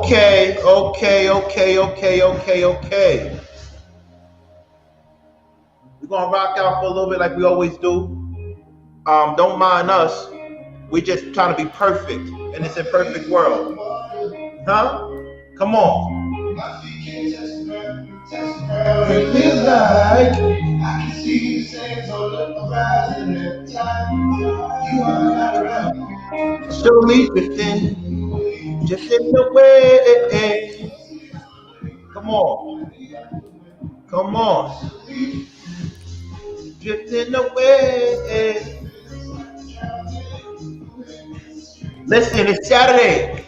Okay. We're gonna rock out for a little bit like we always do. Don't mind us. We're just trying to be perfect in this imperfect world. Huh? Come on. It feels like I can see you saying so look horizon every time you are not around. Slowly drifting away. Come on. Come on. Drifting away. Listen, it's Saturday.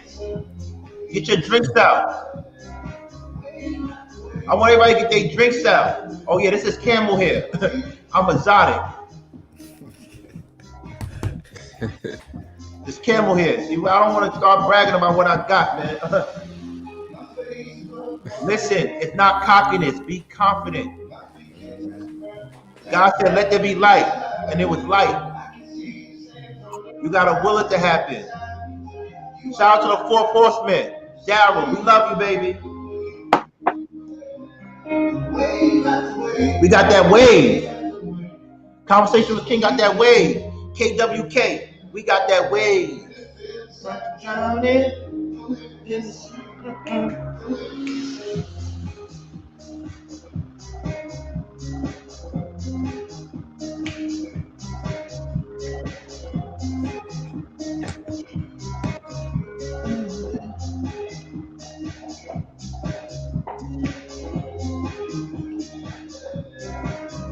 Get your drinks out. I want everybody to get their drinks out. Oh yeah, this is Camel here. I'm exotic. This Camel here. See, I don't want to start bragging about what I got, man. Listen, it's not cockiness. Be confident. God said, "Let there be light," and it was light. You gotta will it to happen. Shout out to the fourth horseman, Daryl. We love you, baby. We got that wave. Conversation with King got that wave. KWK. We got that wave.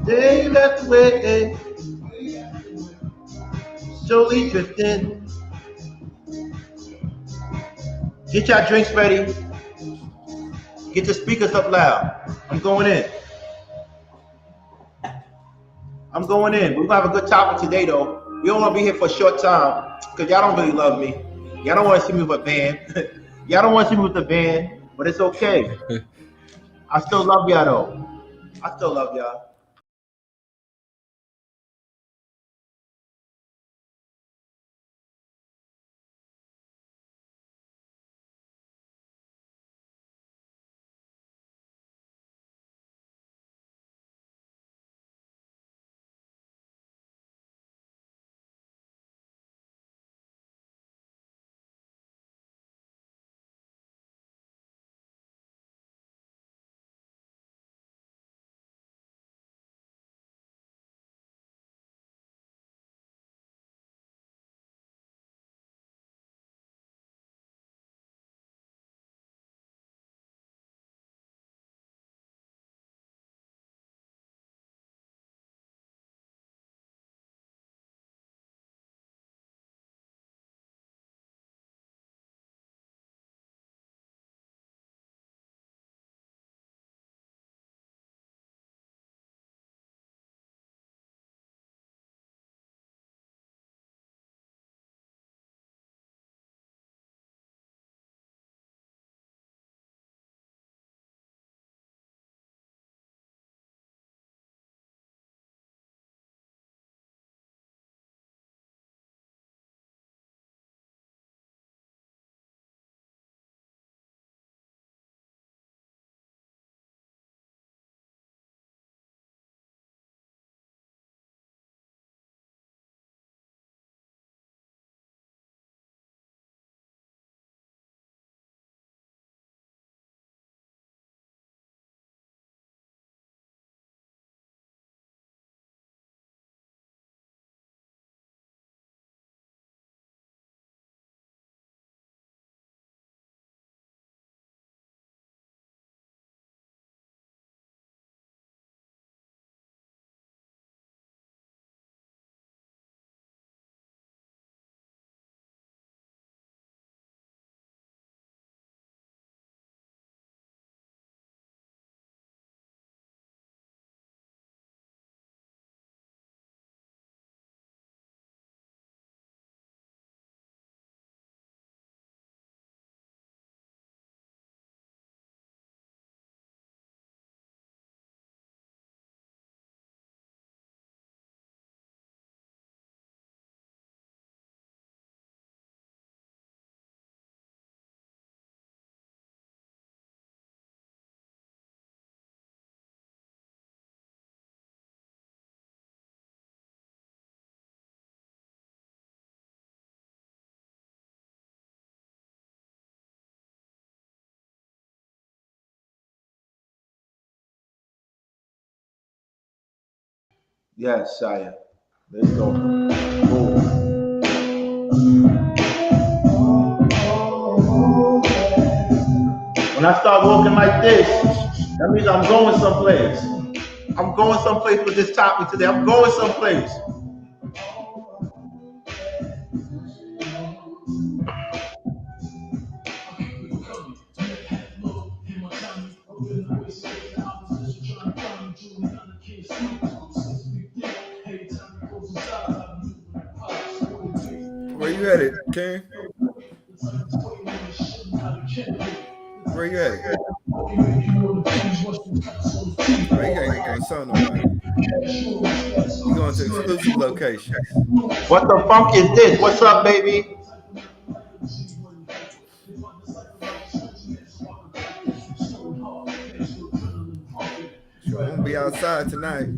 They left away, slowly drifting. Get your drinks ready. Get your speakers up loud. I'm going in. I'm going in. We're gonna have a good topic today, though. We don't want to be here for a short time because y'all don't really love me. Y'all don't want to see me with a band. Y'all don't want to see me with a band, but it's okay. I still love y'all, though. I still love y'all. Yes, Shia. Let's go. Boom. When I start walking like this, that means I'm going someplace. I'm going someplace with this topic today. I'm going someplace. Where you at it, King? Where you at it? Oh, you can't show nobody. You going to exclusive locations. What the funk is this? What's up, baby? Sure, I'm gonna be outside tonight.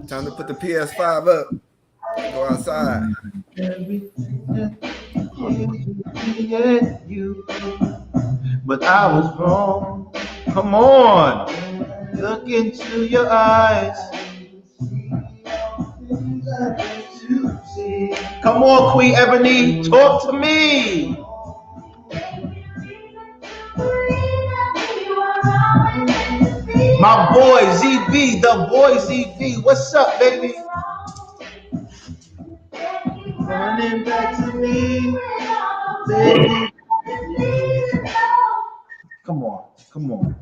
Time to put the PS5 up. Go outside. But I was wrong. Come on. Look into your eyes. Come on, Queen Ebony. Talk to me. My boy ZB, the boy ZB. What's up, baby? Running back to me, baby. Come on, come on.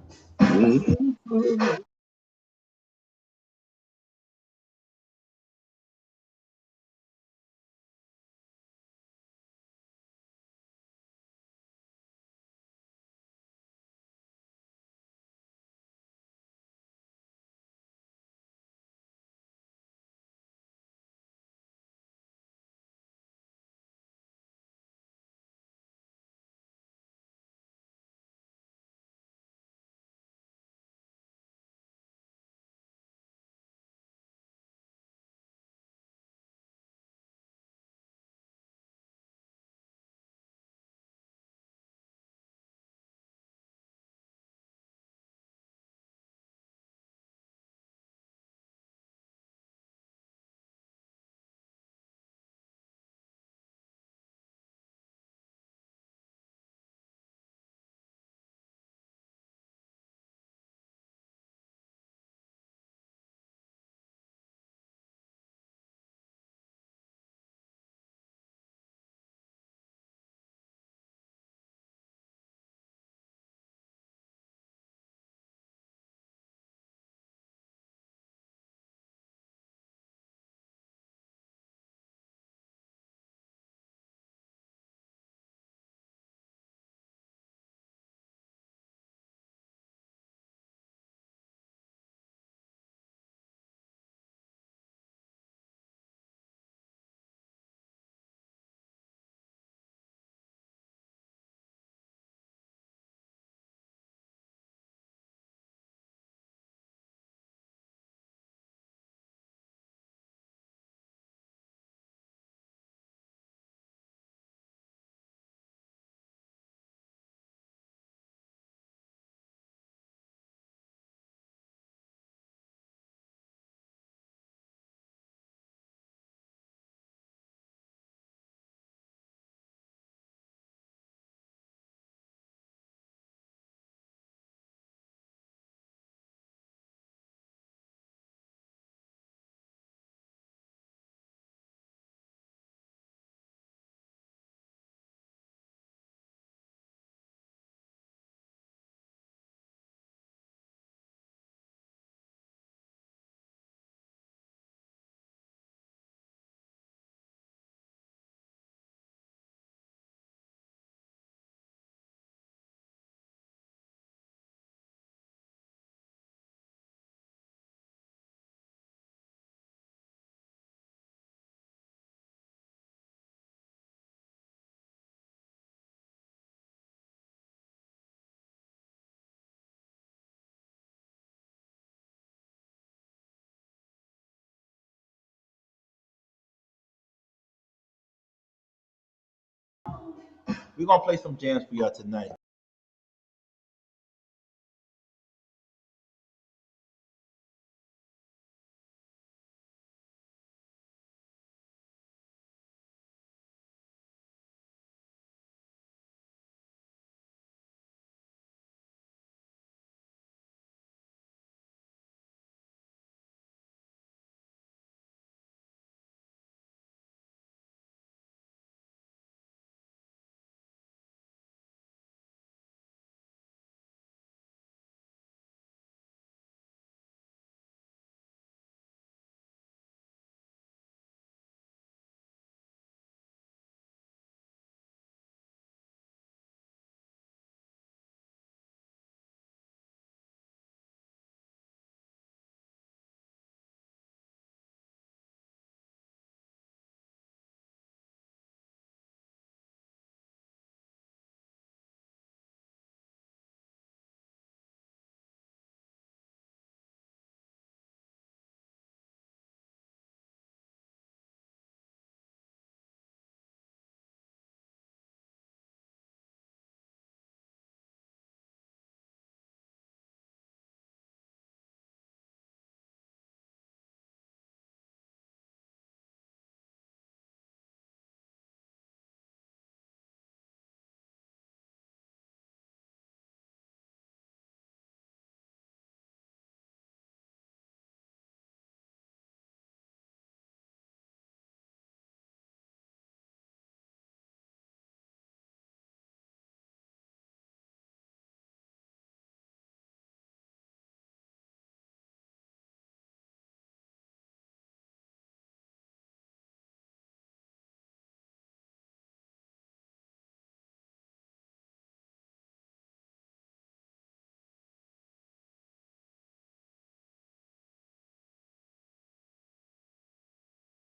We're gonna play some jams for y'all tonight.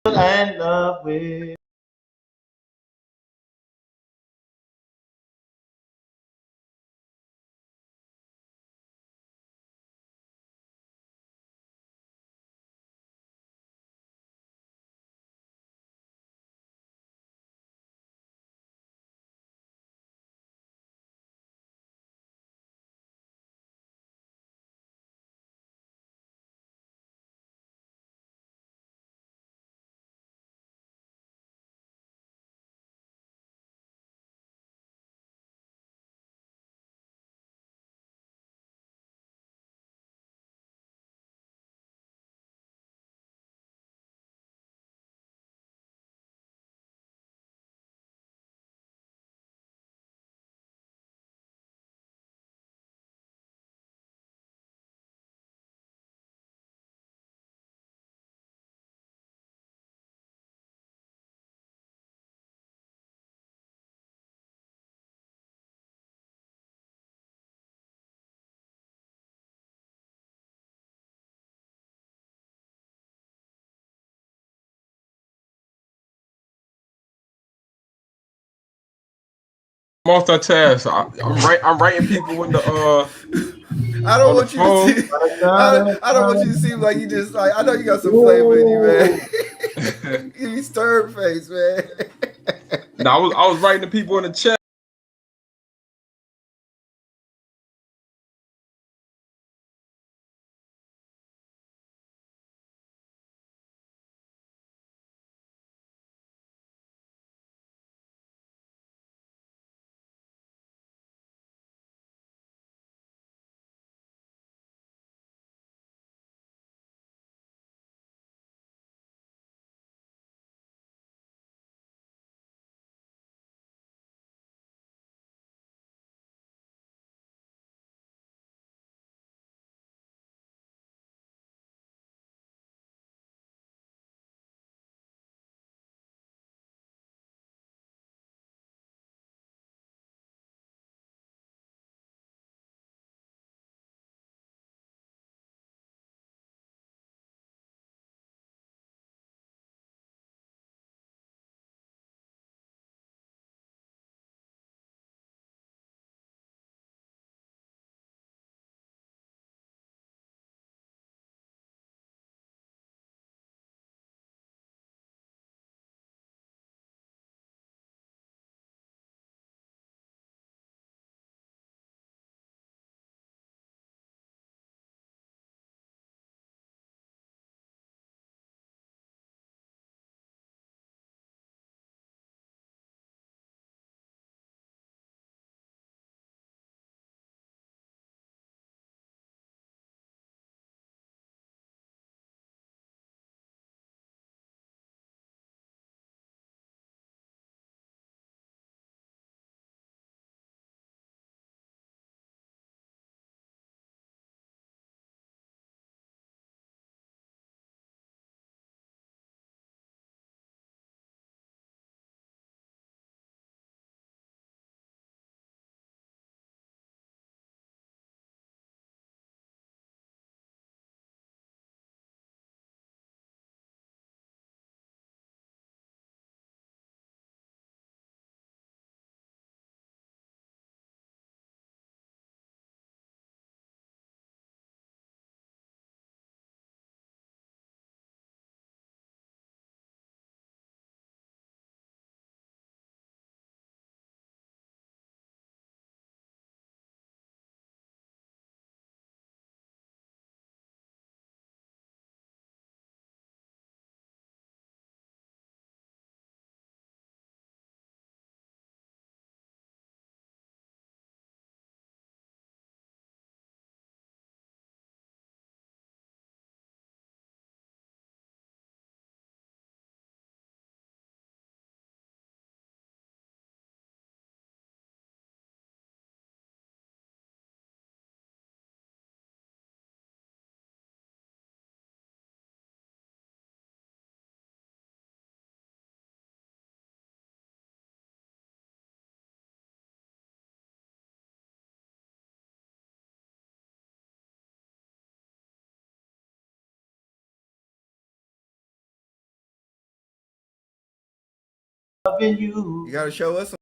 and love with. Multitask. I'm writing people in the I don't on the want you to phone. see. I don't want you to seem like you just like. I know you got some flavor in you, man. You stirred face, man. No, I was writing to people in the chat. loving you. You gotta show us.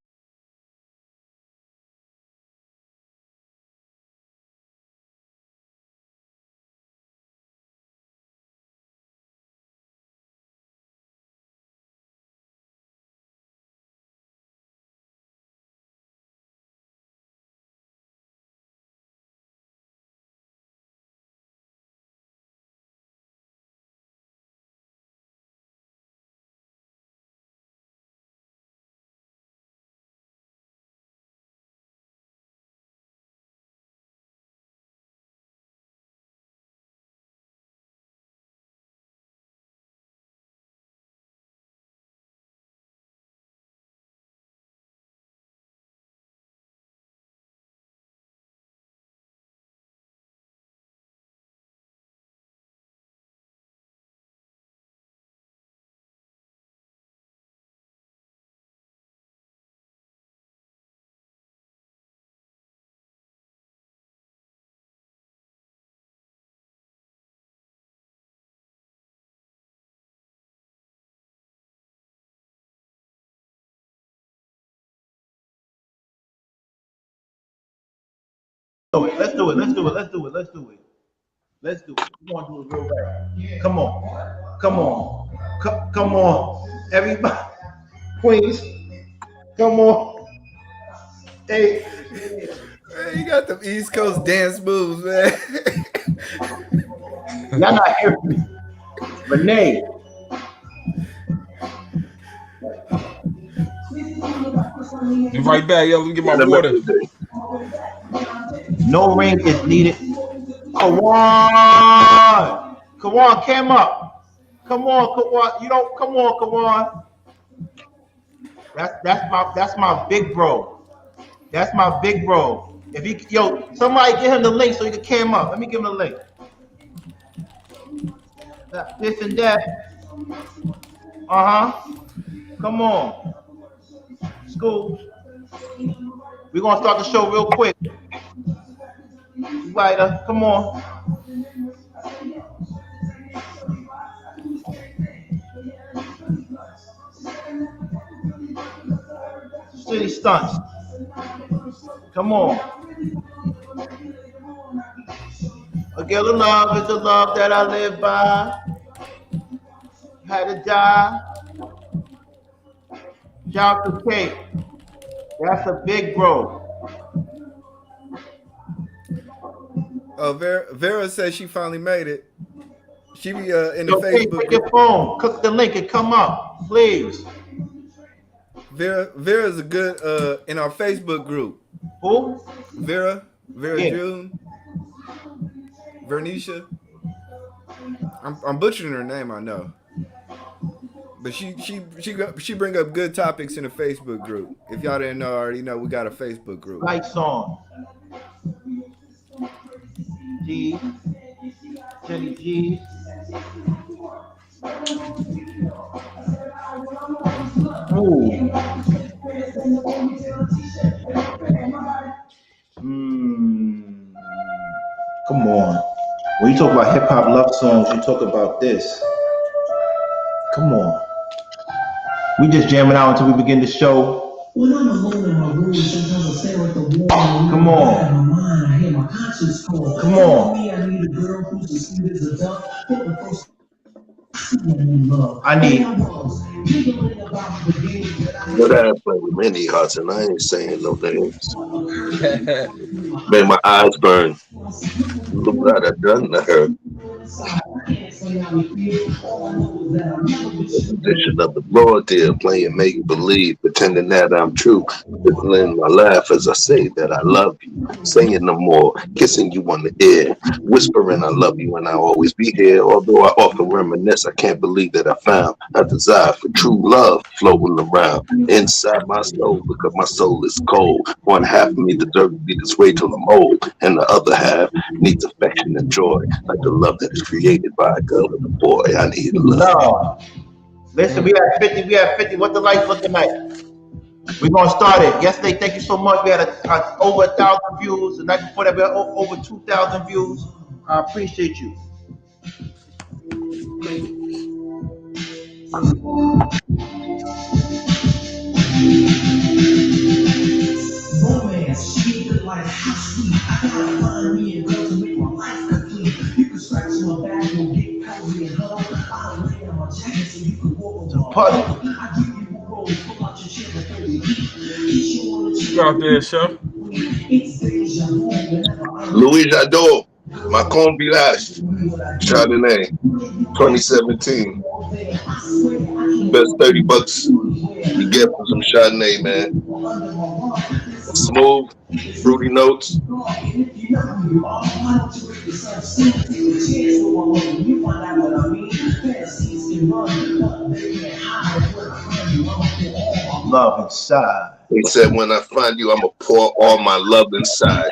Let's do it. Let's do it. Let's do it. Let's do it. Let's do it. We're gonna do it real right. Come on. Come on. Come on. Everybody. Queens. Come on. Hey. Man, you got them East Coast dance moves, man. Y'all not hearing me. Renee. Be right back, yo. Let me get my water. No ring is needed. Kawan. Kawan came up. Come on, Kawan. You don't come on, Kawan. That's my big bro. That's my big bro. If he somebody get him the link so he can cam up. Let me give him the link. This and that. Come on. School. We're gonna start the show real quick. Writer, come on. City stunts. Come on. A girl of love is the love that I live by. Had to die. Shout to Kate. That's a big bro. Oh, Vera says she finally made it. She be in the Kate, Facebook take your phone, click the link and come up, please. Vera's a good in our Facebook group. Who? Vera Yeah. June. Vernisha. I'm butchering her name, I know. But she bring up good topics in the Facebook group. If y'all didn't know, already know we got a Facebook group. Lights on. G. Jenny G. Ooh. Come on. When you talk about hip hop love songs, you talk about this. Come on. We just jamming out until we begin the show. When I'm alone in my room, sometimes I stare at the wall. Come on. My mind, I hear my conscience call. Come on. Me, I need a girl who's as sweet as a dove. I need. But I play with many hearts and I ain't saying no names. Make my eyes burn. Look what I done to her. The position of the Lord there, playing make believe, pretending that I'm true. Fiddling my laugh as I say that I love you. Saying no more, kissing you on the ear, whispering I love you and I'll always be here. Although I often reminisce, I can't believe that I found a desire for true love flowing around inside my soul because my soul is cold. One half of me deserves to be this way till I'm old, and the other half needs affection and joy, like the love that is created by a girl and a boy. I need love. No. Listen, we have 50. We have 50. What the lights looking like? We're gonna start it. Yesterday, thank you so much. We had over 1,000 views. The night before that, we had over 2,000 views. I appreciate you. Romance, she look like how sweet. I gotta find me a girl to make my life complete. You can scratch my back and get cozy and hug. I'll lay on my jacket so you can walk over. I give you a roll, pull out your chair before you eat. You out there, chef? Louis Jadot, my Convillage, Chardonnay, 2017. Best $30 you get for some Chardonnay, man. Smooth, fruity notes. Love inside. They said, when I find you, I'ma pour all my love inside.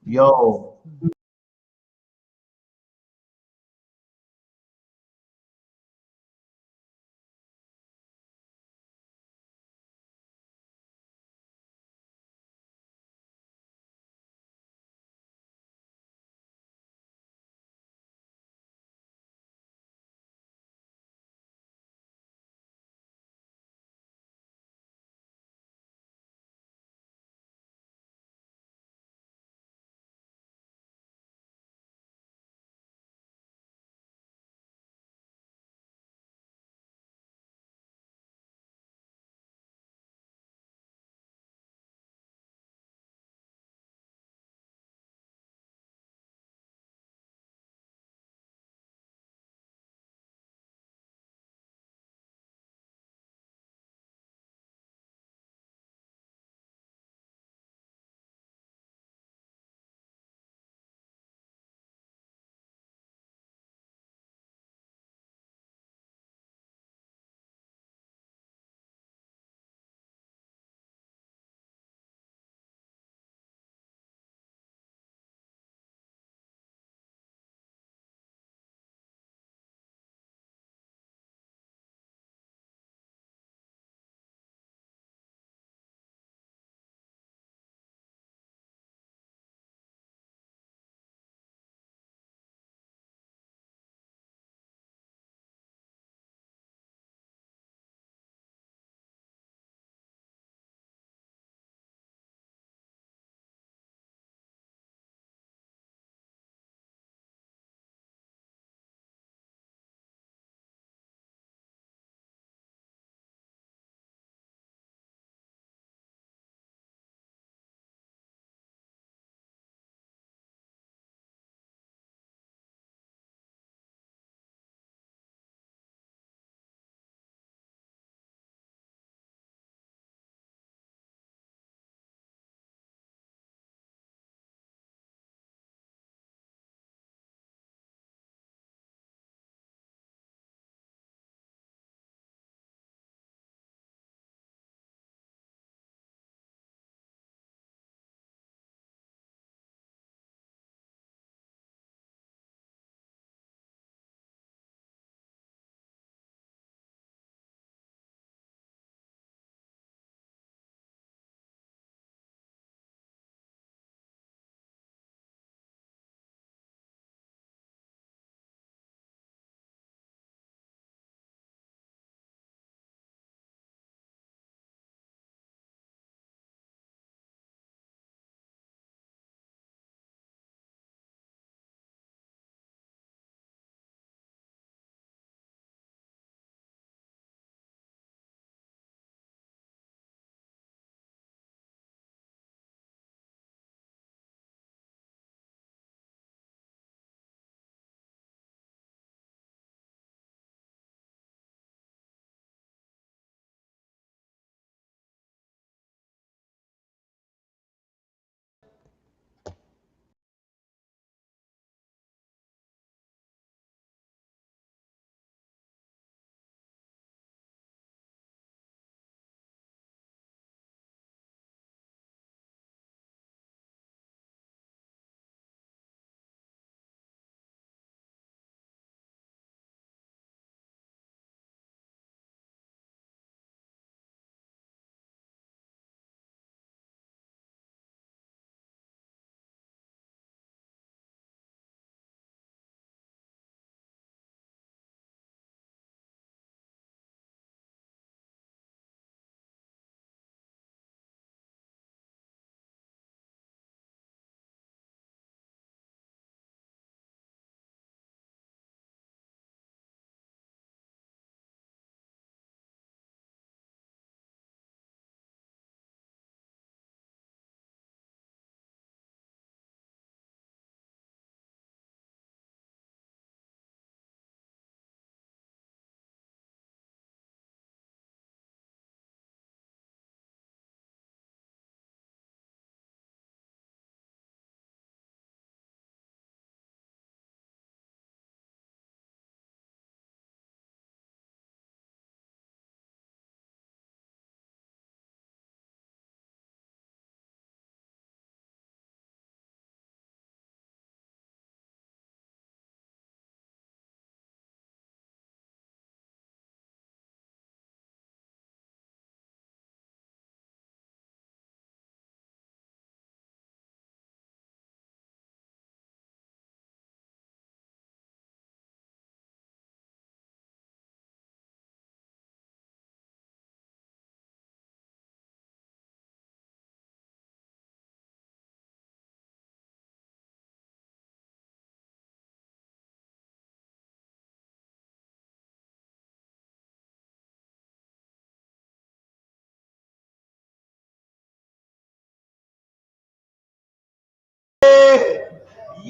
Yo,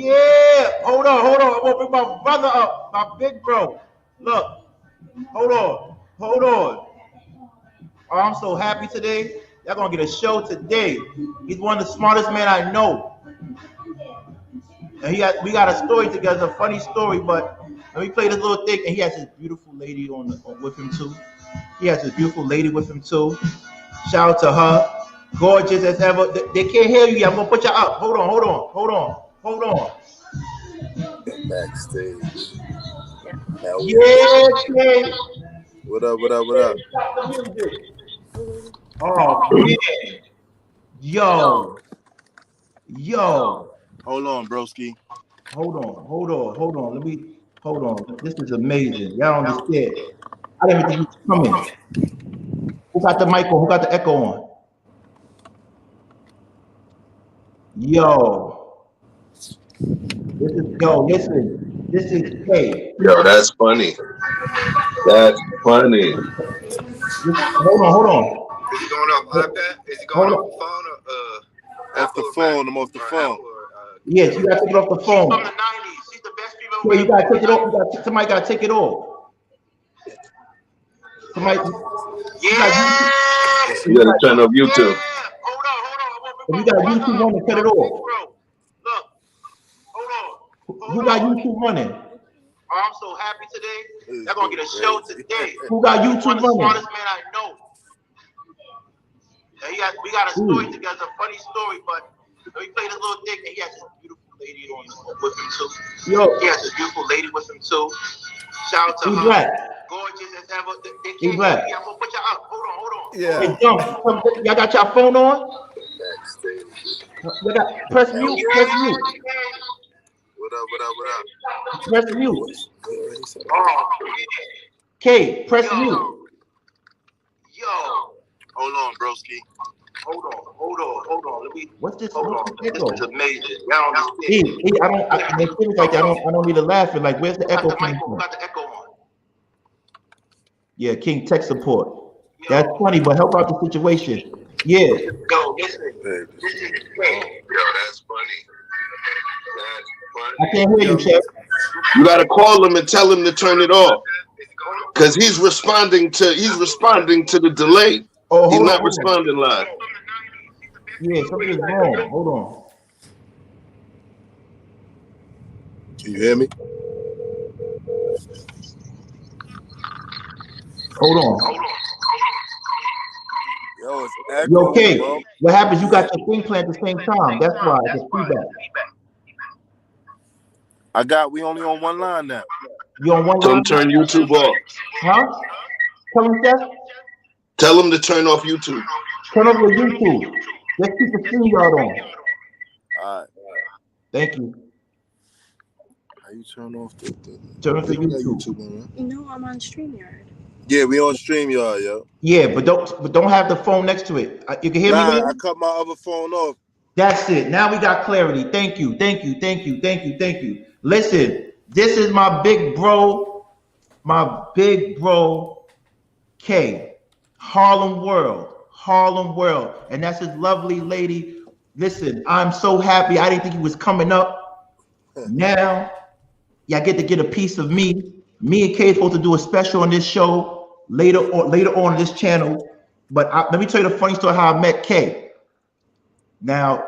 Yeah, hold on. I want to bring my brother up, my big bro. Look, hold on. Oh, I'm so happy today. Y'all gonna get a show today. He's one of the smartest men I know. And we got a story together, a funny story, but let me play this little thing. And he has his beautiful lady with him too. Shout out to her. Gorgeous as ever. They can't hear you yet. I'm gonna put you up. Hold on. Backstage. Yeah, okay. What up? Oh man. Yo. Hold on, broski. Hold on. Hold on. This is amazing. Y'all don't understand. I didn't even think you was coming. Who got the mic on? Who got the echo on? Yo. Listen. This is K. Yo, that's funny. Hold on. Is he going off iPad? Is he going off the phone or off the phone? I'm off the phone. Yes, you gotta take it off the phone. From the 90s. She's the best female. Yeah, you gotta take it off. Somebody gotta take it off. Somebody. Yeah. You gotta turn off YouTube. Hold on. If you got YouTube running, cut it off. Look. Hold on. Who got YouTube running? Oh, I'm so happy today. Y'all gonna get a show today. Who got YouTube running? Smartest man I know. Yeah, we got a story together, a funny story, but we play this little thing, and he has his beautiful lady with him too. He has his beautiful lady with him too. Shout out to her. Black. Gorgeous as ever. He's black. I'm gonna put you up. Hold on. Yeah. Hey, y'all got your phone on? Press mute. What up? Press mute. K, press mute. Yo. Hold on, broski. Hold on. What's this? Hold on. This is amazing. I don't need to laugh. Like, where's the echo coming from? Got the echo on. Yeah, King tech support. That's funny, but help out the situation. Yeah. Yo, listen. That's funny. I can't hear you, Chef. You gotta call him and tell him to turn it off. Cause he's responding to the delay. Oh, he's not responding live. Yeah, something is wrong. Hold on. Can you hear me? Hold on. Yo, it's echo, You okay? bro. What happens? You got your thing playing at the same time. That's why I get feedback. We only on one line now. You on one line? Don't turn YouTube off. Huh? Tell him, Chef. Tell him to turn off YouTube. Turn off your YouTube. Let's keep the StreamYard on. All right. Thank you. How you turn off the Turn off the YouTube. No, I'm on StreamYard. Yeah, we on StreamYard, yo. Yeah, but don't have the phone next to it. You can hear me? I cut my other phone off. That's it. Now we got clarity. Thank you. Listen, this is my big bro, K. Harlem World. And that's his lovely lady. Listen, I'm so happy. I didn't think he was coming up. Now, y'all get to get a piece of me. Me and K are supposed to do a special on this show later on this channel. But let me tell you the funny story how I met K. Now,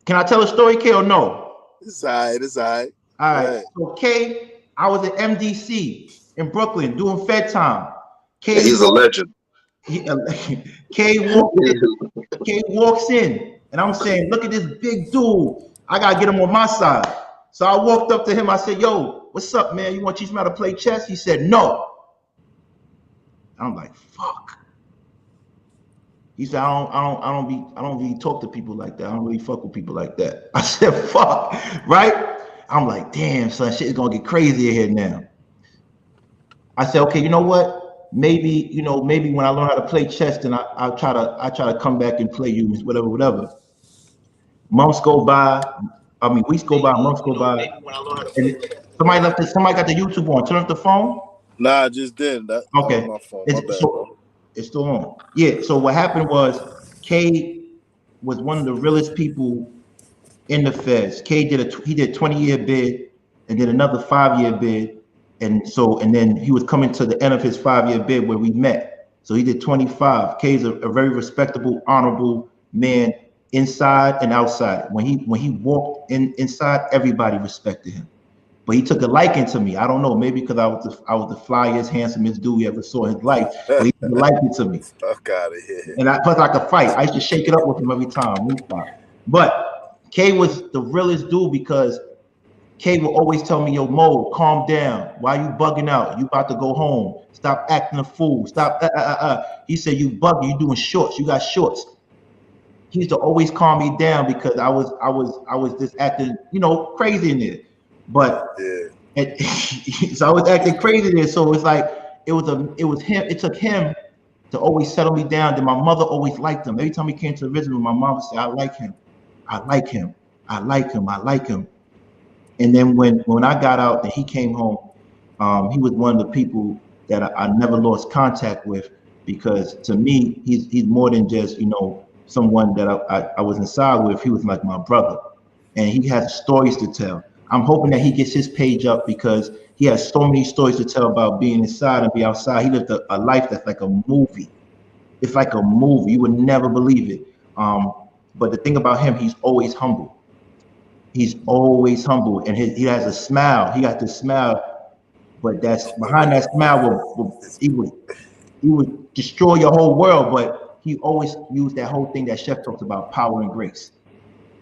can I tell a story, K, or no? It's all right. All right. So K, I was at MDC in Brooklyn doing Fed time. K, he's a legend. K walks in, and I'm saying, look at this big dude. I gotta get him on my side. So I walked up to him. I said, yo, what's up, man? You want to teach me how to play chess? He said, no. I'm like, fuck. He said, I don't really talk to people like that. I don't really fuck with people like that. I said, fuck, right? I'm like, damn, son, shit is gonna get crazy in here now. I said, okay, you know what? Maybe when I learn how to play chess, then I try to come back and play you, whatever. Months go by. I mean, weeks go by, months go by. And somebody got the YouTube on. Turn off the phone. Nah, I just did. Okay. My phone. It's still on. Yeah. So what happened was K was one of the realest people in the feds. K did 20-year bid and then another 5-year bid. And then he was coming to the end of his 5-year bid where we met. So he did 25. K is a very respectable, honorable man inside and outside. When he walked inside, everybody respected him. But he took a liking to me. I don't know, maybe because I was the flyest, handsomest dude he ever saw in his life. But he took a liking to me. Fuck out of here. And plus I could fight. I used to shake it up with him every time. But K was the realest dude because K will always tell me, yo, Mo, calm down. Why you bugging out? You about to go home. Stop acting a fool. Stop. He said, you bugging. You doing shorts. You got shorts. He used to always calm me down because I was just acting, crazy in there. But so I was acting crazy there. So it's like it was him. It took him to always settle me down. Then my mother always liked him. Every time he came to visit me, my mom would say, I like him. I like him. I like him. I like him. And then when I got out and he came home, he was one of the people that I never lost contact with because to me, he's more than just, someone that I was inside with. He was like my brother and he has stories to tell. I'm hoping that he gets his page up because he has so many stories to tell about being inside and be outside. He lived a life that's like a movie. It's like a movie. You would never believe it. But the thing about him, he's always humble. He's always humble, and he has a smile. He got this smile, but that's behind that smile he would destroy your whole world. But he always used that whole thing that Chef talks about, power and grace.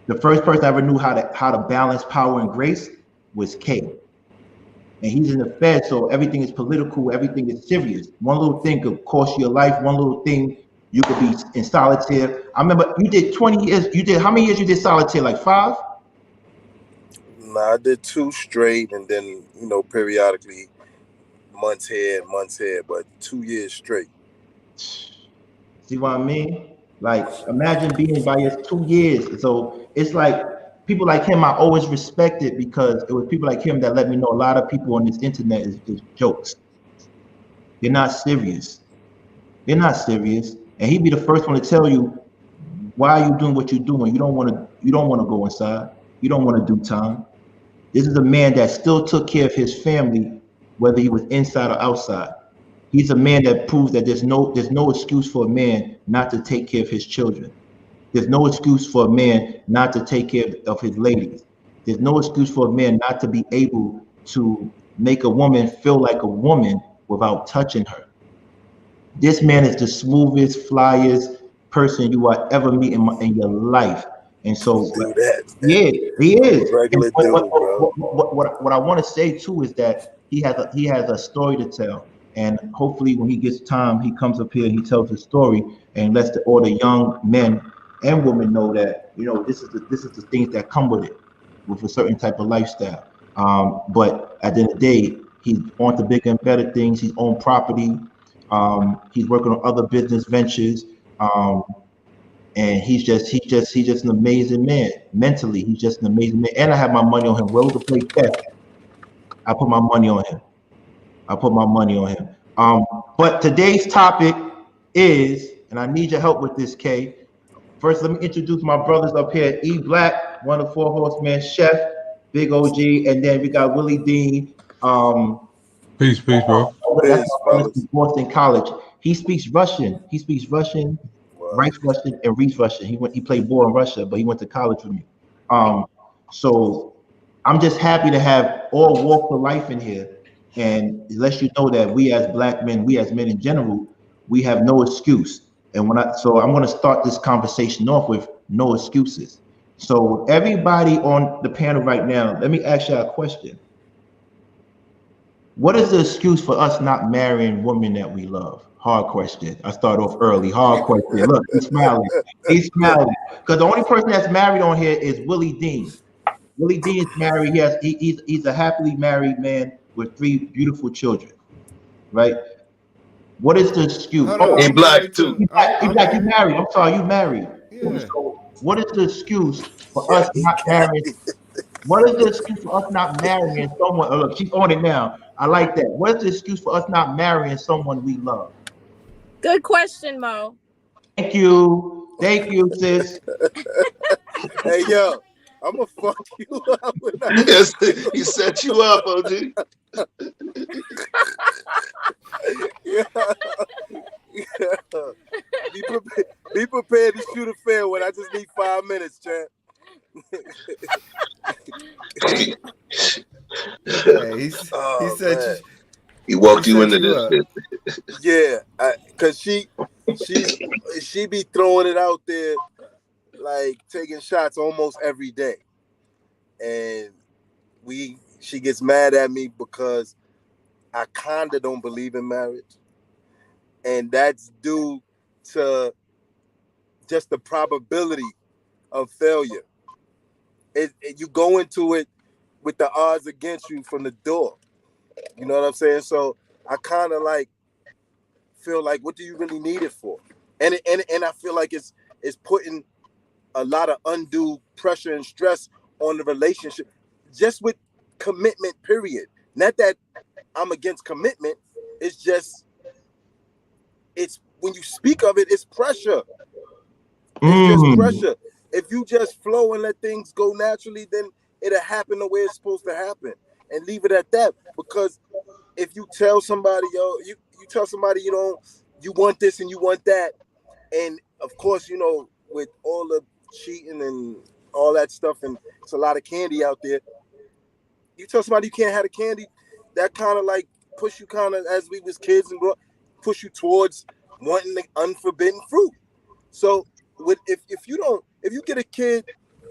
The first person I ever knew how to balance power and grace was K. And he's in the Fed, so everything is political, everything is serious. One little thing could cost you your life. One little thing, you could be in solitaire. I remember you did 20 years. You did how many years you did solitaire? Like 5? Nah, I did 2 straight, and then periodically months here, but 2 years straight. See what I mean? Like, imagine being by your 2 years. So it's like people like him I always respected because it was people like him that let me know a lot of people on this internet is jokes. They're not serious. They're not serious. And he'd be the first one to tell you, why are you doing what you're doing? You don't want to go inside. You don't want to do time. This is a man that still took care of his family, whether he was inside or outside. He's a man that proves that there's no excuse for a man not to take care of his children. There's no excuse for a man not to take care of his ladies. There's no excuse for a man not to be able to make a woman feel like a woman without touching her. This man is the smoothest, flyest person you will ever meet in your life. And so, yeah, he is. Regular dude, bro. What I want to say too is that he has a story to tell, and hopefully when he gets time, he comes up here and he tells his story and lets all the young men and women know that this is the things that come with it, with a certain type of lifestyle. But at the end of the day, he's on to bigger and better things. He's owned property. He's working on other business ventures. And he's just an amazing man. Mentally, he's just an amazing man. And I have my money on him. Where was the play chess? I put my money on him. But today's topic is, and I need your help with this, K. First, let me introduce my brothers up here. E Black, one of the 4 horsemen, Chef, Big OG, and then we got Willie Dean. Peace, bro. Boston College. He speaks Russian. Writes Russian and reads Russian. He played ball in Russia, but he went to college with me. So I'm just happy to have all walks of life in here, and it lets you know that we as Black men, we as men in general, we have no excuse. And so I'm going to start this conversation off with no excuses. So everybody on the panel right now, let me ask you a question. What is the excuse for us not marrying women that we love? Hard question. I start off early. Hard question. Look, he's smiling. He's smiling. Because the only person that's married on here is Willie Dean. Willie Dean is married. He's a happily married man with 3 beautiful children. Right? What is the excuse? He Black too. He Black. You married. I'm sorry, you married. Yeah. So what is the excuse for us not marrying? What is the excuse for us not marrying someone? Oh, look, she's on it now. I like that. What is the excuse for us not marrying someone we love? Good question, Mo. Thank you, sis. Hey, yo, I'm gonna fuck you up. Yes, he set you up, OG. Yeah. Be prepared to shoot a fair one. I just need 5 minutes, champ. Hey, he said Man. He walked you set into you this up. shit. Yeah, cause she be throwing it out there, like taking shots almost every day, and she gets mad at me because I kinda don't believe in marriage, and that's due to just the probability of failure. You go into it with the odds against you from the door. You know what I'm saying? So I kind of like feel like, what do you really need it for? And I feel like it's putting a lot of undue pressure and stress on the relationship, just with commitment. Period. Not that I'm against commitment. It's just when you speak of it, it's pressure. It's just pressure. If you just flow and let things go naturally, then it'll happen the way it's supposed to happen, and leave it at that. Because if you tell somebody, you tell somebody you want this and you want that, and of course, with all the cheating and all that stuff, and it's a lot of candy out there. You tell somebody you can't have the candy, that kind of like push you as we was kids and push you towards wanting the unforbidden fruit. So if you get a kid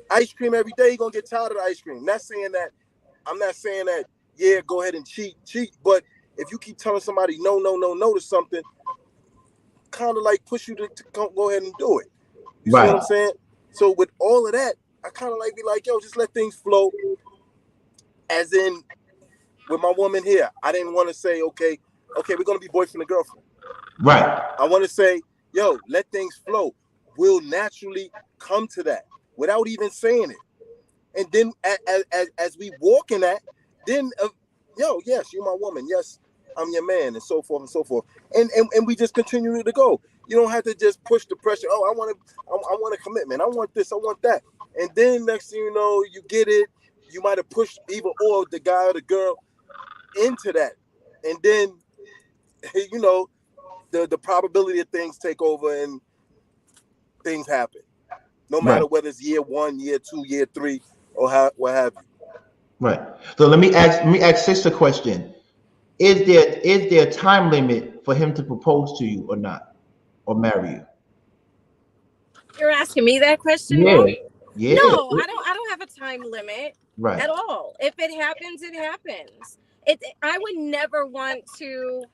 ice cream every day, you're gonna get tired of the ice cream. I'm not saying that, yeah, go ahead and cheat, but if you keep telling somebody no to something, kind of like push you to go ahead and do it. You see what I'm saying? So with all of that, I kind of like be like, yo, just let things flow. As in, with my woman here, I didn't want to say, okay, we're gonna be boyfriend and girlfriend. Right. I want to say, yo, let things flow. We'll naturally come to that without even saying it. And then as we walk in that, then yo, yes, you're my woman. Yes, I'm your man, and so forth and so forth. And we just continue to go. You don't have to just push the pressure. Oh, I want a commitment. I want this. I want that. And then next thing you know, you get it. You might have pushed either or the guy or the girl into that, and then the probability of things take over and things happen. No matter whether it's year 1, year 2, year 3, or what have you. Right. So let me ask Sister a question. Is there a time limit for him to propose to you or not, or marry you? You're asking me that question, Yeah. Mom? Yeah. No, I don't have a time limit Right. at all. If it happens, it happens. I would never want to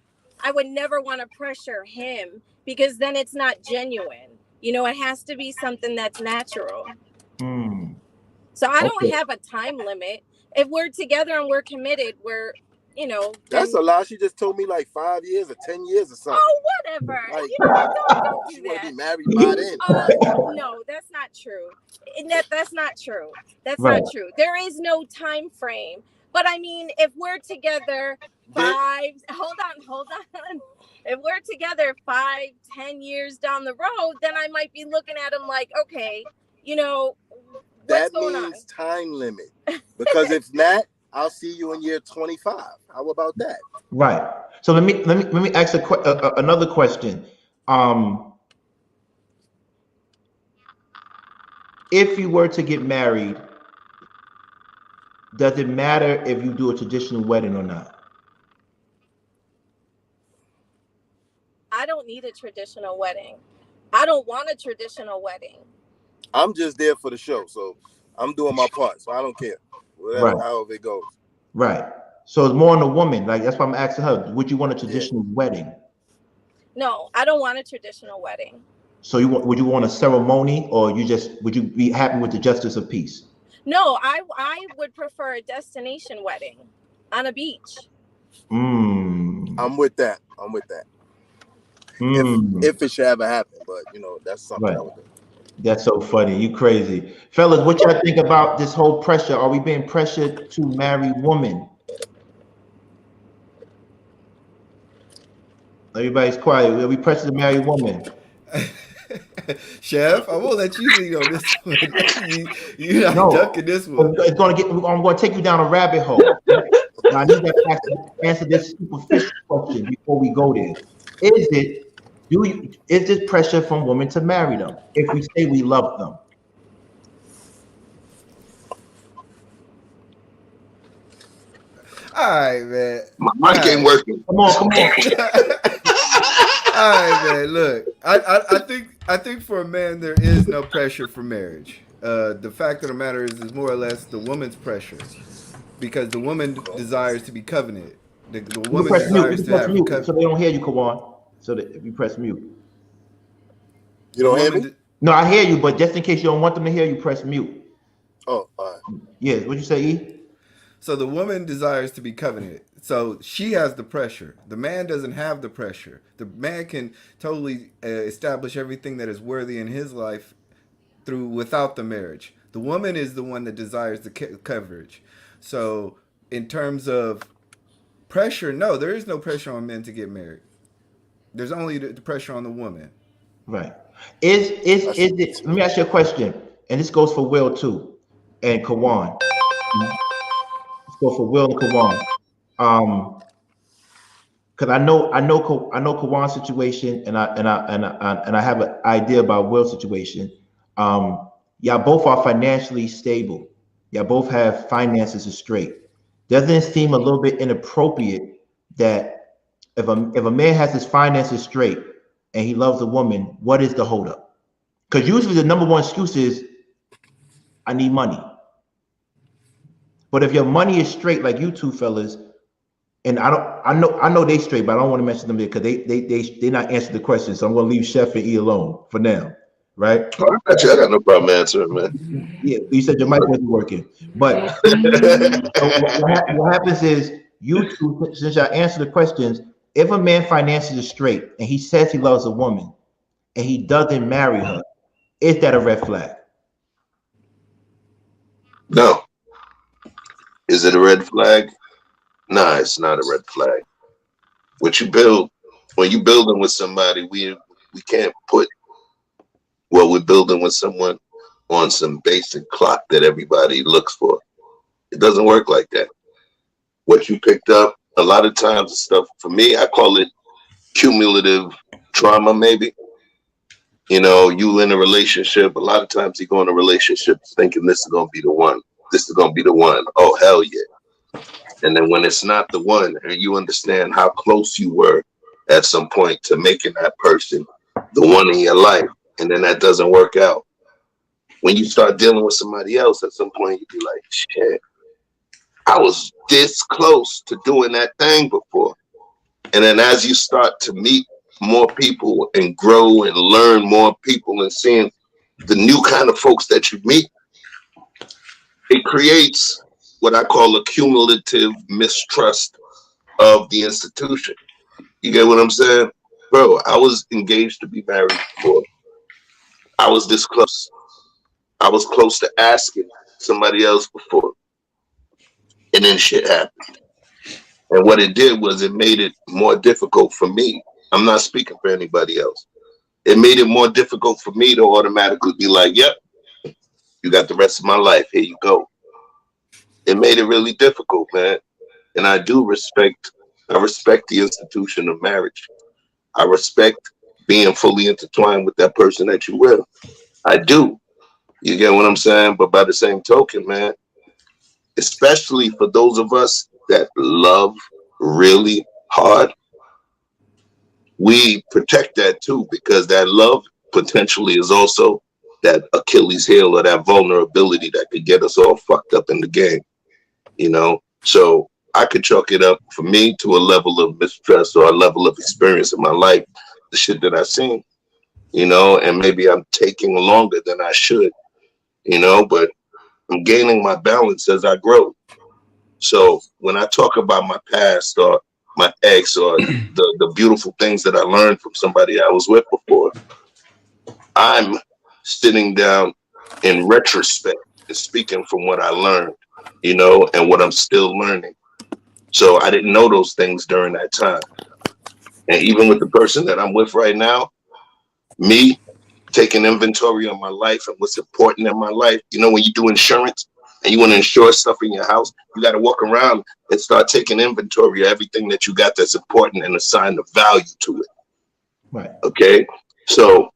pressure him, because then it's not genuine. It has to be something that's natural. So I don't have a time limit. If we're together and we're committed, That's a lie. She just told me like 5 years or 10 years or something. Oh, whatever. Like, don't do she that. want to be married by then. No, that's not true. That's not true. That's Right. not true. There is no time frame. But I mean, if we're together hold on. If we're together 5-10 years down the road, then I might be looking at him like, okay, what's going on? That means time limit. Because if not, I'll see you in year 25. How about that? Right. So let me ask another question. If you were to get married, does it matter if you do a traditional wedding or not? I don't need a traditional wedding. I don't want a traditional wedding. I'm just there for the show, so I'm doing my part, so I don't care. Whatever, however it goes. Right. So it's more on the woman. Like, that's why I'm asking her, would you want a traditional wedding? No, I don't want a traditional wedding. So would you want a ceremony, or would you be happy with the justice of peace? No, I would prefer a destination wedding on a beach. I'm with that. If it should ever happen, but that's something I would do. That's so funny. You crazy. Fellas, what y'all think about this whole pressure? Are we being pressured to marry women? Everybody's quiet. Are we pressured to marry women? Chef, I won't let you lead on this one. You're not No, ducking this one. it's going to get. I'm going to take you down a rabbit hole. Now, I need to answer this superficial question before we go there. Is it? Is this pressure from women to marry them if we say we love them? All right, man. My mic ain't working. Come on. All right, man. Look, I think for a man there is no pressure for marriage. The fact of the matter is more or less the woman's pressure, because the woman desires to be covenanted. The You woman press mute. desires You to press have a mute, so covenant. they don't hear you, Kawan. So that if you press mute. You don't hear me? No, I hear you, but just in case you don't want them to hear you, press mute. Oh, all right. Yeah, what'd you say, E? So the woman desires to be covenanted. So she has the pressure. The man doesn't have the pressure. The man can totally establish everything that is worthy in his life through without the marriage. The woman is the one that desires the coverage. So in terms of pressure, no, there is no pressure on men to get married. There's only the pressure on the woman. Right. Is it? Let me ask you a question, and this goes for Will too, and Kawan. Let's go for Will and Kawan. Because I know Kawan's situation, and I have an idea about Will's situation. Y'all both are financially stable. Y'all both have finances straight. Doesn't it seem a little bit inappropriate that if a man has his finances straight and he loves a woman, what is the holdup? Because usually the number one excuse is, I need money. But if your money is straight, like you two fellas, and I know they straight, but I don't want to mention them there because they not answer the question. So I'm gonna leave Chef and E alone for now, right? Oh, I got no problem answering, man. Yeah, you said your mic wasn't working, but what happens is you two, since y'all answer the questions, if a man finances is straight and he says he loves a woman and he doesn't marry her, is that a red flag? No. Is it a red flag? Nah, it's not a red flag. What you build, when you building with somebody, we can't put what we're building with someone on some basic clock that everybody looks for. It doesn't work like that. What you picked up, a lot of times, stuff, for me, I call it cumulative trauma, maybe. You know, you in a relationship, a lot of times you go in a relationship thinking this is going to be the one. This is going to be the one. Oh, hell yeah. And then when it's not the one, and you understand how close you were at some point to making that person the one in your life, and then that doesn't work out. When you start dealing with somebody else, at some point you be like, shit, I was this close to doing that thing before. And then as you start to meet more people and grow and learn more people and seeing the new kind of folks that you meet, it creates what I call a cumulative mistrust of the institution. You get what I'm saying? Bro, I was engaged to be married before. I was this close. I was close to asking somebody else before. And then shit happened. And what it did was it made it more difficult for me. I'm not speaking for anybody else. It made it more difficult for me to automatically be like, yep, you got the rest of my life. Here you go. It made it really difficult, man. And I respect the institution of marriage. I respect being fully intertwined with that person that you with. I do. You get what I'm saying? But by the same token, man, especially for those of us that love really hard, we protect that too, because that love potentially is also that Achilles heel or that vulnerability that could get us all fucked up in the game, you know? So I could chalk it up for me to a level of mistrust or a level of experience in my life, the shit that I've seen, you know, and maybe I'm taking longer than I should, you know, but I'm gaining my balance as I grow. So when I talk about my past or my ex or the beautiful things that I learned from somebody I was with before, I'm sitting down in retrospect and speaking from what I learned, you know, and what I'm still learning. So I didn't know those things during that time. And even with the person that I'm with right now, me taking inventory of my life and what's important in my life. You know, when you do insurance and you want to insure stuff in your house, you got to walk around and start taking inventory of everything that you got that's important and assign the value to it. Right. Okay. So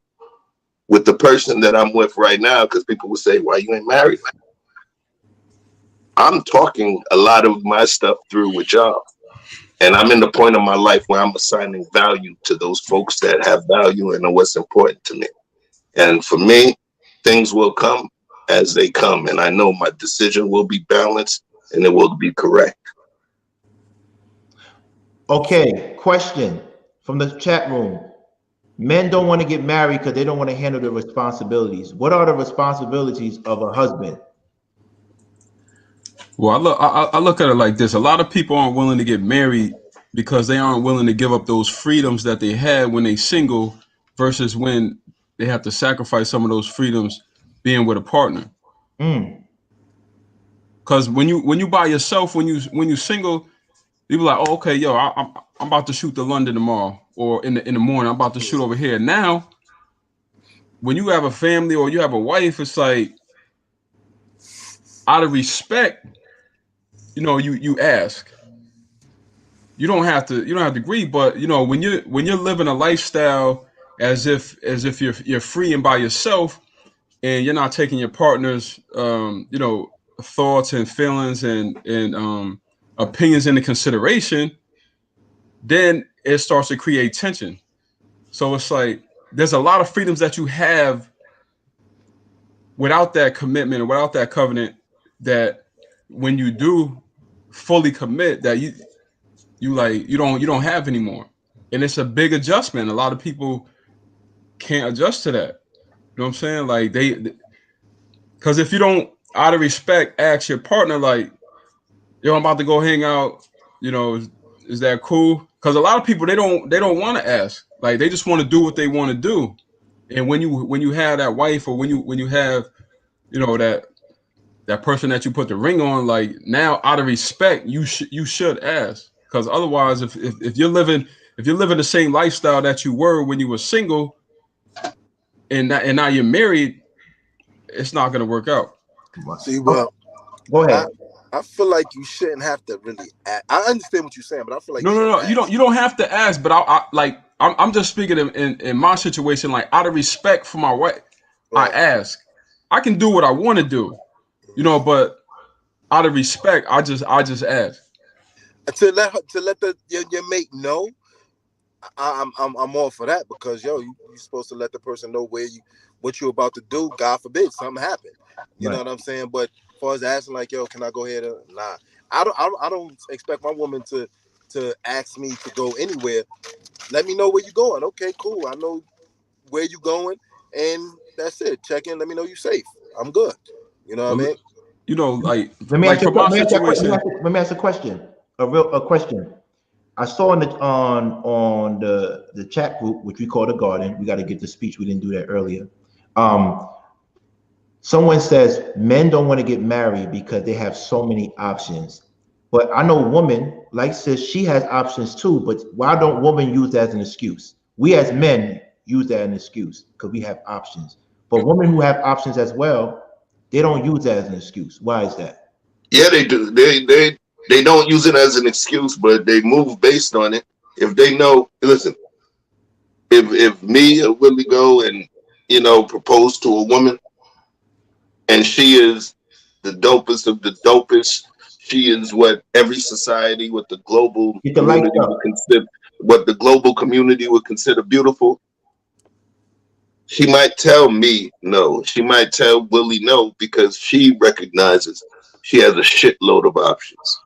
with the person that I'm with right now, because people will say, why you ain't married? I'm talking a lot of my stuff through with y'all. And I'm in the point of my life where I'm assigning value to those folks that have value and know what's important to me. And for me, things will come as they come. And I know my decision will be balanced and it will be correct. Okay, question from the chat room. Men don't want to get married because they don't want to handle the responsibilities. What are the responsibilities of a husband? Well, I look at it like this. A lot of people aren't willing to get married because they aren't willing to give up those freedoms that they had when they single versus when they have to sacrifice some of those freedoms being with a partner. Because when you by yourself, when you single, you be like, oh, okay, yo, I'm about to shoot to London tomorrow, or in the morning, I'm about to shoot over here. Now, when you have a family or you have a wife, it's like, out of respect, you know, you ask. You don't have to agree, but you know, when you're living a lifestyle as if you're free and by yourself, and you're not taking your partner's you know, thoughts and feelings and opinions into consideration, then it starts to create tension. So it's like there's a lot of freedoms that you have without that commitment and without that covenant, that when you do fully commit, that you don't have anymore. And it's a big adjustment. A lot of people can't adjust to that. You know what I'm saying? Like because if you don't, out of respect, ask your partner, like, yo, I'm about to go hang out, you know, is that cool? Because a lot of people, they don't want to ask. Like, they just want to do what they want to do. And when you have that wife, or when you have, you know, that person that you put the ring on, like, now out of respect, you should ask. Because otherwise, if you're living the same lifestyle that you were when you were single, and now you're married, it's not gonna work out. See, well, go ahead. I feel like you shouldn't have to really ask. I understand what you're saying, but I feel like No. You don't have to ask. But I'm just speaking in my situation. Like, out of respect for my wife, right. I ask. I can do what I want to do, you know. But out of respect, I just ask. To let your mate know. I'm all for that, because you're supposed to let the person know what you're about to do. God forbid something happen. You know what I'm saying? But as far as asking, like, yo, can I go ahead? Nah, I don't expect my woman to ask me to go anywhere. Let me know where you're going. Okay, cool. I know where you're going, and that's it. Check in. Let me know you're safe. I'm good. You know what I mean? You know, like, let me ask you a question. A question. I saw on the chat group, which we call the garden. We got to get the speech. We didn't do that earlier. Someone says men don't want to get married because they have so many options. But I know a woman, like says, she has options too. But why don't women use that as an excuse? We as men use that as an excuse because we have options. But women who have options as well, they don't use that as an excuse. Why is that? Yeah, they do. They don't use it as an excuse, but they move based on it. If they know, listen, if me or Willie go and, you know, propose to a woman, and she is the dopest of the dopest, she is what every society, what the global community would consider, what the global community would consider beautiful. She might tell me no. She might tell Willie no, because she recognizes she has a shitload of options.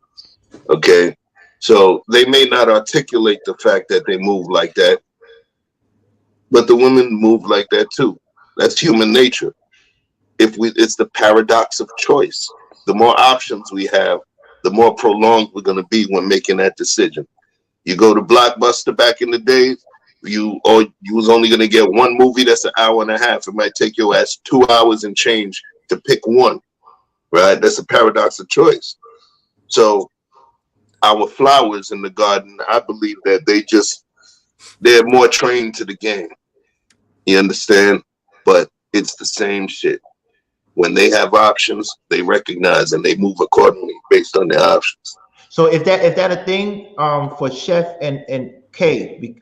Okay, so they may not articulate the fact that they move like that, but the women move like that too. That's human nature. It's the paradox of choice. The more options we have, the more prolonged we're going to be when making that decision. You go to Blockbuster back in the days, you was only going to get one movie that's an hour and a half. It might take your ass 2 hours and change to pick one, right? That's a paradox of choice. So our flowers in the garden, I believe that they're more trained to the game. You understand? but it's the same shit. When they have options, they recognize and they move accordingly based on their options. So if that a thing for Chef and K,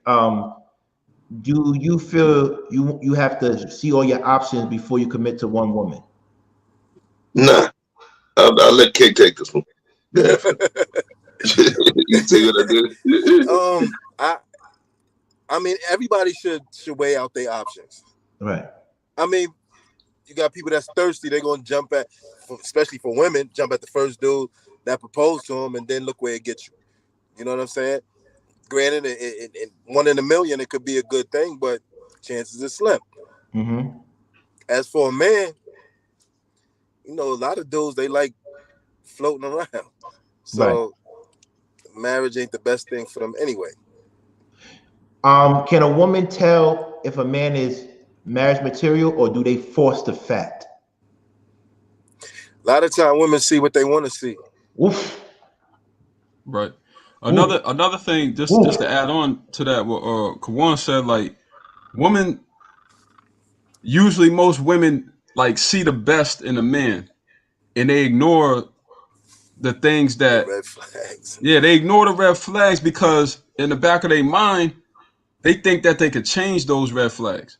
do you feel you have to see all your options before you commit to one woman? Nah, I'll let Kay take this one. Yeah. You see what I did? I mean, everybody should weigh out their options. Right. I mean, you got people that's thirsty. They're gonna jump at, especially for women, jump at the first dude that proposed to them, and then look where it gets you. You know what I'm saying? Granted, it 1 in a million, it could be a good thing, but chances are slim. Mm-hmm. As for a man, you know, a lot of dudes, they like floating around. So marriage ain't the best thing for them anyway. Can a woman tell if a man is marriage material, or do they force the fact? A lot of time women see what they want to see. Oof. Right. Another thing, just to add on to that, what Kawan said, like women, usually most women like see the best in a man, and they ignore the things The that, red flags. yeah, they ignore the red flags because in the back of their mind, they think that they could change those red flags.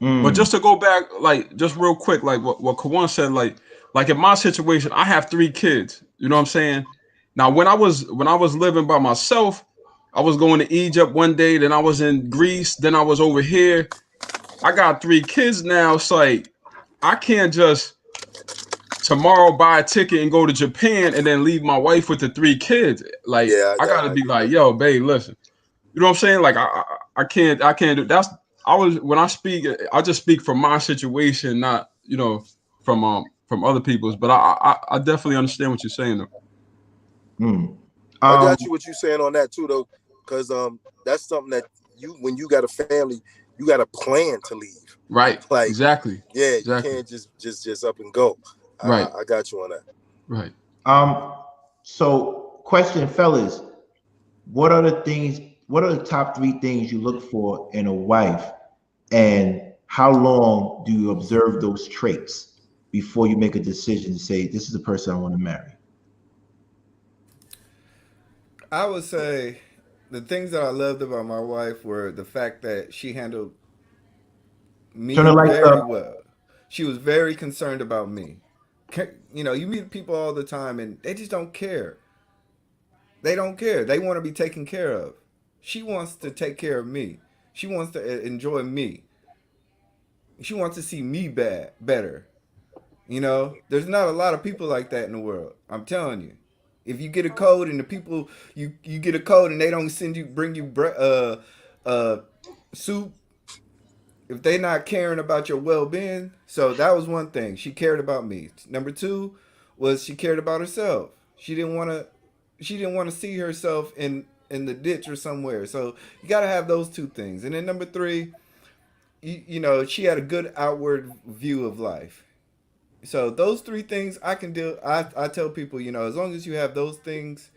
But just to go back, like, just real quick, like what Kawan said, like in my situation, I have 3 kids. You know what I'm saying? Now, when I was living by myself, I was going to Egypt one day, then I was in Greece, then I was over here. I got 3 kids now. It's like I can't just tomorrow buy a ticket and go to Japan and then leave my wife with the 3 kids. Like, Yeah, I gotta be like, yo, babe, listen. You know what I'm saying? Like I can't do that's when I speak, I just speak from my situation, not, you know, from other people's. But I definitely understand what you're saying though. I got you what you're saying on that too though, because that's something that when you got a family, you got a plan to leave. Right. Like, exactly. Yeah, exactly. you can't just up and go. Right. I got you on that. Right. So question, fellas, what are the top 3 things you look for in a wife, and how long do you observe those traits before you make a decision to say this is the person I want to marry? I would say the things that I loved about my wife were the fact that she handled me Turn the lights very up. well. She was very concerned about me. You know, you meet people all the time and they just don't care. They don't care. They want to be taken care of. She wants to take care of me. She wants to enjoy me. She wants to see me better. You know, there's not a lot of people like that in the world. I'm telling you. If you get a code and the people you get a code and they don't bring you soup, if they not caring about your well-being. So that was one thing. She cared about me. Number 2 was she cared about herself. She didn't want to see herself in the ditch or somewhere. So you got to have those 2 things. And then number 3, you know, she had a good outward view of life. So those 3 things I can do. I tell people, you know, as long as you have those things,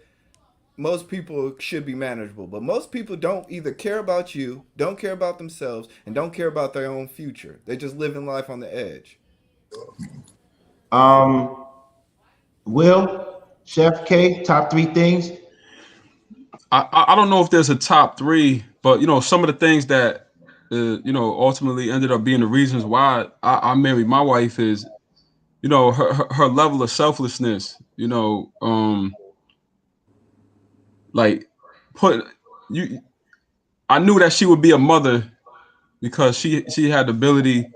most people should be manageable. But most people don't either care about you, don't care about themselves, and don't care about their own future. They just live in life on the edge. Will, Chef K, top 3 things. I don't know if there's a top 3, but you know, some of the things that you know, ultimately ended up being the reasons why I married my wife is, you know, her level of selflessness. You know, like put you. I knew that she would be a mother because she had the ability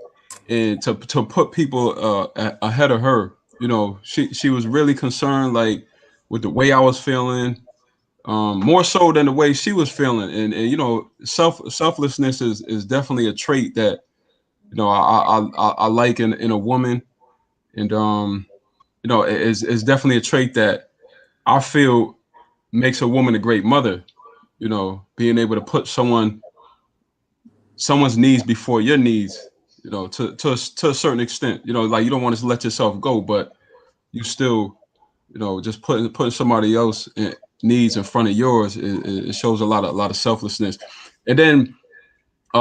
and to put people ahead of her. You know, she was really concerned, like, with the way I was feeling, more so than the way she was feeling. And you know, selflessness is definitely a trait that, you know, I like in a woman. And you know, it's definitely a trait that I feel makes a woman a great mother. You know, being able to put someone's needs before your needs, you know, to a certain extent. You know, like, you don't want to let yourself go, but you still, you know, just putting somebody else needs in front of yours, it shows a lot of selflessness. And then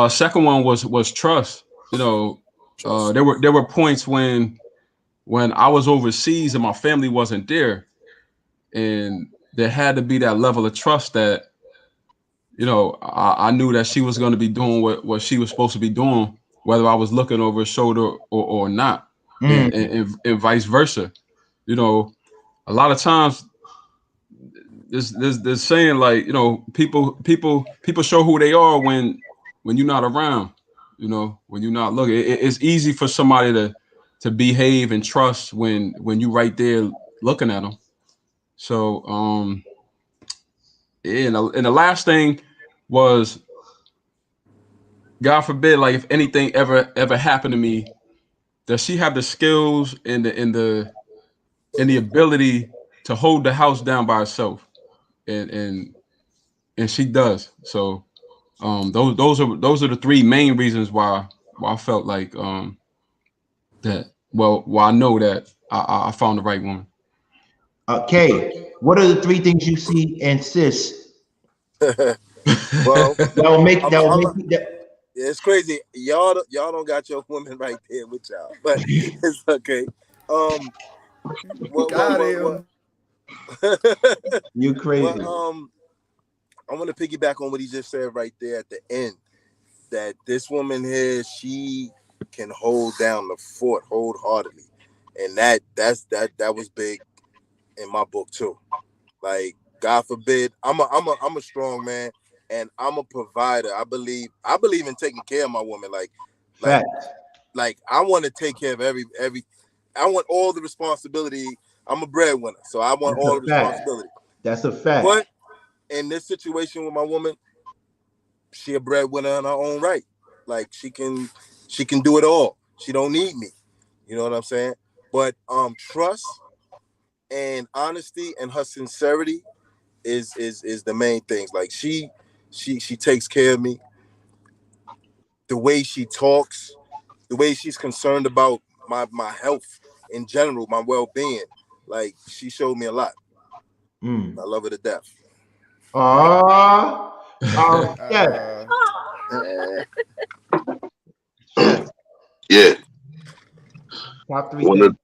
Second one was trust. You know, Trust. there were points when I was overseas and my family wasn't there, and there had to be that level of trust that, you know, I knew that she was going to be doing what she was supposed to be doing, whether I was looking over her shoulder or not, Mm. and vice versa. You know, a lot of times there's saying, like, you know, people show who they are when you're not around. You know, when you're not looking, it's easy for somebody to behave and trust when you right there looking at them. So yeah, and the last thing was, God forbid, like, if anything ever happened to me, does she have the skills and the ability to hold the house down by herself? And she does. So those are the three main reasons why I felt like that. Well, I know that I found the right woman. Kay, what are the three things you see in sis Well, that will I'm make you that? it's crazy. Y'all don't got your woman right there with y'all, but it's okay. What Got him. You what crazy. I want to piggyback on what he just said right there at the end. That this woman here, she can hold down the fort wholeheartedly, and that was big in my book too. Like, God forbid, I'm a strong man, and I'm a provider. I believe in taking care of my woman. Like Fact. I want to take care of every. I want all the responsibility. I'm a breadwinner, so I want That's all the a fact. responsibility. That's a fact. But in this situation with my woman, she a breadwinner in her own right. Like, she can do it all. She don't need me. You know what I'm saying? But trust and honesty and her sincerity is the main things. Like, she takes care of me. The way she talks, the way she's concerned about my health in general, my well-being. Like, she showed me a lot. Mm. I love her to death. Aww. Chef. Uh, Chef. Yeah, Top three one things.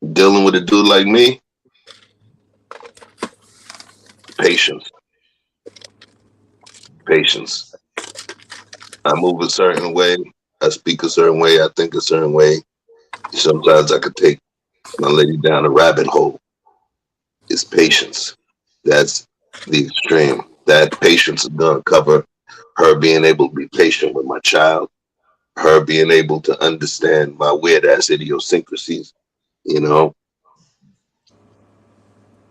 of dealing with a dude like me, patience, patience. I move a certain way, I speak a certain way, I think a certain way. Sometimes I could take my lady down a rabbit hole. It's patience. That's the extreme. That patience is gonna cover her being able to be patient with my child, her being able to understand my weird ass idiosyncrasies, you know,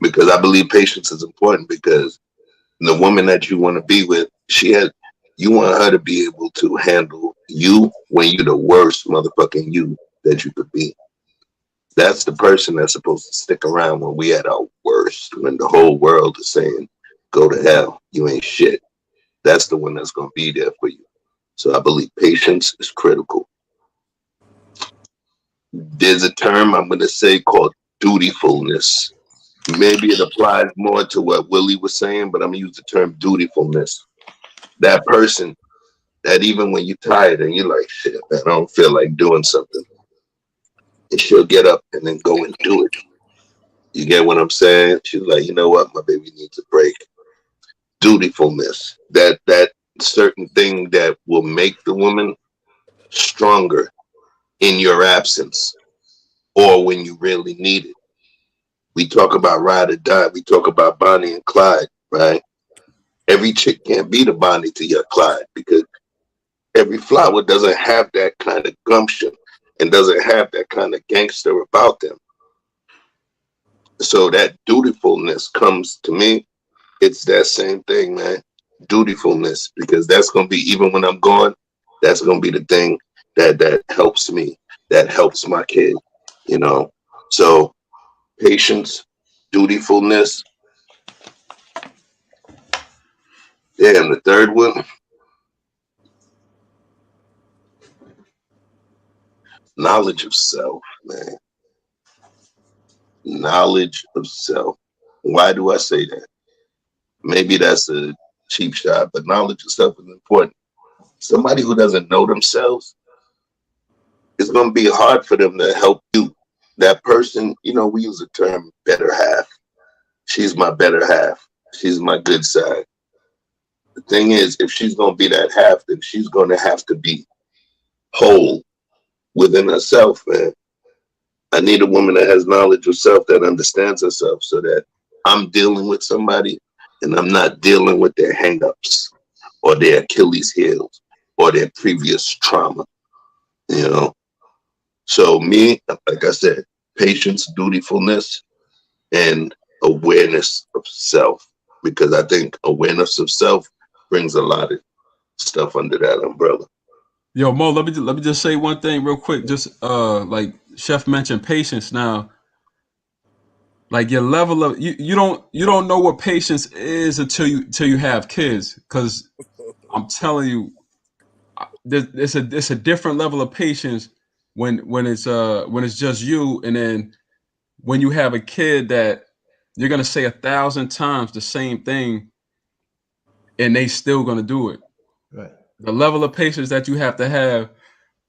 because I believe patience is important, because the woman that you want to be with, you want her to be able to handle you when you're the worst motherfucking you that you could be. That's the person that's supposed to stick around when we at our worst, when the whole world is saying, go to hell, you ain't shit. That's the one that's going to be there for you. So I believe patience is critical. There's a term I'm going to say called dutifulness. Maybe it applies more to what Willie was saying, but I'm going to use the term dutifulness. That person that even when you're tired and you're like, shit, man, I don't feel like doing something, and she'll get up and then go and do it. You get what I'm saying? She's like, you know what, my baby needs a break. Dutifulness. That certain thing that will make the woman stronger in your absence or when you really need it. We talk about ride or die. We talk about Bonnie and Clyde, right? Every chick can't be the Bonnie to your Clyde, because every flower doesn't have that kind of gumption and doesn't have that kind of gangster about them. So that dutifulness comes to me. It's that same thing, man. Dutifulness, because that's gonna be, even when I'm gone, that's gonna be the thing that helps me, that helps my kid, you know. So patience, dutifulness, yeah, and the third one, knowledge of self, man. Knowledge of self. Why do I say that? Maybe that's a cheap shot, but knowledge of self is important. Somebody who doesn't know themselves, it's going to be hard for them to help you. That person, you know, we use the term better half. She's my better half. She's my good side. The thing is, if she's going to be that half, then she's going to have to be whole within herself, man. I need a woman that has knowledge of self, that understands herself, so that I'm dealing with somebody and I'm not dealing with their hangups or their Achilles heels or their previous trauma, you know? So me, like I said, patience, dutifulness, and awareness of self, because I think awareness of self brings a lot of stuff under that umbrella. Yo, Mo, let me just say one thing real quick. Just like Chef mentioned patience. Now, like your level of you don't know what patience is until you have kids. Because I'm telling you, it's a different level of patience when it's just you, and then when you have a kid that you're gonna say 1,000 times the same thing, and they still gonna do it. Right. The level of patience that you have to have,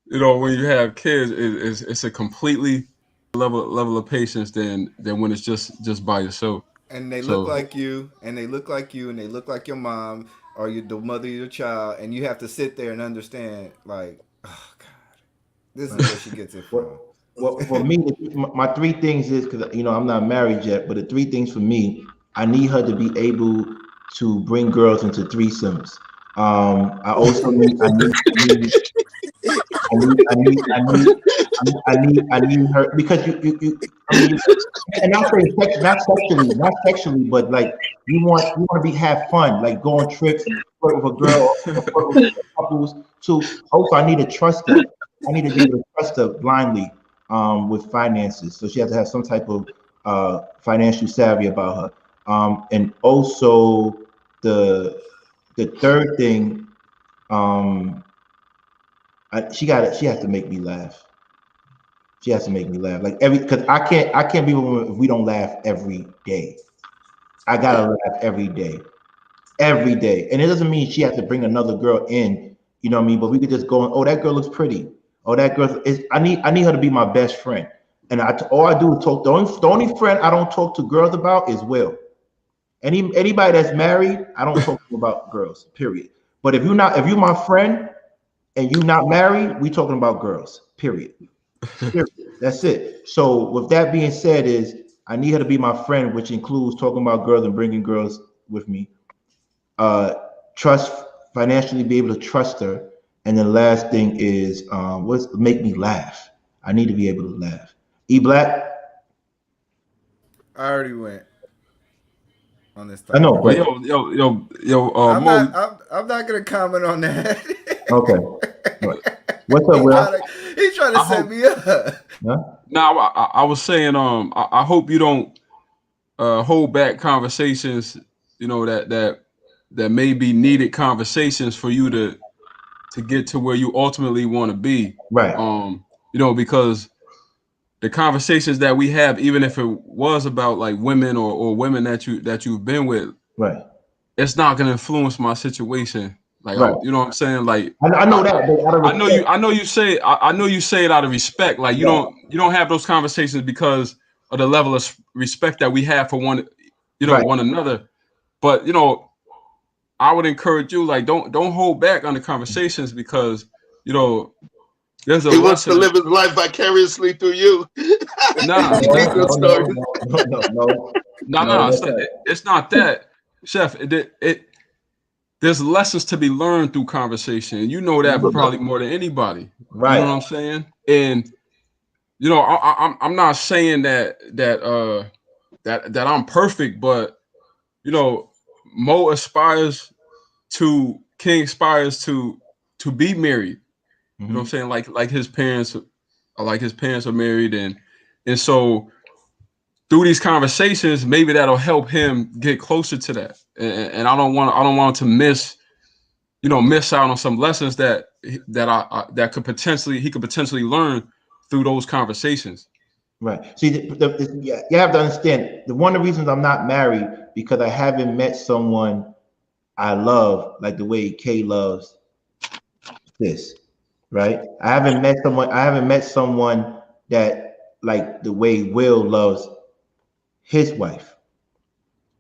you know, when you have kids is it's a completely level of patience than when it's just by yourself. And they look So like you, and they look like you, and they look like your mom or the mother of your child, and you have to sit there and understand, like, oh God, this is Right. where she gets it from. Well, for me, my three things is, because I'm not married yet, but the three things for me, I need her to be able to bring girls into threesomes. I also I need her, because and not saying not sexually, but like you want to have fun, like go on trips, flirt with a girl, or flirt with couples. So also, I need to trust her. I need to be able to trust her blindly, with finances. So she has to have some type of financial savvy about her. And also the third thing, she has to make me laugh. She has to make me laugh. Like because I can't be with a woman if we don't laugh every day. I gotta laugh every day. Every day. And it doesn't mean she has to bring another girl in, you know what I mean? But we could just go, oh, that girl looks pretty. Oh, that girl is, I need her to be my best friend. And all I do is talk. The only friend I don't talk to girls about is Will. Anybody that's married, I don't talk to them about girls, period. But if you're my friend and you're not married, we talking about girls, period. Period. That's it. So with that being said, I need her to be my friend, which includes talking about girls and bringing girls with me. Trust, financially be able to trust her. And the last thing is, make me laugh. I need to be able to laugh. E Black, I already went on this I know, topic. but but I'm not. Mo, I'm not gonna comment on that. okay. What's up, he Will? trying to I set hope me up. Huh? now I was saying I hope you don't hold back conversations, you know, that may be needed conversations for you to get to where you ultimately want to be. Right, You know, because the conversations that we have, even if it was about like women or women that you've been with, right, it's not gonna influence my situation. Like right. you know what I'm saying? Like I know that, but out of respect, I know you say I know you say it out of respect. Like right, you don't have those conversations because of the level of respect that we have for right. one another. But you know, I would encourage you, like, don't hold back on the conversations, because you know there's a He wants to lesson. live his life vicariously through you. Nah, He needs nah, your stories. nah. That's right. It's not that, Chef. There's lessons to be learned through conversation. You know that probably more than anybody. You know Right. what I'm saying? And you know, I'm not saying that I'm perfect, but you know, Mo aspires King aspires to be married. You know what I'm Mm-hmm. saying? Like his parents are married, and so through these conversations, maybe that'll help him get closer to that. And I don't want to miss out on some lessons that he could potentially learn through those conversations. Right. See, you have to understand, one of the reasons I'm not married, because I haven't met someone I love like the way Kay loves this, right? I haven't met someone that like the way Will loves his wife.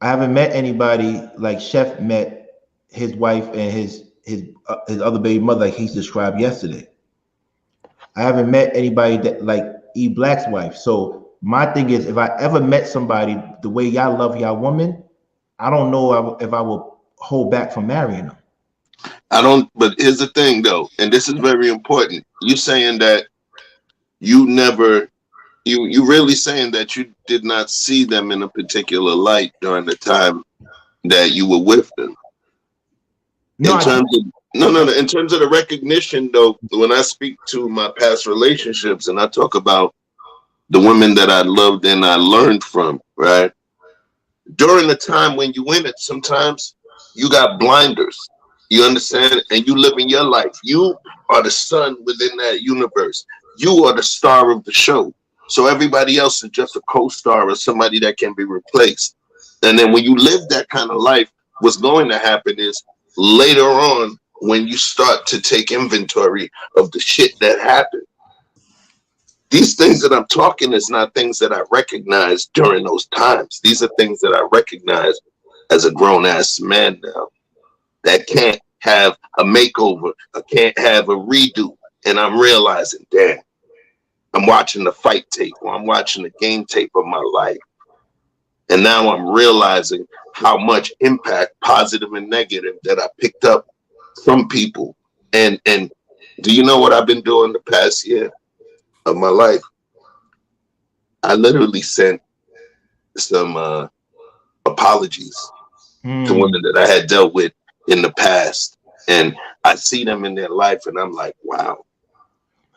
I haven't met anybody like Chef met his wife and his other baby mother like he's described yesterday. I haven't met anybody that like E Black's wife. So my thing is, if I ever met somebody the way y'all love y'all woman, I don't know if I will hold back from marrying them. I don't, but here's the thing though, and this is very important. You saying that you never, you really saying that you did not see them in a particular light during the time that you were with them. No, in terms of in terms of the recognition though, when I speak to my past relationships and I talk about the women that I loved and I learned from, right? During the time when you in it, sometimes you got blinders. You understand? And you live in your life. You are the sun within that universe. You are the star of the show. So everybody else is just a co-star or somebody that can be replaced. And then when you live that kind of life, what's going to happen is later on, when you start to take inventory of the shit that happened, these things that I'm talking is not things that I recognized during those times. These are things that I recognize as a grown-ass man now that can't have a makeover, I can't have a redo. And I'm realizing, damn, I'm watching the fight tape or I'm watching the game tape of my life. And now I'm realizing how much impact, positive and negative, that I picked up from people. And do you know what I've been doing the past year of my life? I literally sent some apologies to women that I had dealt with in the past. And I see them in their life and I'm like, wow.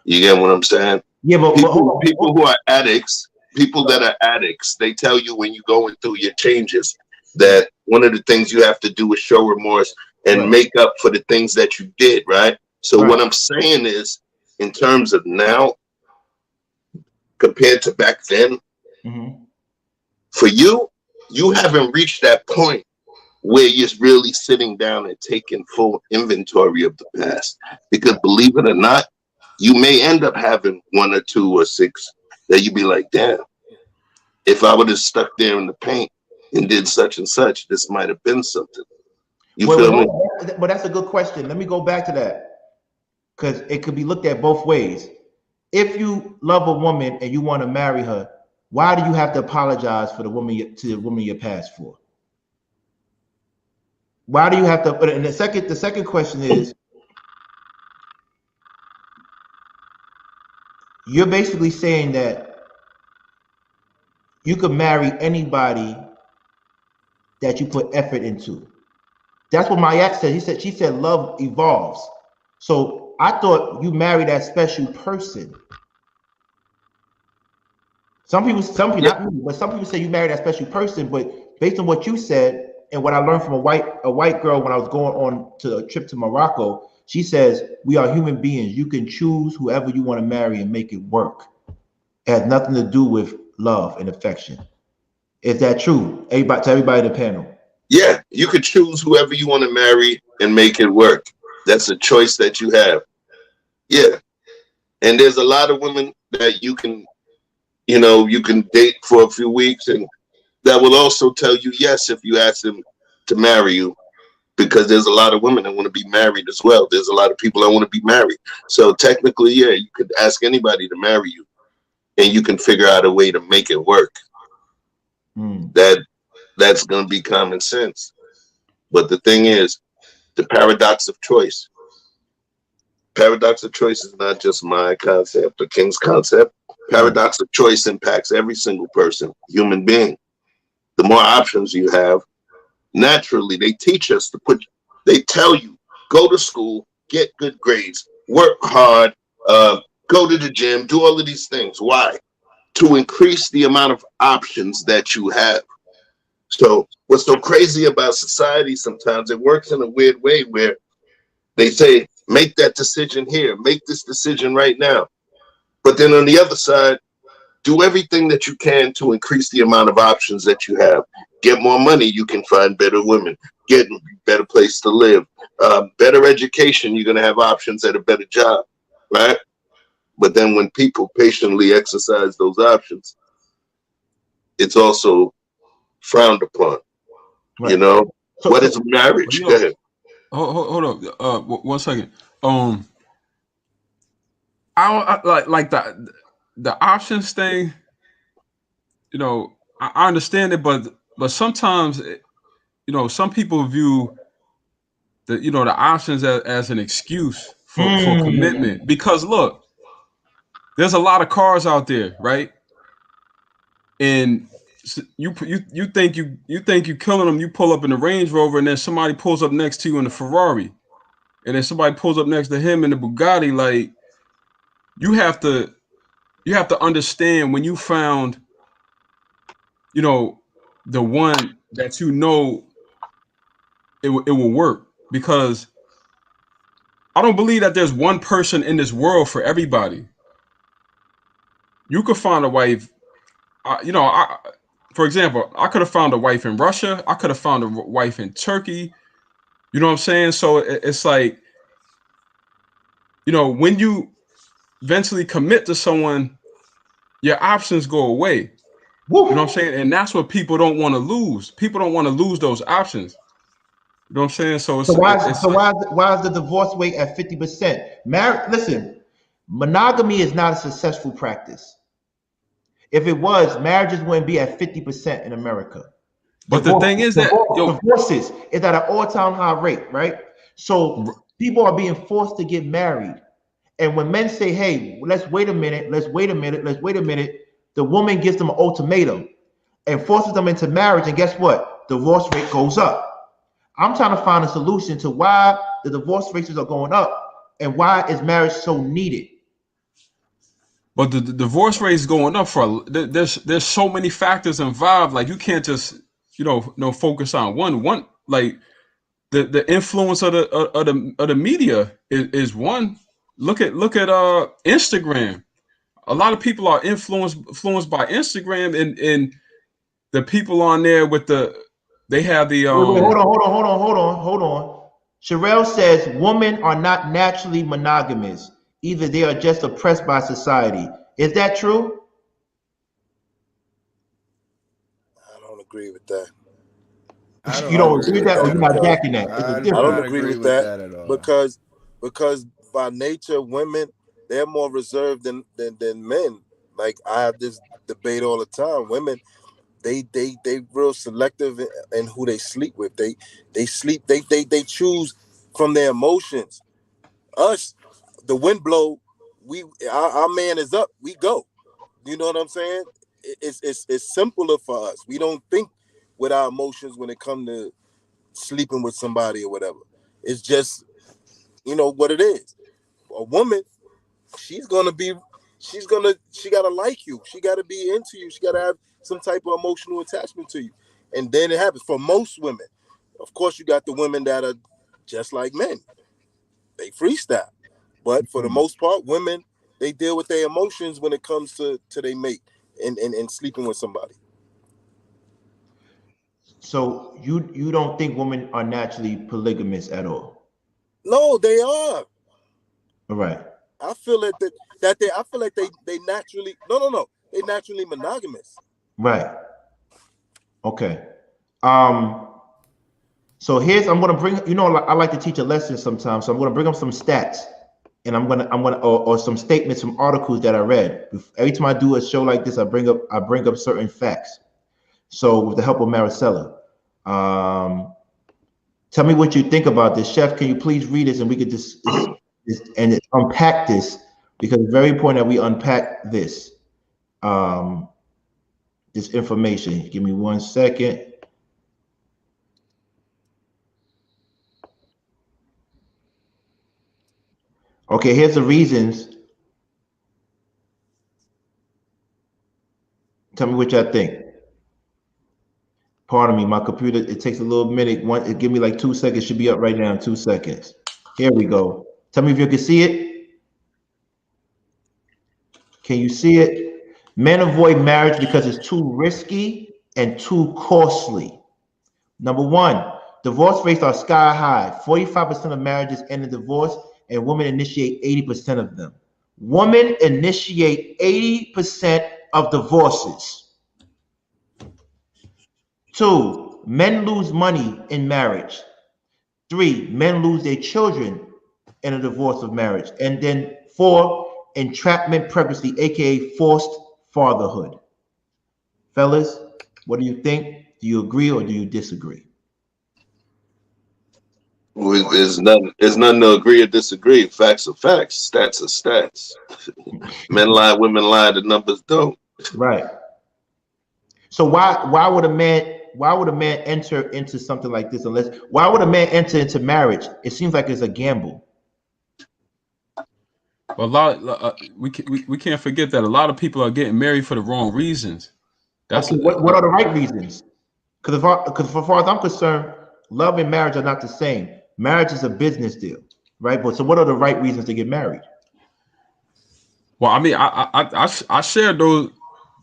You get what I'm saying? Yeah, but people who are addicts, people that are addicts, they tell you when you're going through your changes that one of the things you have to do is show remorse and make up for the things that you did, right? So what I'm saying is, in terms of now compared to back then, for you, you haven't reached that point where you're really sitting down and taking full inventory of the past. Because believe it or not, you may end up having 1 or 2 or 6 that you be like, damn, if I would have stuck there in the paint and did such and such, this might have been something. You feel me? But that's a good question. Let me go back to that, because it could be looked at both ways. If you love a woman and you want to marry her, why do you have to apologize for the woman you passed for? Why do you have to? And the second question is, you're basically saying that you could marry anybody that you put effort into. That's what my ex said. She said love evolves. So I thought you married that special person. Some people, not me, but some people say you married that special person. But based on what you said and what I learned from a white girl when I was going on to a trip to Morocco, she says we are human beings. You can choose whoever you want to marry and make it work. It has nothing to do with love and affection. Is that true? To everybody in the panel. Yeah, you could choose whoever you want to marry and make it work. That's a choice that you have. Yeah. And there's a lot of women that you can date for a few weeks and that will also tell you yes if you ask them to marry you, because there's a lot of women that want to be married as well. There's a lot of people that want to be married. So technically, yeah, you could ask anybody to marry you and you can figure out a way to make it work. That's going to be common sense. But the thing is, the paradox of choice. Paradox of choice is not just my concept or King's concept. Paradox of choice impacts every single person, human being. The more options you have, naturally, they teach us they tell you, go to school, get good grades, work hard, go to the gym, do all of these things. Why? To increase the amount of options that you have. So what's so crazy about society sometimes, it works in a weird way where they say, make that decision here, make this decision right now. But then on the other side, do everything that you can to increase the amount of options that you have. Get more money, you can find better women. getting better place to live, better education. You're gonna have options at a better job, right? But then when people patiently exercise those options, it's also frowned upon. Right. You know, So, what so is marriage? You Go know, ahead. hold up, 1 second. I like the options thing. You know, I understand it, but sometimes, some people view the options as an excuse for commitment. Because look, there's a lot of cars out there, right? And you think you killing them. You pull up in the Range Rover, and then somebody pulls up next to you in the Ferrari, and then somebody pulls up next to him in the Bugatti. Like, you have to understand, when you found, the one that it will work. Because I don't believe that there's one person in this world for everybody. You could find a wife. For example, I could have found a wife in Russia. I could have found a wife in Turkey. You know what I'm saying? So it's like, when you eventually commit to someone, your options go away. woo. You know what I'm saying? And that's what people don't want to lose. People don't want to lose those options. You know what I'm saying? So So why is, it's so why is, why is the divorce rate at 50%? Listen, monogamy is not a successful practice. If it was, marriages wouldn't be at 50% in America. But the thing is that, Divorces is at an all-time high rate, right? So people are being forced to get married. And when men say, hey, let's wait a minute, the woman gives them an ultimatum and forces them into marriage. And guess what? Divorce rate goes up. I'm trying to find a solution to why the divorce rates are going up and why is marriage so needed. But the divorce rate is going up there's so many factors involved. Like, you can't just no focus on one. Like, the influence of the media is one. Look at Instagram. A lot of people are influenced by Instagram, and the people on there they have the Wait, hold on. Sherelle says women are not naturally monogamous. Either they are just oppressed by society. Is that true? I don't agree with that. I You don't don't agree agree with with that, or that you're at not all. backing that? It's a I do I difference. don't not agree agree with with that that at all. because by nature, women, they're more reserved than men. Like, I have this debate all the time. Women, they real selective in who they sleep with. They choose from their emotions. Us, the wind blow, our man is up, we go. You know what I'm saying? It's simpler for us. We don't think with our emotions when it comes to sleeping with somebody or whatever. It's just, what it is. A woman, she's gonna be, she gotta like you. She gotta be into you. She gotta have some type of emotional attachment to you. And then it happens for most women. Of course, you got the women that are just like men. They freestyle. But for the most part, women, they deal with their emotions when it comes to their mate and sleeping with somebody. So you don't think women are naturally polygamous at all? No, they are. All right. I feel that they I feel like they naturally they naturally monogamous. Right. Okay. So I'm gonna bring, I like to teach a lesson sometimes. So I'm gonna bring up some stats, and or some statements from articles that I read. Every time I do a show like this, I bring up certain facts. So with the help of Maricela, tell me what you think about this, Chef. Can you please read this, and we could just unpack this, because it's very important that we unpack this this information. Give me 1 second. Okay, here's the reasons. Tell me what y'all think. Pardon me, my computer, it takes a little minute. Give me like 2 seconds. Should be up right now in 2 seconds. Here we go. Tell me if you can see it. Can you see it? Men avoid marriage because it's too risky and too costly. Number one, Divorce rates are sky high. 45% of marriages end in divorce, and women initiate 80% of them. Women initiate 80% of divorces. 2, men lose money in marriage. 3, men lose their children in a divorce of marriage. And then 4, entrapment pregnancy, aka forced fatherhood. Fellas, what do you think? Do you agree or do you disagree? There's nothing to agree or disagree. Facts are facts. Stats are stats. Men lie, women lie. The numbers don't. Right. So why would a man enter into something like this why would a man enter into marriage? It seems like it's a gamble. A lot we can't forget that a lot of people are getting married for the wrong reasons. That's Okay, what are the right reasons? Because as far as I'm concerned, love and marriage are not the same. Marriage is a business deal, right? But so what are the right reasons to get married? Well, I mean, I share those.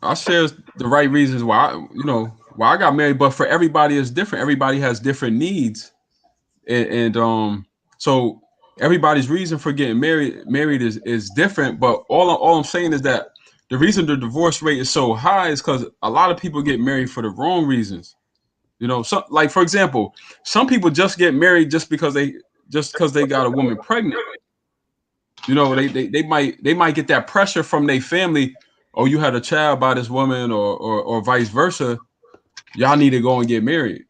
I share the right reasons why I got married, but for everybody it's different. Everybody has different needs, and so everybody's reason for getting married is different. But all I'm saying is that the reason the divorce rate is so high is because a lot of people get married for the wrong reasons. So like for example, some people just get married just because they got a woman pregnant. They might get that pressure from their family. Oh, you had a child by this woman, or vice versa. Y'all need to go and get married.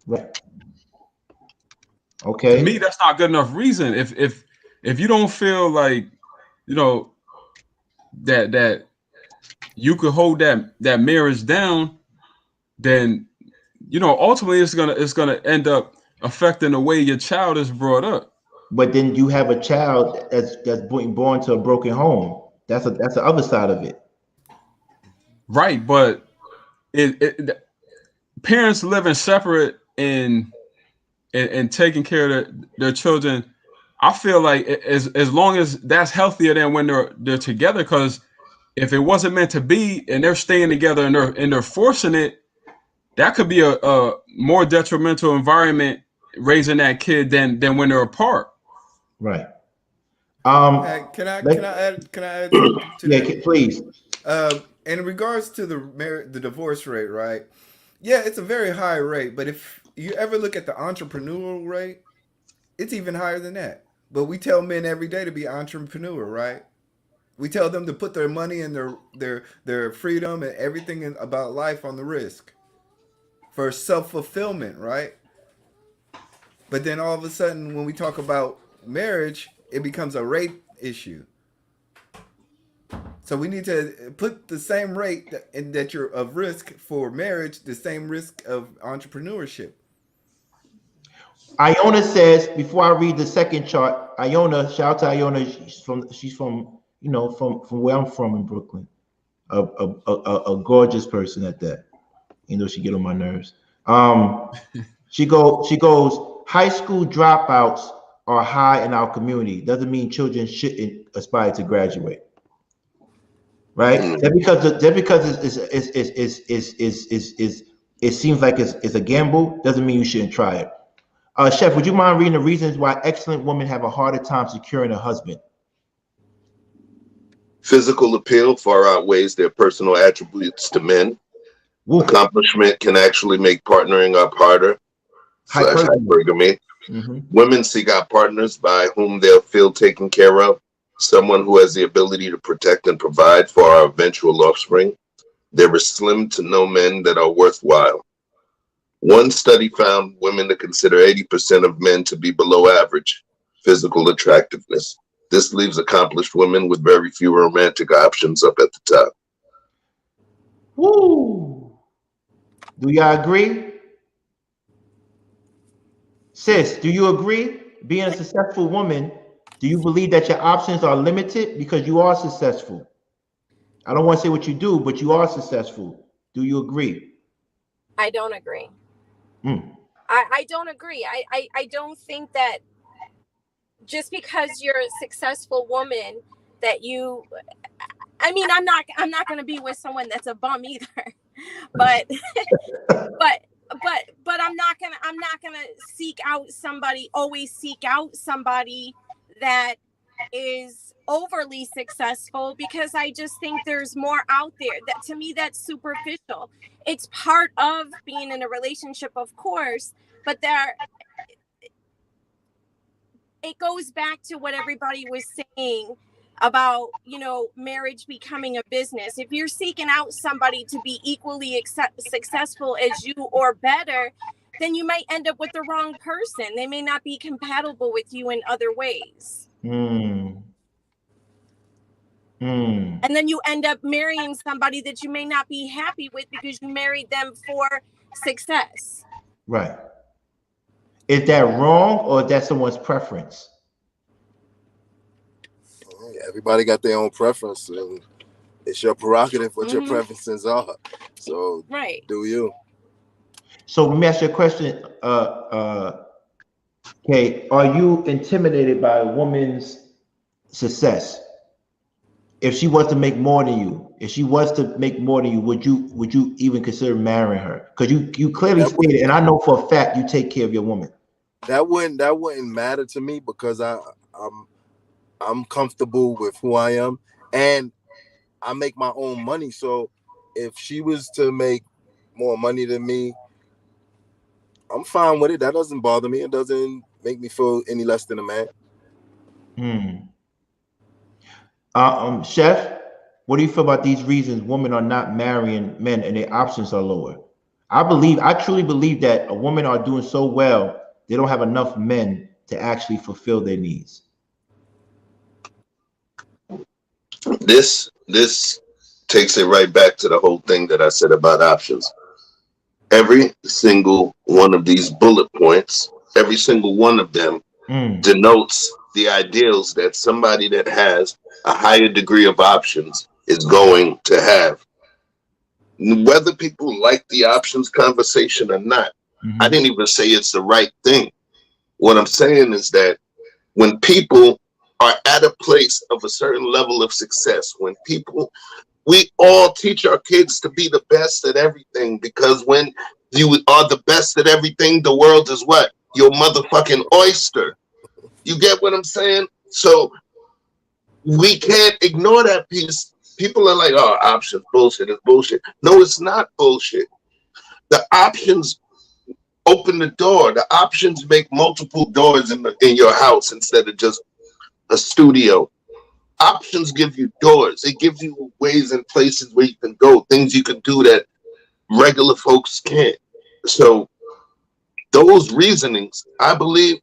Right. Okay. To me, that's not good enough reason. If you don't feel like that you could hold that marriage down, then ultimately it's gonna end up affecting the way your child is brought up. But then you have a child that's born to a broken home. That's the other side of it. Right, but parents living separate and taking care of their children, I feel like as long as that's healthier than when they're together. Because if it wasn't meant to be and they're staying together and they're forcing it, that could be a more detrimental environment raising that kid than when they're apart. Right. Can I add something to that? Yeah, please. In regards to the divorce rate, right? Yeah, it's a very high rate, but if you ever look at the entrepreneurial rate, it's even higher than that. But we tell men every day to be entrepreneur, right? We tell them to put their money and their freedom and everything about life on the risk for self-fulfillment, right? But then all of a sudden, when we talk about marriage, it becomes a rate issue. So we need to put the same rate that you're of risk for marriage, the same risk of entrepreneurship. Iona says, before I read the second chart, Iona, shout out to Iona. She's from where I'm from in Brooklyn. A gorgeous person at that. She get on my nerves. She goes, high school dropouts are high in our community. Doesn't mean children shouldn't aspire to graduate. Right? Just because it seems like it's a gamble doesn't mean you shouldn't try it. Chef, would you mind reading the reasons why excellent women have a harder time securing a husband? Physical appeal far outweighs their personal attributes to men. Woo. Accomplishment can actually make partnering up harder. Hypergamy. Mm-hmm. Women seek out partners by whom they'll feel taken care of. Someone who has the ability to protect and provide for our eventual offspring. There is slim to no men that are worthwhile. One study found women to consider 80% of men to be below average physical attractiveness. This leaves accomplished women with very few romantic options up at the top. Woo! Do y'all agree? Sis, do you agree? Being a successful woman, do you believe that your options are limited because you are successful? I don't want to say what you do, but you are successful. Do you agree? I don't agree. I don't agree. I don't think that just because you're a successful woman that you, I mean, I'm not going to be with someone that's a bum either, but but I'm not gonna always seek out somebody that is overly successful, because I just think there's more out there. That, to me, that's superficial. It's part of being in a relationship, of course, but it goes back to what everybody was saying about, marriage becoming a business. If you're seeking out somebody to be equally successful as you or better, then you might end up with the wrong person. They may not be compatible with you in other ways. And then you end up marrying somebody that you may not be happy with because you married them for success. Right. Is that wrong, or is that someone's preference? Everybody got their own preference, and it's your prerogative what your preferences are. So right. Do you? So let me ask you a question. Okay, are you intimidated by a woman's success? If she was to make more than you, would you even consider marrying her? Because you clearly stated, and I know for a fact you take care of your woman. That wouldn't matter to me, because I'm comfortable with who I am, and I make my own money. So if she was to make more money than me, I'm fine with it. That doesn't bother me. It doesn't make me feel any less than a man. Chef, what do you feel about these reasons women are not marrying men and their options are lower? I truly believe that a woman are doing so well, they don't have enough men to actually fulfill their needs. This takes it right back to the whole thing that I said about options. Every single one of these bullet points, every single one of them denotes the ideals that somebody that has a higher degree of options is going to have. Whether people like the options conversation or not, I didn't even say it's the right thing. What I'm saying is that when people are at a place of a certain level of success, we all teach our kids to be the best at everything, because when you are the best at everything, the world is what? Your motherfucking oyster. You get what I'm saying? So we can't ignore that piece. People are like, oh, options, bullshit, it's bullshit. No, it's not bullshit. The options open the door. The options make multiple doors in your house instead of just a studio. Options give you doors. They give you ways and places where you can go, things you can do that regular folks can't. So those reasonings, I believe,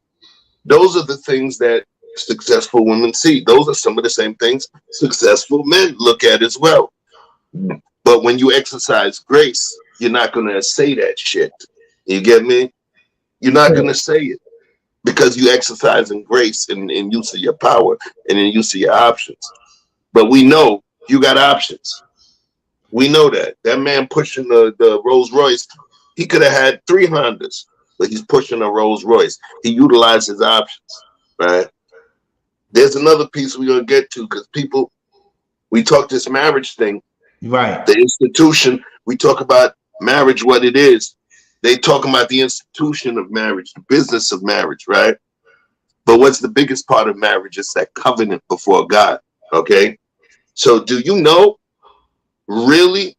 those are the things that successful women see. Those are some of the same things successful men look at as well. But when you exercise grace, you're not going to say that shit. You get me? You're not going to say it, because you exercise in grace and use of your power and in use of your options. But we know you got options. We know that. That man pushing the Rolls Royce, he could have had 3 Hondas, but he's pushing a Rolls Royce. He utilized his options, right? There's another piece we're going to get to, because we talk this marriage thing. Right. The institution, we talk about marriage, what it is. They talk about the institution of marriage, the business of marriage, right? But what's the biggest part of marriage? It's that covenant before God, okay? So do you know, really,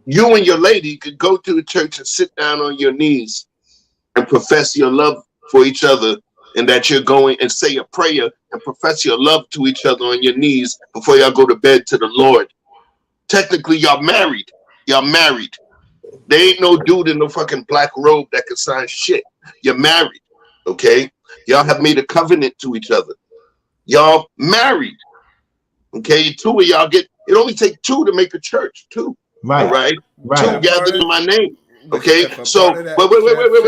you and your lady could go to the church and sit down on your knees and profess your love for each other, and that you're going and say a prayer and profess your love to each other on your knees before y'all go to bed to the Lord. Technically, y'all married. Y'all married. There ain't no dude in no fucking black robe that can sign shit. You're married, okay? Y'all have made a covenant to each other. Y'all married, okay? 2 of y'all it only take 2 to make a church, 2. Right. All right? Right. 2 gathered in my name. Okay, Chef, so wait, I'm gonna push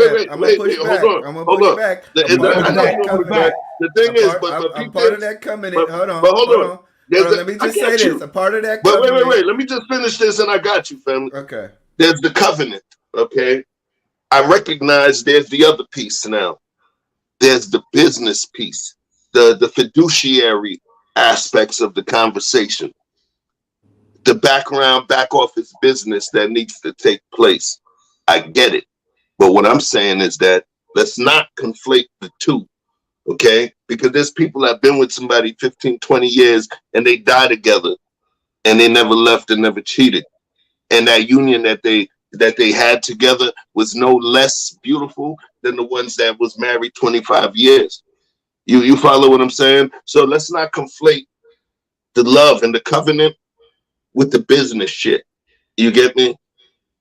back. I'm gonna push back. I know you don't push back. The thing is, but I'm part of that covenant. Hold on. Hold on. Let me just say this. A part of that But covenant. wait. Let me just finish this, and I got you, family. Okay. There's the covenant. Okay, I recognize there's the other piece now. There's the business piece, the fiduciary aspects of the conversation, the back office business that needs to take place. I get it. But what I'm saying is that let's not conflate the two, okay? Because there's people that have been with somebody 15, 20 years and they die together and they never left and never cheated. And that union that they had together was no less beautiful than the ones that was married 25 years. You follow what I'm saying? So let's not conflate the love and the covenant with the business shit. You get me?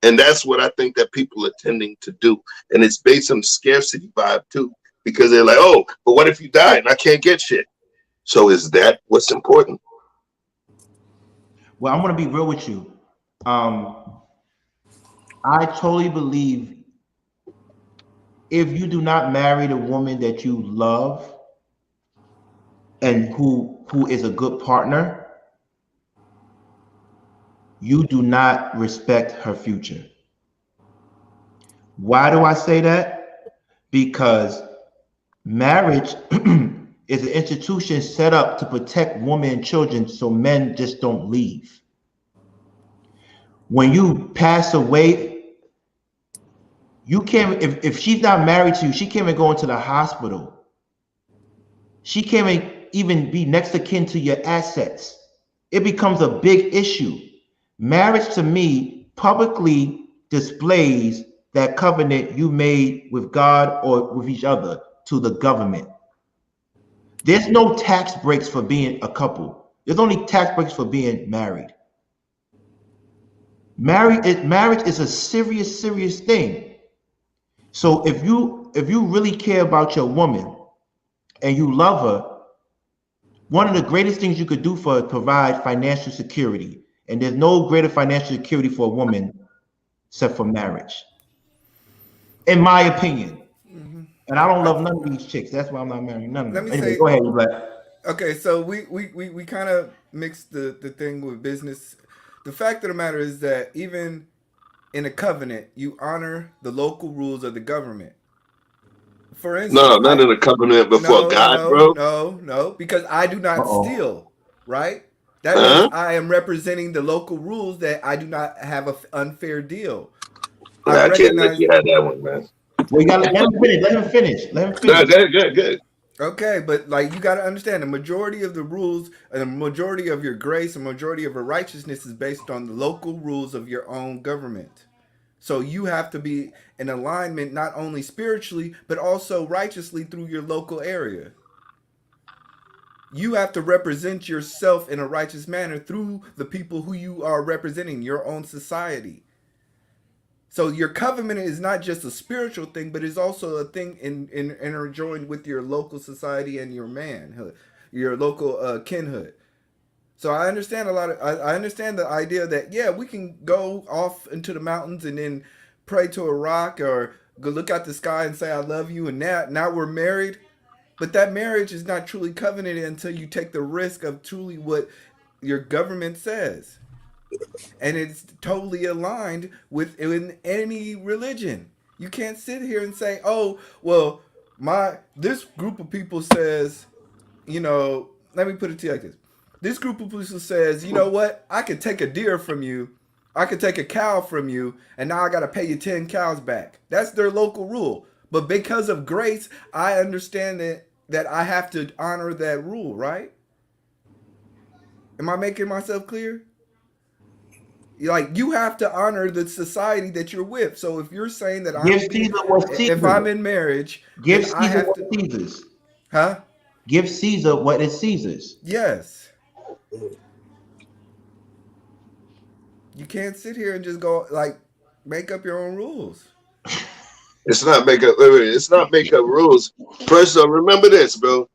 And that's what I think that people are tending to do. And it's based on scarcity vibe too, because they're like, oh, but what if you die and I can't get shit? So is that what's important? Well, I'm gonna be real with you. I totally believe if you do not marry the woman that you love and who is a good partner, you do not respect her future. Why do I say that? Because marriage is an institution set up to protect women and children so men just don't leave. When you pass away, you can't, if she's not married to you, she can't even go into the hospital. She can't even be next of kin to your assets. It becomes a big issue. Marriage to me publicly displays that covenant you made with God or with each other to the government. There's no tax breaks for being a couple. There's only tax breaks for being married. Marriage is a serious, serious thing. So if you really care about your woman and you love her, one of the greatest things you could do for her is provide financial security. And there's no greater financial security for a woman except for marriage, in my opinion. And I don't love none of these chicks. That's why I'm not marrying none of them. Let me Anyway, say, go ahead, Black. okay, so we kind of mixed the thing with business. The fact of the matter is that even in a covenant, you honor the local rules of the government. For instance, No, none of the covenant before God, bro. no, because I do not Uh-oh. steal, right? That means Huh? I am representing the local rules that I do not have an unfair deal. I I can't let recognize. you have that one, man. Well, you gotta let him finish. Let him finish. Let him No, finish. good. Okay, but like you got to understand, the majority of the rules and the majority of your grace and majority of your righteousness is based on the local rules of your own government. So you have to be in alignment not only spiritually but also righteously through your local area. You have to represent yourself in a righteous manner through the people who you are representing, your own society. So your covenant is not just a spiritual thing, but it's also a thing in interjoined with your local society and your manhood, your local kinhood. So I understand I understand the idea that yeah, we can go off into the mountains and then pray to a rock or go look at the sky and say I love you, and now we're married. But that marriage is not truly covenanted until you take the risk of truly what your government says. And it's totally aligned with in any religion. You can't sit here and say, "Oh, well, this group of people says, let me put it to you like this. This group of people says, you know what? I could take a deer from you, I could take a cow from you, and now I got to pay you 10 cows back." That's their local rule. But because of grace, I understand that I have to honor that rule, right? Am I making myself clear? Like you have to honor the society that you're with. So if you're saying that Give Caesar what if Caesar. I'm in marriage, Give then I Caesar have what to, Caesar's. huh? Give Caesar what is Caesar's. Yes. You can't sit here and just go like make up your own rules. It's not make up. It's not make up rules. First of all, remember this, bro.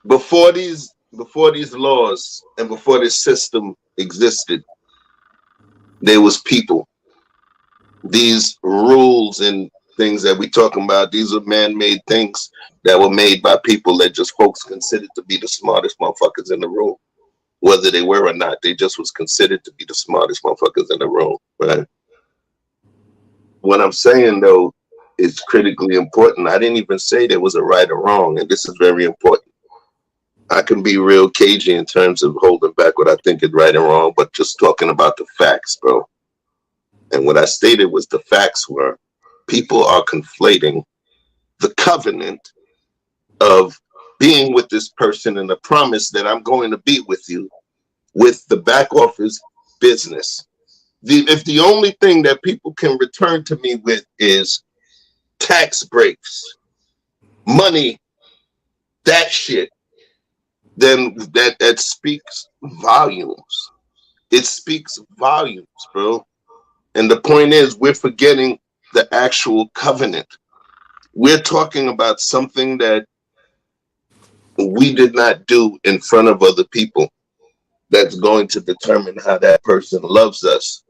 Before these laws and before this system existed, there was people. These rules and things that we talking about, these are man-made things that were made by people that just folks considered to be the smartest motherfuckers in the room. Whether they were or not, they just was considered to be the smartest motherfuckers in the room, right? What I'm saying though is critically important. I didn't even say there was a right or wrong, and this is very important. I can be real cagey in terms of holding back what I think is right and wrong, but just talking about the facts, bro. And what I stated was the facts were people are conflating the covenant of being with this person and the promise that I'm going to be with you with the back office business. If the only thing that people can return to me with is tax breaks, money, that shit, then that speaks volumes. It speaks volumes, bro. And the point is, we're forgetting the actual covenant. We're talking about something that we did not do in front of other people that's going to determine how that person loves us.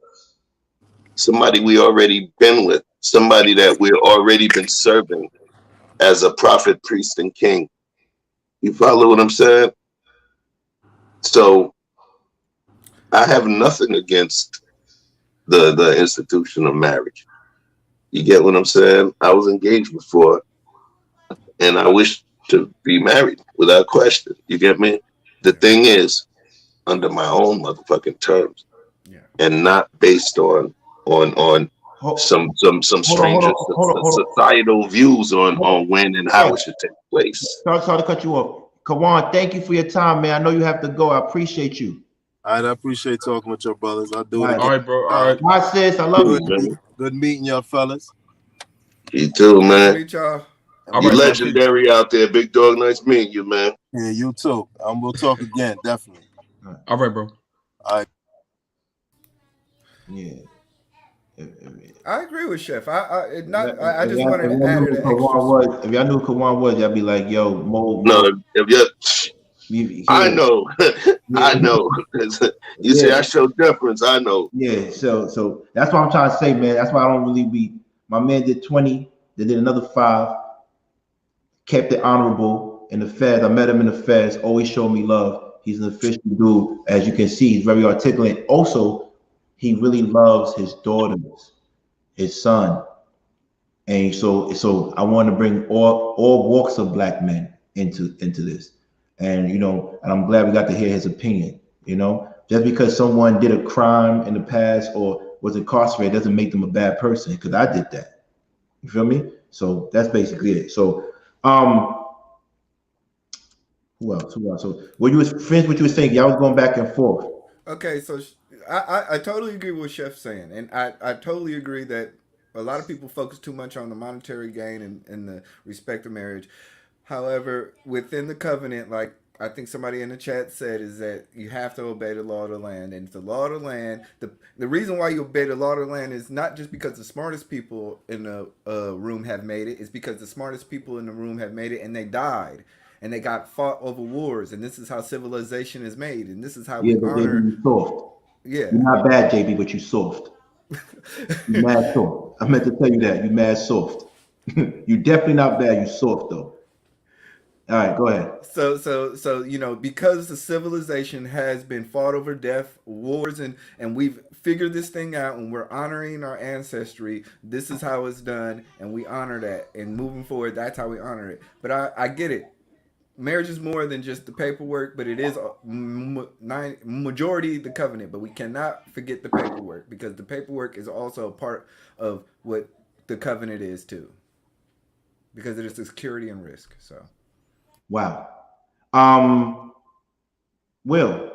Somebody we already been with, somebody that we've already been serving as a prophet, priest, and king. You follow what I'm saying? So I have nothing against the institution of marriage. You get what I'm saying? I was engaged before, and I wish to be married without question. You get me? The thing is, under my own motherfucking terms, and not based on some stranger societal views on when and how it should take place. Sorry to cut you off. Kawan, thank you for your time, man. I know you have to go. I appreciate you. All right, I appreciate talking with your brothers. I'll do it again. All right, bro. All right. My sis, I love you. Good meeting y'all fellas. You too, man. Meet y'all. You legendary out there, big dog. Nice meeting you, man. Yeah, you too. We'll talk again, definitely. All right, bro. All right. Yeah. I agree with Chef. I just wanted to add an extra. If y'all knew who Kawan was, y'all be like, yo, Mo. No, I know. I know. You say I show deference. I know. Yeah, so that's what I'm trying to say, man. That's why I don't really be. My man did 20, they did another 5, kept it honorable in the feds. I met him in the feds, always showed me love. He's an official dude. As you can see, he's very articulate. Also, he really loves his daughters, his son. And so I want to bring all walks of black men into this. And and I'm glad we got to hear his opinion. Just because someone did a crime in the past or was incarcerated doesn't make them a bad person, because I did that. You feel me? So that's basically it. So who else? So what you was saying, y'all was going back and forth. Okay, so I totally agree with what Chef's saying, and I totally agree that a lot of people focus too much on the monetary gain and the respect of marriage. However, within the covenant, like I think somebody in the chat said, is that you have to obey the law of the land. And the law of the land, the reason why you obey the law of the land is not just because the smartest people in the room have made it. It's because the smartest people in the room have made it, and they died. And they got fought over wars. And this is how civilization is made. And this is how we honor. You soft. Yeah. You're not bad, JB, but you soft. You mad soft. I meant to tell you that. You mad soft. You definitely not bad. You soft, though. All right, go ahead. So because the civilization has been fought over death, wars, and we've figured this thing out, and we're honoring our ancestry. This is how it's done, and we honor that. And moving forward, that's how we honor it. But I get it. Marriage is more than just the paperwork, but it is majority the covenant. But we cannot forget the paperwork, because the paperwork is also a part of what the covenant is too, because it is security and risk. So. Wow. Will,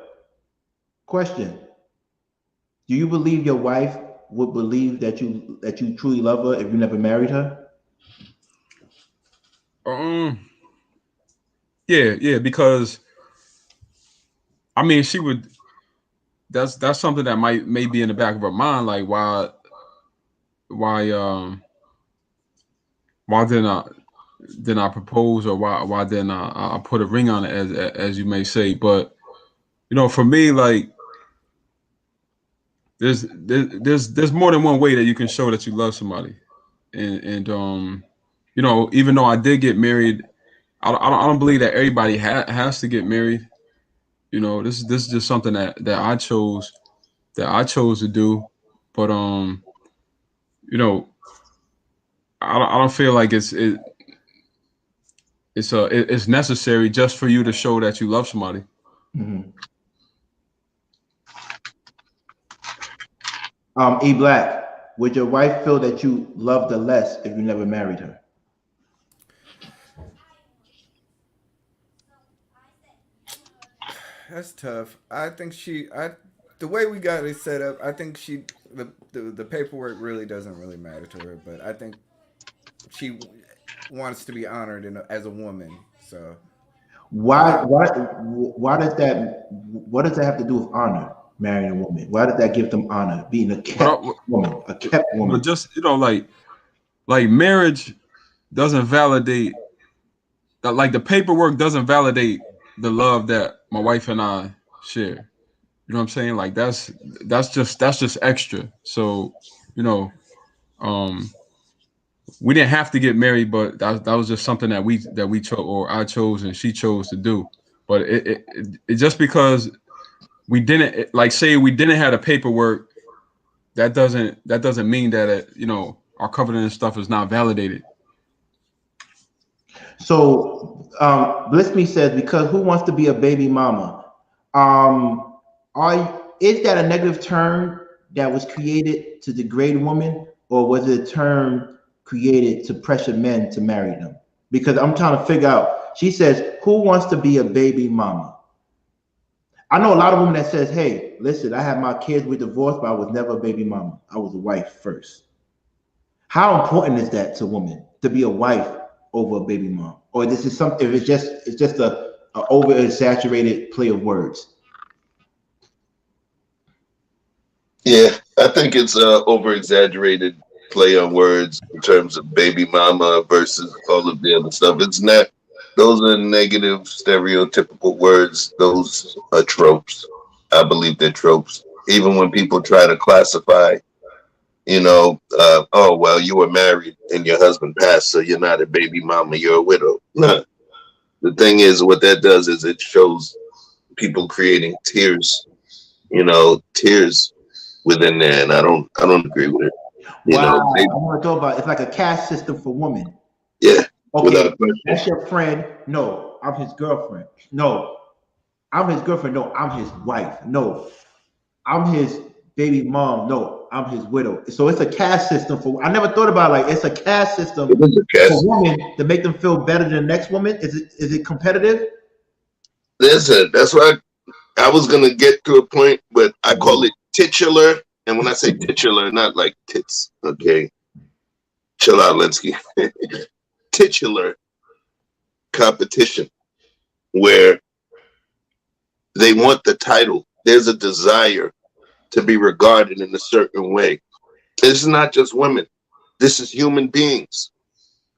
question. Do you believe your wife would believe that you truly love her if you never married her? Yeah, because I mean, she would. That's something that may be in the back of her mind, like why didn't I propose, or why didn't I put a ring on it, as you may say. But for me, like there's more than one way that you can show that you love somebody, and even though I did get married, I don't believe that everybody has to get married. This is just something that I chose to do. But I don't feel like it's necessary just for you to show that you love somebody. Mm-hmm. E Black, would your wife feel that you loved her less if you never married her? That's tough. I think the way we got it set up, I think the paperwork really doesn't really matter to her, but I think she wants to be honored as a woman. So Why? yeah, Why does that? What does that have to do with honor? Marrying a woman. Why does that give them honor? Being a But kept woman, a kept but woman. just like marriage doesn't validate that, like the paperwork doesn't validate the love that my wife and I share. You know what I'm saying? Like that's just extra. So, you know, um we didn't have to get married, but that was just something that we chose, or I chose and she chose to do. But it just because we didn't, like, say we didn't have the paperwork, that doesn't mean that our covenant and stuff is not validated. So Bliss Me says, because who wants to be a baby mama? Is that a negative term that was created to degrade women, or was it a term created to pressure men to marry them? Because I'm trying to figure out. She says, who wants to be a baby mama? I know a lot of women that says, hey, listen, I had my kids, we divorced, but I was never a baby mama. I was a wife first. How important is that to women to be a wife over a baby mom? Or this is something, if it's just a over exaggerated play of words. Yeah, I think it's a over exaggerated play on words in terms of baby mama versus all of the other stuff. It's not; those are negative, stereotypical words. Those are tropes. I believe they're tropes. Even when people try to classify, oh well, you were married and your husband passed, so you're not a baby mama, you're a widow. No. The thing is, what that does is it shows people creating tears within there, and I don't agree with it. Wow, They, I want to talk about it's like a caste system for women. yeah, Okay, without question. that's your friend. No, I'm his girlfriend. No, I'm his girlfriend. No, I'm his wife. No, I'm his baby mom. No, I'm his widow. So it's a caste system for. I never thought about it, like it's a caste system It is a for cast. women to make them feel better than the next woman. Is it competitive? That's why I was gonna get to a point, but I call it titular. And when I say titular, not like tits, okay? Chill out, Linsky. Titular competition where they want the title. There's a desire to be regarded in a certain way. It's not just women. This is human beings.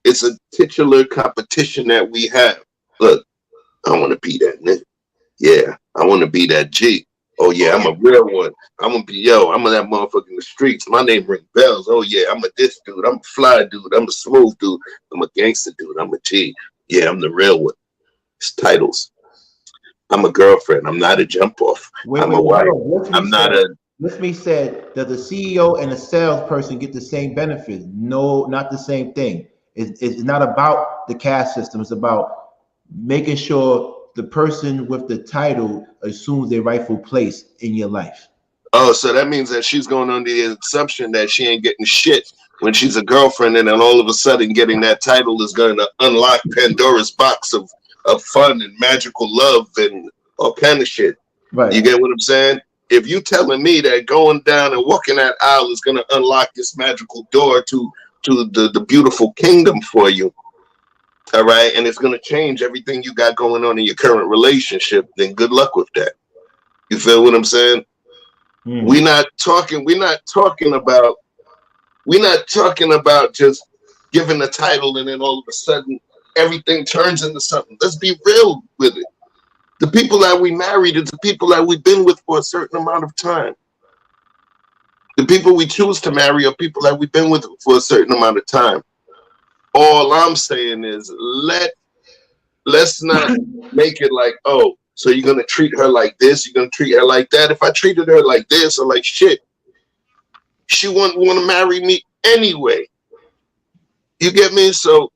It's a titular competition that we have. Look, I want to be that nigga. Yeah, I want to be that G. Oh yeah, I'm a real one. I'm gonna be I'm that motherfucker in the streets. My name ring bells. Oh yeah, I'm a this dude. I'm a fly dude. I'm a smooth dude. I'm a gangster dude. I'm a G. Yeah, I'm the real one. It's titles. I'm a girlfriend. I'm not a jump off. I'm a wife. I'm not a. Let me said, does the CEO and the salesperson get the same benefits? No, not the same thing. It's not about the caste system. It's about making sure the person with the title assumes their rightful place in your life. Oh, so that means that she's going under the assumption that she ain't getting shit when she's a girlfriend, and then all of a sudden getting that title is going to unlock Pandora's box of fun and magical love and all kind of shit. Right. You get what I'm saying? If you telling me that going down and walking that aisle is going to unlock this magical door to the beautiful kingdom for you, all right, and it's going to change everything you got going on in your current relationship, then good luck with that. You feel what I'm saying? We're not talking about just giving a title and then all of a sudden everything turns into something. Let's be real with it. The people that we married is the people that we've been with for a certain amount of time. The people we choose to marry are people that we've been with for a certain amount of time. All I'm saying is let's not make it like, oh, so you're going to treat her like this, you're going to treat her like that. If I treated her like this or like shit, she wouldn't want to marry me anyway. You get me? So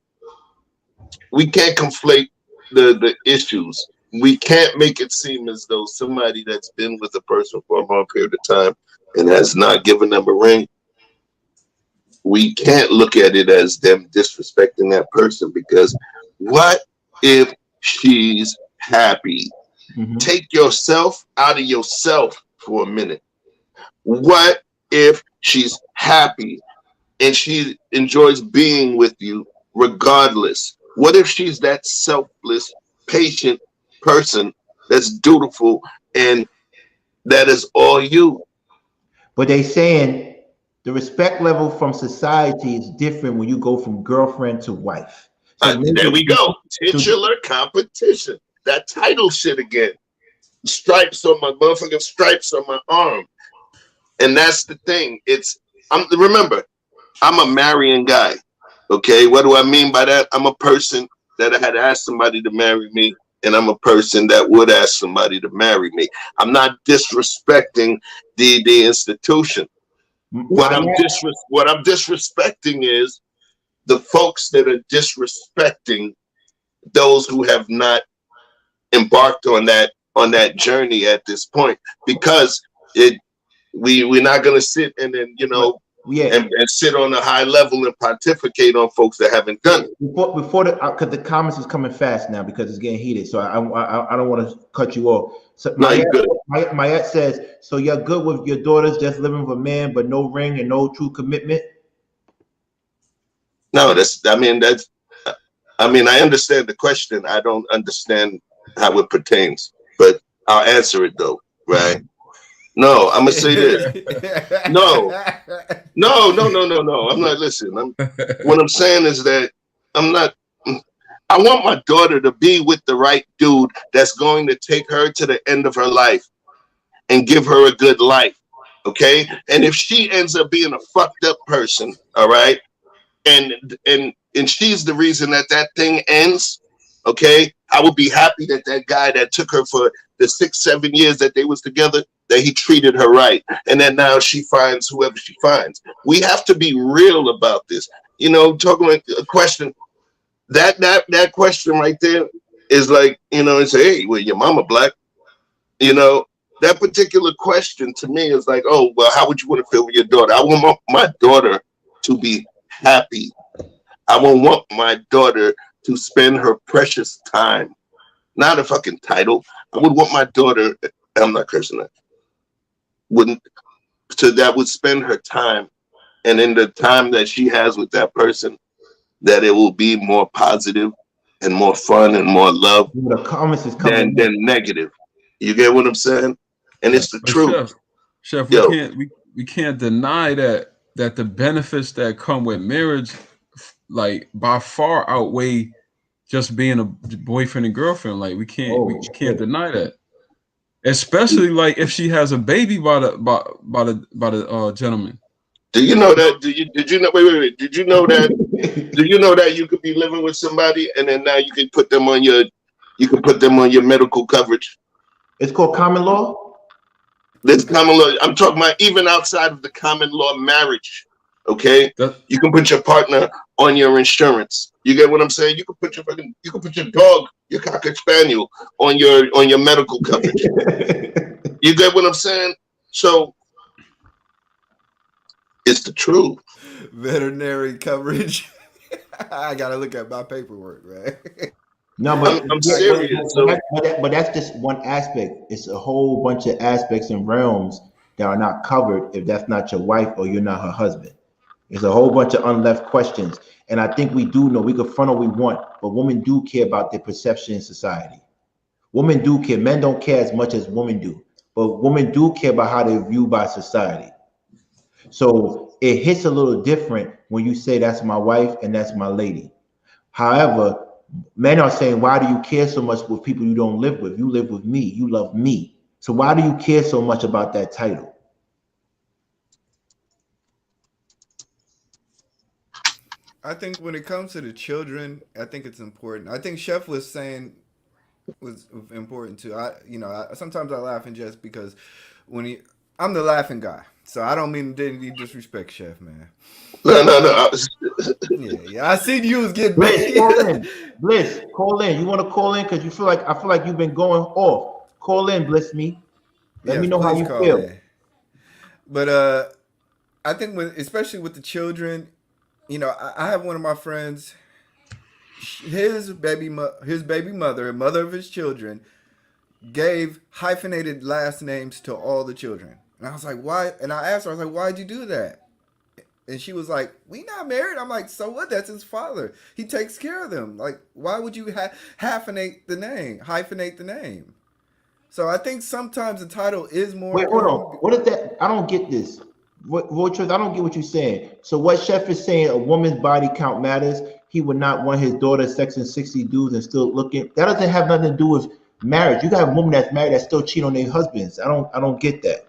we can't conflate the issues. We can't make it seem as though somebody that's been with a person for a long period of time and has not given them a ring we can't look at it as them disrespecting that person, because what if she's happy? Take yourself out of yourself for a minute. What if she's happy and she enjoys being with you regardless? What if she's that selfless, patient person that's dutiful and that is all you? But they saying the respect level from society is different when you go from girlfriend to wife. So There we maybe go. Titular competition. That title shit again. Stripes on my motherfucking stripes on my arm. And that's the thing. Remember, I'm a marrying guy. Okay, what do I mean by that? I'm a person that had asked somebody to marry me, and I'm a person that would ask somebody to marry me. I'm not disrespecting the institution. What I'm disrespecting is the folks that are disrespecting those who have not embarked on that journey at this point, because we're not going to sit and then and sit on a high level and pontificate on folks that haven't done it. Before because the comments is coming fast now because it's getting heated, so I don't want to cut you off. So Mayette says, so you're good with your daughters just living with a man but no ring and no true commitment? No, I understand the question. I don't understand how it pertains, but I'll answer it though, right? No, I'm gonna say this. No. I'm not listening. What I'm saying is that I want my daughter to be with the right dude that's going to take her to the end of her life and give her a good life. Okay. And if she ends up being a fucked up person, all right, and she's the reason that thing ends, okay, I would be happy that guy that took her for the 6-7 years that they was together, that he treated her right, and then now she finds whoever she finds. We have to be real about this. Talking like a question, that question right there is like, it's hey, well, your mama black? That particular question to me is like, oh, well, how would you want to feel with your daughter? I want my daughter to be happy. I would want my daughter to spend her precious time, not a fucking title. I would want my daughter, I'm not cursing that, that would spend her time, and in the time that she has with that person, that it will be more positive and more fun and more love than negative. You get what I'm saying? And it's the truth. Chef, we can't deny that the benefits that come with marriage, like, by far outweigh just being a boyfriend and girlfriend. Like, we can't deny that. Especially like if she has a baby by the gentleman. Do you know that? Did you know? Wait. Did you know that? Do you know that you could be living with somebody and then now you can put them on your medical coverage? It's called common law. This common law. I'm talking about even outside of the common law marriage. Okay, you can put your partner on your insurance. You get what I'm saying? You can put your dog, your cocker spaniel, on your medical coverage. You get what I'm saying? So it's the truth. Veterinary coverage. I gotta look at my paperwork, right? No, but I'm serious. But that's just one aspect. It's a whole bunch of aspects and realms that are not covered if that's not your wife or you're not her husband. There's a whole bunch of unleft questions. And I think we do know, we can front all we want, but women do care about their perception in society. Women do care. Men don't care as much as women do, but women do care about how they're viewed by society. So it hits a little different when you say that's my wife and that's my lady. However, men are saying, why do you care so much with people you don't live with? You live with me. You love me. So why do you care so much about that title? I think when it comes to the children, I think it's important. I think Chef was saying was important too. Sometimes I laugh and jest because I'm the laughing guy, so I don't mean to disrespect Chef, man. No. Yeah. I seen you was getting Bliss, call in. You want to call in because I feel like you've been going off. Call in, Bliss me. Let me know how you feel. But I think especially with the children, I have one of my friends. His baby mother, mother of his children, gave hyphenated last names to all the children. And I was like, why? And I asked her, I was like, why'd you do that? And she was like, we not married. I'm like, so what? That's his father. He takes care of them. Like, why would you hyphenate the name? So I think sometimes the title is more. Wait, hold on. What is that? I don't get this. I don't get what you're saying. So what Chef is saying, a woman's body count matters. He would not want his daughter sexing 60 dudes and still looking. That doesn't have nothing to do with marriage. You got a woman that's married that still cheat on their husbands. I don't get that.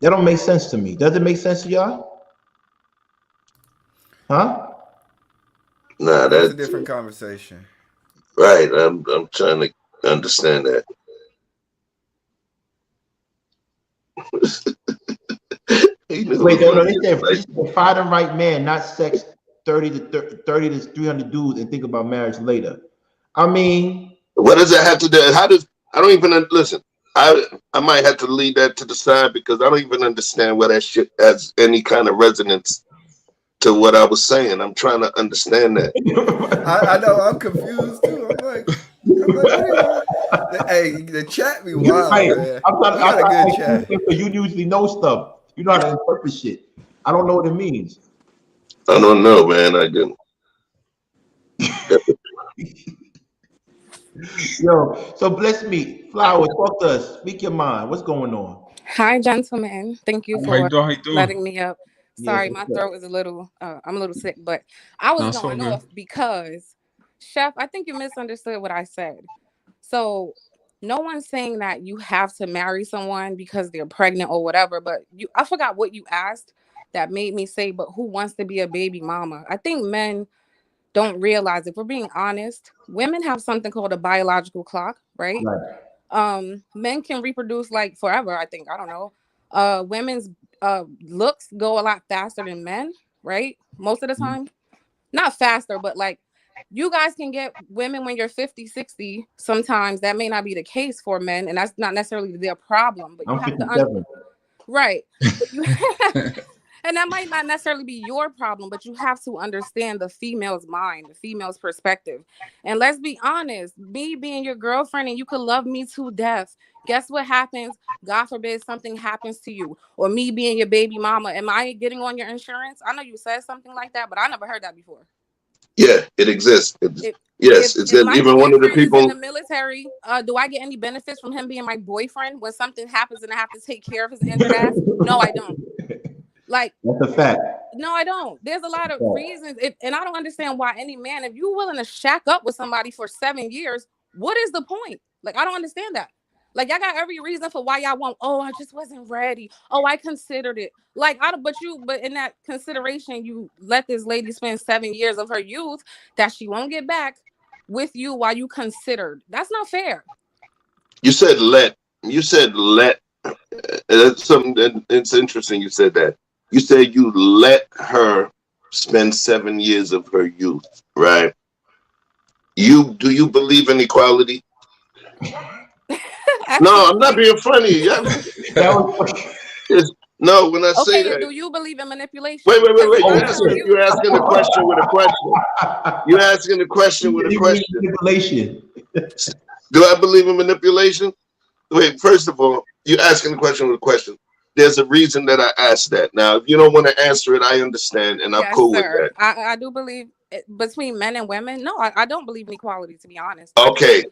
That don't make sense to me. Does it make sense to y'all? Huh? Nah, that's a different conversation. Right. I'm trying to understand that. Wait, no, they said find the right man, not sex 30 to 300 dudes and think about marriage later. I mean, what does that have to do? I don't even listen. I might have to leave that to the side because I don't even understand where that shit has any kind of resonance to what I was saying. I'm trying to understand that. I know I'm confused too. I'm like hey, the chat be wild, man. I'm got a good chat. You usually know stuff. You know how to interpret shit. I don't know what it means. I don't know, man. I didn't. Yo, so bless me. Flower, talk to us. Speak your mind. What's going on? Hi, gentlemen. Thank you for letting me up. Sorry, yes, my throat is a little, I'm a little sick, but I was going off because, Chef, I think you misunderstood what I said. So no one's saying that you have to marry someone because they're pregnant or whatever, but I forgot what you asked that made me say, but who wants to be a baby mama? I think men don't realize, if we're being honest, women have something called a biological clock, right? Men can reproduce like forever, I think. I don't know. Women's looks go a lot faster than men, right? Most of the time. Not faster, but like you guys can get women when you're 50, 60. Sometimes that may not be the case for men, and that's not necessarily their problem. But you have to right. But you and that might not necessarily be your problem, but you have to understand the female's mind, the female's perspective. And let's be honest, me being your girlfriend and you could love me to death. Guess what happens? God forbid something happens to you, or me being your baby mama. Am I getting on your insurance? I know you said something like that, but I never heard that before. Yeah, it exists. Yes, it's good. Even one of the people in the military, do I get any benefits from him being my boyfriend when something happens and I have to take care of his injured ass? No, I don't. Like, that's a fact. No, I don't. There's a lot of reasons, and I don't understand why any man, if you're willing to shack up with somebody for 7 years, what is the point? Like, I don't understand that. Like, y'all got every reason for why y'all won't. Oh, I just wasn't ready. Oh, I considered it. Like, but in that consideration, you let this lady spend 7 years of her youth that she won't get back with you while you considered. That's not fair. You said let. That's something that it's interesting. You said that. You said you let her spend 7 years of her youth, right? Do you believe in equality? No, I'm not being funny. No, when I say that. Do you believe in manipulation? Wait. You're asking the question with a question. You're asking the question with a question. Manipulation. Do I believe in manipulation? Wait, first of all, you're asking the question with a question. There's a reason that I asked that. Now, if you don't want to answer it, I understand, and I'm cool with that. I do believe between men and women. No, I don't believe in equality, to be honest. Okay,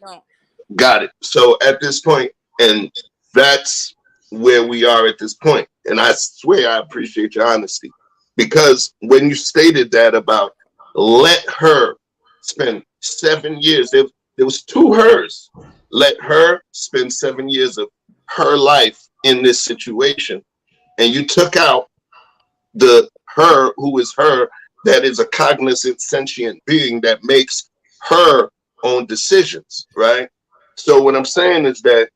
got it. So at this point, and that's where we are at this point. And I swear I appreciate your honesty, because when you stated that about let her spend 7 years, there was two hers. Let her spend 7 years of her life in this situation, and you took out the her who is her, that is a cognizant sentient being that makes her own decisions, right? So what I'm saying is that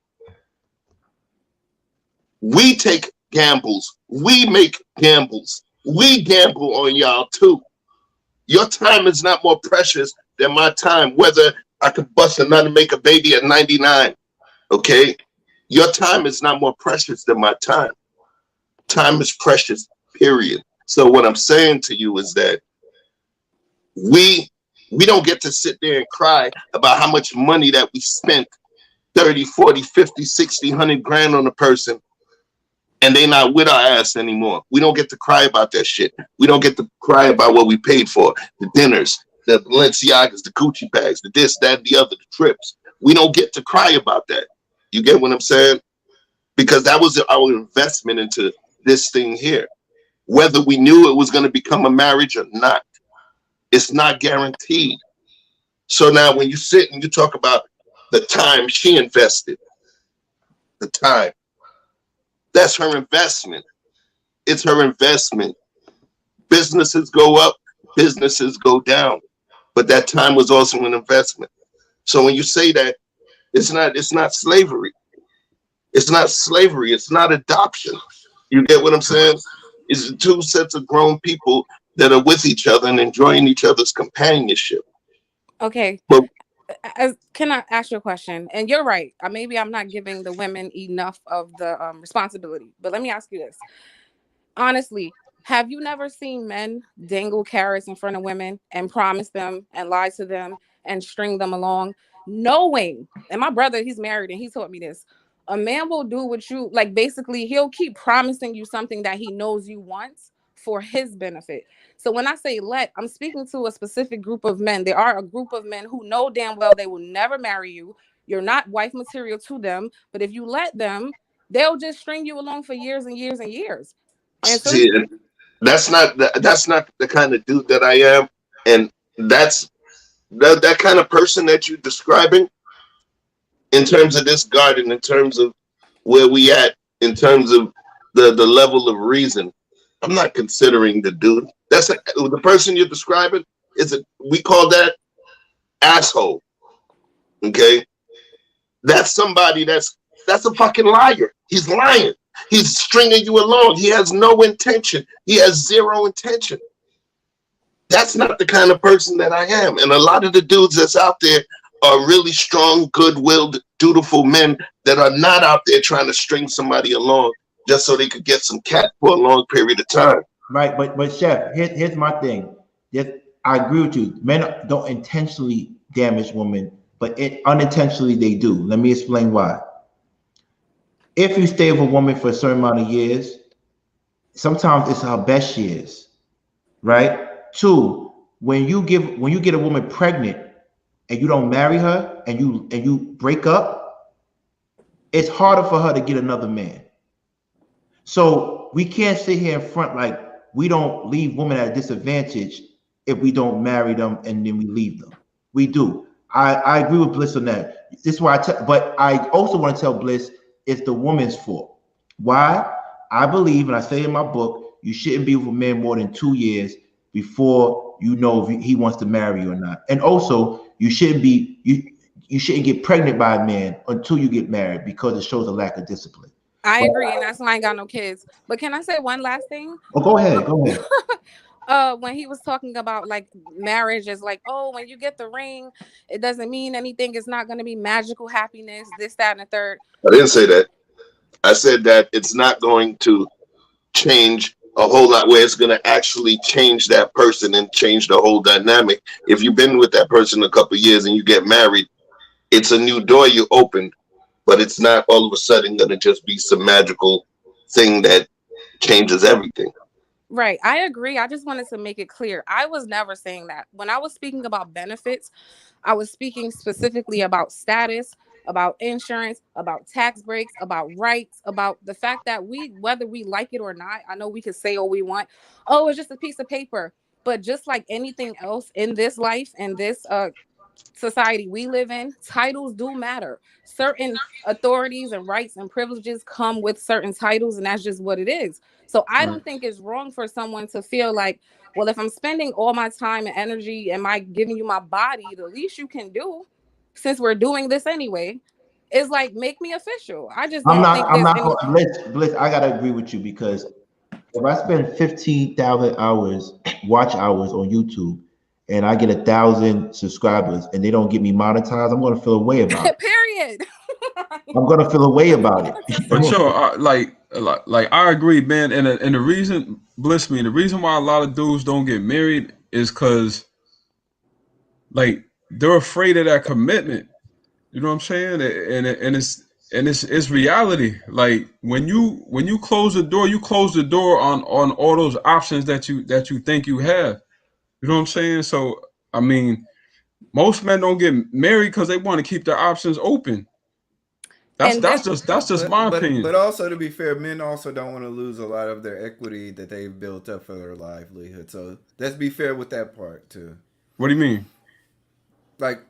we take gambles, we make gambles, we gamble on y'all too. Your time is not more precious than my time, whether I could bust a nut and make a baby at 99. Okay, your time is not more precious than my time. Time is precious, period. So what I'm saying to you is that we don't get to sit there and cry about how much money that we spent 30, 40, 50, 60, 100 grand on a person and they not with our ass anymore. We don't get to cry about that shit. We don't get to cry about what we paid for, the dinners, the Balenciagas, the Gucci bags, the this, that, the other, the trips. We don't get to cry about that. You get what I'm saying? Because that was our investment into this thing here. Whether we knew it was going to become a marriage or not, it's not guaranteed. So now when you sit and you talk about the time she invested, the time, that's her investment. It's her investment. Businesses go up, businesses go down, but that time was also an investment. So when you say that, it's not slavery. It's not slavery. It's not adoption. You get what I'm saying? It's two sets of grown people that are with each other and enjoying each other's companionship. Okay. But can I ask you a question? And you're right. Maybe I'm not giving the women enough of the responsibility. But let me ask you this. Honestly, have you never seen men dangle carrots in front of women and promise them and lie to them and string them along, knowing, and my brother, he's married and he taught me this, a man will do what you, like, basically he'll keep promising you something that he knows you want for his benefit. So when I say I'm speaking to a specific group of men. There are a group of men who know damn well they will never marry you. You're not wife material to them, but if you let them, they'll just string you along for years and years and years. And so see, that's not the kind of dude that I am, and that's that kind of person that you're describing in terms of this garden, in terms of where we at, in terms of the level of reason. I'm not considering the dude. That's the person you're describing. We call that asshole. Okay, that's somebody that's a fucking liar. He's lying. He's stringing you along. He has no intention. He has zero intention. That's not the kind of person that I am. And a lot of the dudes that's out there are really strong, good-willed, dutiful men that are not out there trying to string somebody along just so they could get some cat for a long period of time. Right, but Chef, here's my thing. I agree with you. Men don't intentionally damage women, but unintentionally they do. Let me explain why. If you stay with a woman for a certain amount of years, sometimes it's her best years, right? Two, when you get a woman pregnant and you don't marry her and you break up, it's harder for her to get another man. So we can't sit here in front like we don't leave women at a disadvantage if we don't marry them and then we leave them. We do. I agree with Bliss on that. This is why but I also want to tell Bliss it's the woman's fault. Why? I believe, and I say in my book, you shouldn't be with a man more than 2 years before you know if he wants to marry you or not. And also, you shouldn't get pregnant by a man until you get married because it shows a lack of discipline. I agree, and that's why I ain't got no kids. But can I say one last thing? Oh, go ahead. When he was talking about like marriage is like, oh, when you get the ring, it doesn't mean anything. It's not going to be magical happiness, this, that, and the third. I didn't say that. I said that it's not going to change a whole lot where it's going to actually change that person and change the whole dynamic. If you've been with that person a couple of years and you get married, it's a new door you open, but it's not all of a sudden going to just be some magical thing that changes everything. Right. I agree. I just wanted to make it clear. I was never saying that. When I was speaking about benefits, I was speaking specifically about status, about insurance, about tax breaks, about rights, about the fact that whether we like it or not, I know we can say all we want. Oh, it's just a piece of paper. But just like anything else in this life and this society we live in, titles do matter. Certain authorities and rights and privileges come with certain titles, and that's just what it is. So I don't think it's wrong for someone to feel like, well, if I'm spending all my time and energy, am I giving you my body? The least you can do, since we're doing this anyway, is like make me official. I just don't think there's any... Bliss, I gotta agree with you because if I spend 15,000 watch hours on YouTube and I get 1,000 subscribers and they don't get me monetized, I'm gonna feel a way about it. Period. I'm gonna feel a way about it. But yo, like like I agree, man. And the reason, bless me, the reason why a lot of dudes don't get married is because like they're afraid of that commitment. You know what I'm saying? And it's reality. Like when you close the door, you close the door on all those options that you think you have. You know what I'm saying? So I mean, most men don't get married because they want to keep their options open. That's And then, that's just my opinion. But also to be fair, men also don't want to lose a lot of their equity that they've built up for their livelihood. So let's be fair with that part too. What do you mean? Like,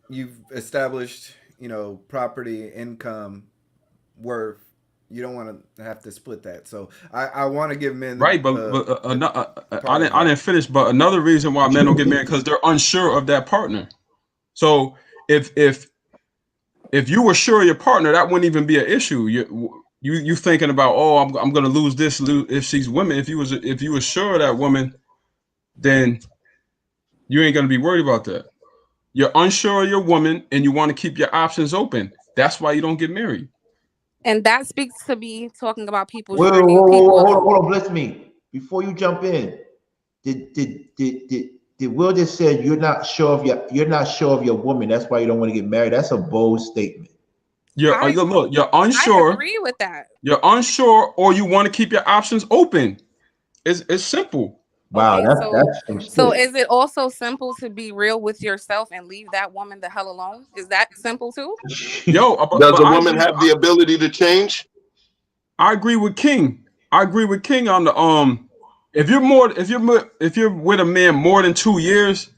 you've established, property, income, worth. You don't want to have to split that. So I want to give men Right, but I didn't finish. But another reason why men don't get married because they're unsure of that partner. So if you were sure of your partner, that wouldn't even be an issue. You thinking about, oh, I'm gonna lose this if she's women. If you were sure of that woman, then you ain't gonna be worried about that. You're unsure of your woman and you want to keep your options open. That's why you don't get married. and that speaks to me talking about people's Wait, journey. People, hold on, bless me. Before you jump in, did Will just said you're not sure of your woman. That's why you don't want to get married. That's a bold statement. You're I unsure. agree with that. You're unsure, or you want to keep your options open. It's simple. Wow, Okay, that's some so shit. is it also simple to be real with yourself and leave that woman the hell alone? Is that simple too? Yo, Does but a woman have the ability to change? I agree with King. I agree with King on the if you're with a man more than 2 years,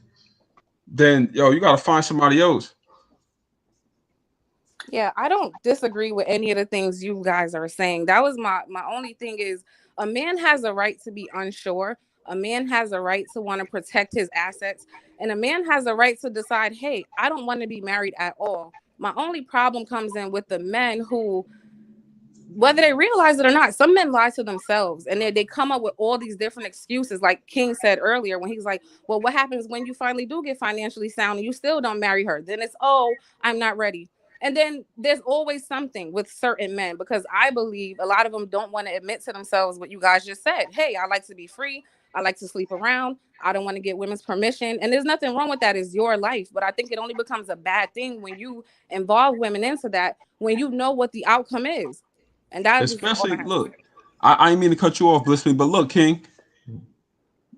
then you gotta find somebody else. Yeah, I don't disagree with any of the things you guys are saying. That was my only thing is a man has a right to be unsure. A man has a right to want to protect his assets. And a man has a right to decide, hey, I don't want to be married at all. My only problem comes in with the men who, whether they realize it or not, some men lie to themselves and they come up with all these different excuses. Like King said earlier, when he's like, well, what happens when you finally do get financially sound and you still don't marry her? Then it's, oh, I'm not ready. And then there's always something with certain men, because I believe a lot of them don't want to admit to themselves what you guys just said. Hey, I like to be free. I like to sleep around. I don't want to get women's permission. And there's nothing wrong with that. It's your life. But I think it only becomes a bad thing when you involve women into that, when you know what the outcome is. And that is all I Especially have to say. look, I didn't mean to cut you off, Bliss me, but look, King,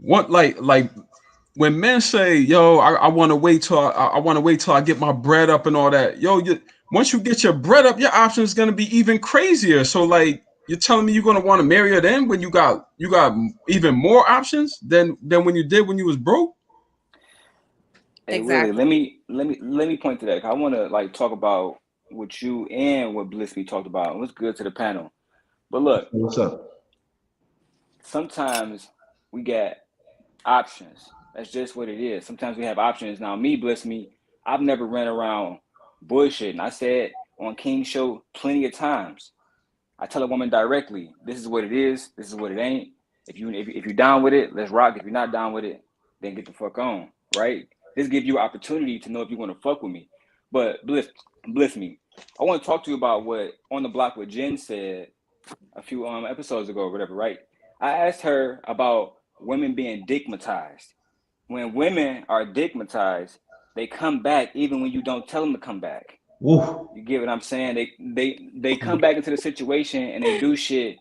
what like when men say, "Yo, I want to wait till I want to wait till I get my bread up and all that," once you get your bread up, your option is gonna be even crazier. So like, you're telling me you're gonna want to marry her then when you got even more options than when you did when you was broke? Hey Willie, Exactly. let me point to that. I want to like talk about what you and what Bliss me talked about. It was good to the panel. But look, What's up? sometimes we get options. That's just what it is. Sometimes we have options. Now, me, Bliss me, I've never ran around bullshitting. I said on King's show plenty of times. I tell a woman directly, this is what it is, this is what it ain't. If you're down with it, let's rock. If you're not down with it, then get the fuck on. Right? This gives you opportunity to know if you want to fuck with me. But Bliss me. I want to talk to you about what On the Block what Jen said a few episodes ago or whatever, right? I asked her about women being digmatized. When women are digmatized, they come back even when you don't tell them to come back. Ooh. You get what I'm saying? They come back into the situation and they do shit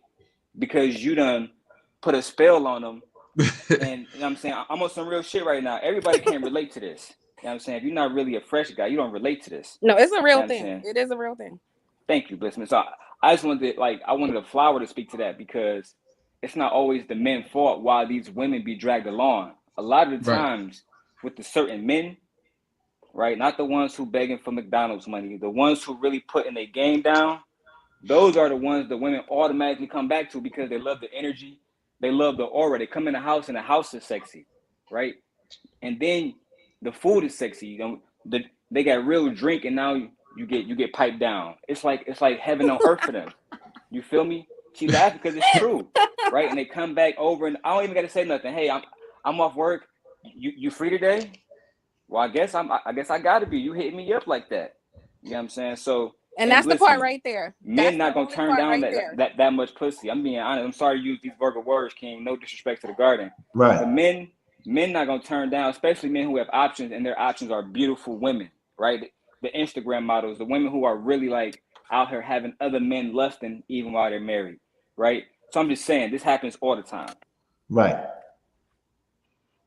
because you done put a spell on them. And you know what I'm saying? I'm on some real shit right now. Everybody can't relate to this. You know what I'm saying? If you're not really a fresh guy, you don't relate to this. No, it's a You know real what I'm thing. saying? It is a real thing. Thank you, Blissman. So I just wanted I wanted a flower to speak to that because it's not always the men's fault why these women be dragged along. A lot of the Right. times with the certain men, right? Not the ones who begging for McDonald's money, the ones who really putting their game down. Those are the ones the women automatically come back to because they love the energy, they love the aura. They come in the house and the house is sexy, right? And then the food is sexy. You know, they got real drink, and now you get piped down. It's like heaven on earth for them. You feel me? She laughing because it's true, right? And they come back over, and I don't even got to say nothing. Hey, I'm off work. You free today? Well, I guess I got to be. You hit me up like that. You know what I'm saying? So And that's the part right there. Men That's not the gonna only turn part down right there. that much pussy. I'm being honest. I'm sorry to use these vulgar words, King. No disrespect to the garden. Right. But men not gonna turn down, especially men who have options, and their options are beautiful women, right? The Instagram models, the women who are really like out here having other men lusting even while they're married, right? So I'm just saying this happens all the time. Right.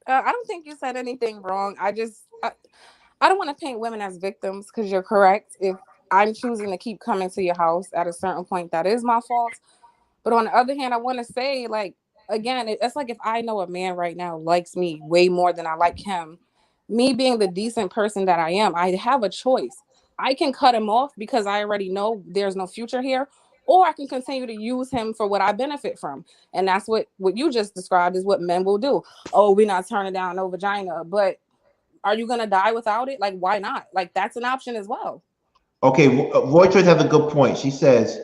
I don't think you said anything wrong. I don't want to paint women as victims because you're correct. If I'm choosing to keep coming to your house at a certain point, that is my fault. But on the other hand, I want to say, like, again, it's like if I know a man right now likes me way more than I like him, me being the decent person that I am, I have a choice. I can cut him off because I already know there's no future here, or I can continue to use him for what I benefit from. And that's what you just described is what men will do. Oh, we're not turning down no vagina, but are you going to die without it? Like, why not? Like, that's an option as well. Okay, Voitress has a good point. She says,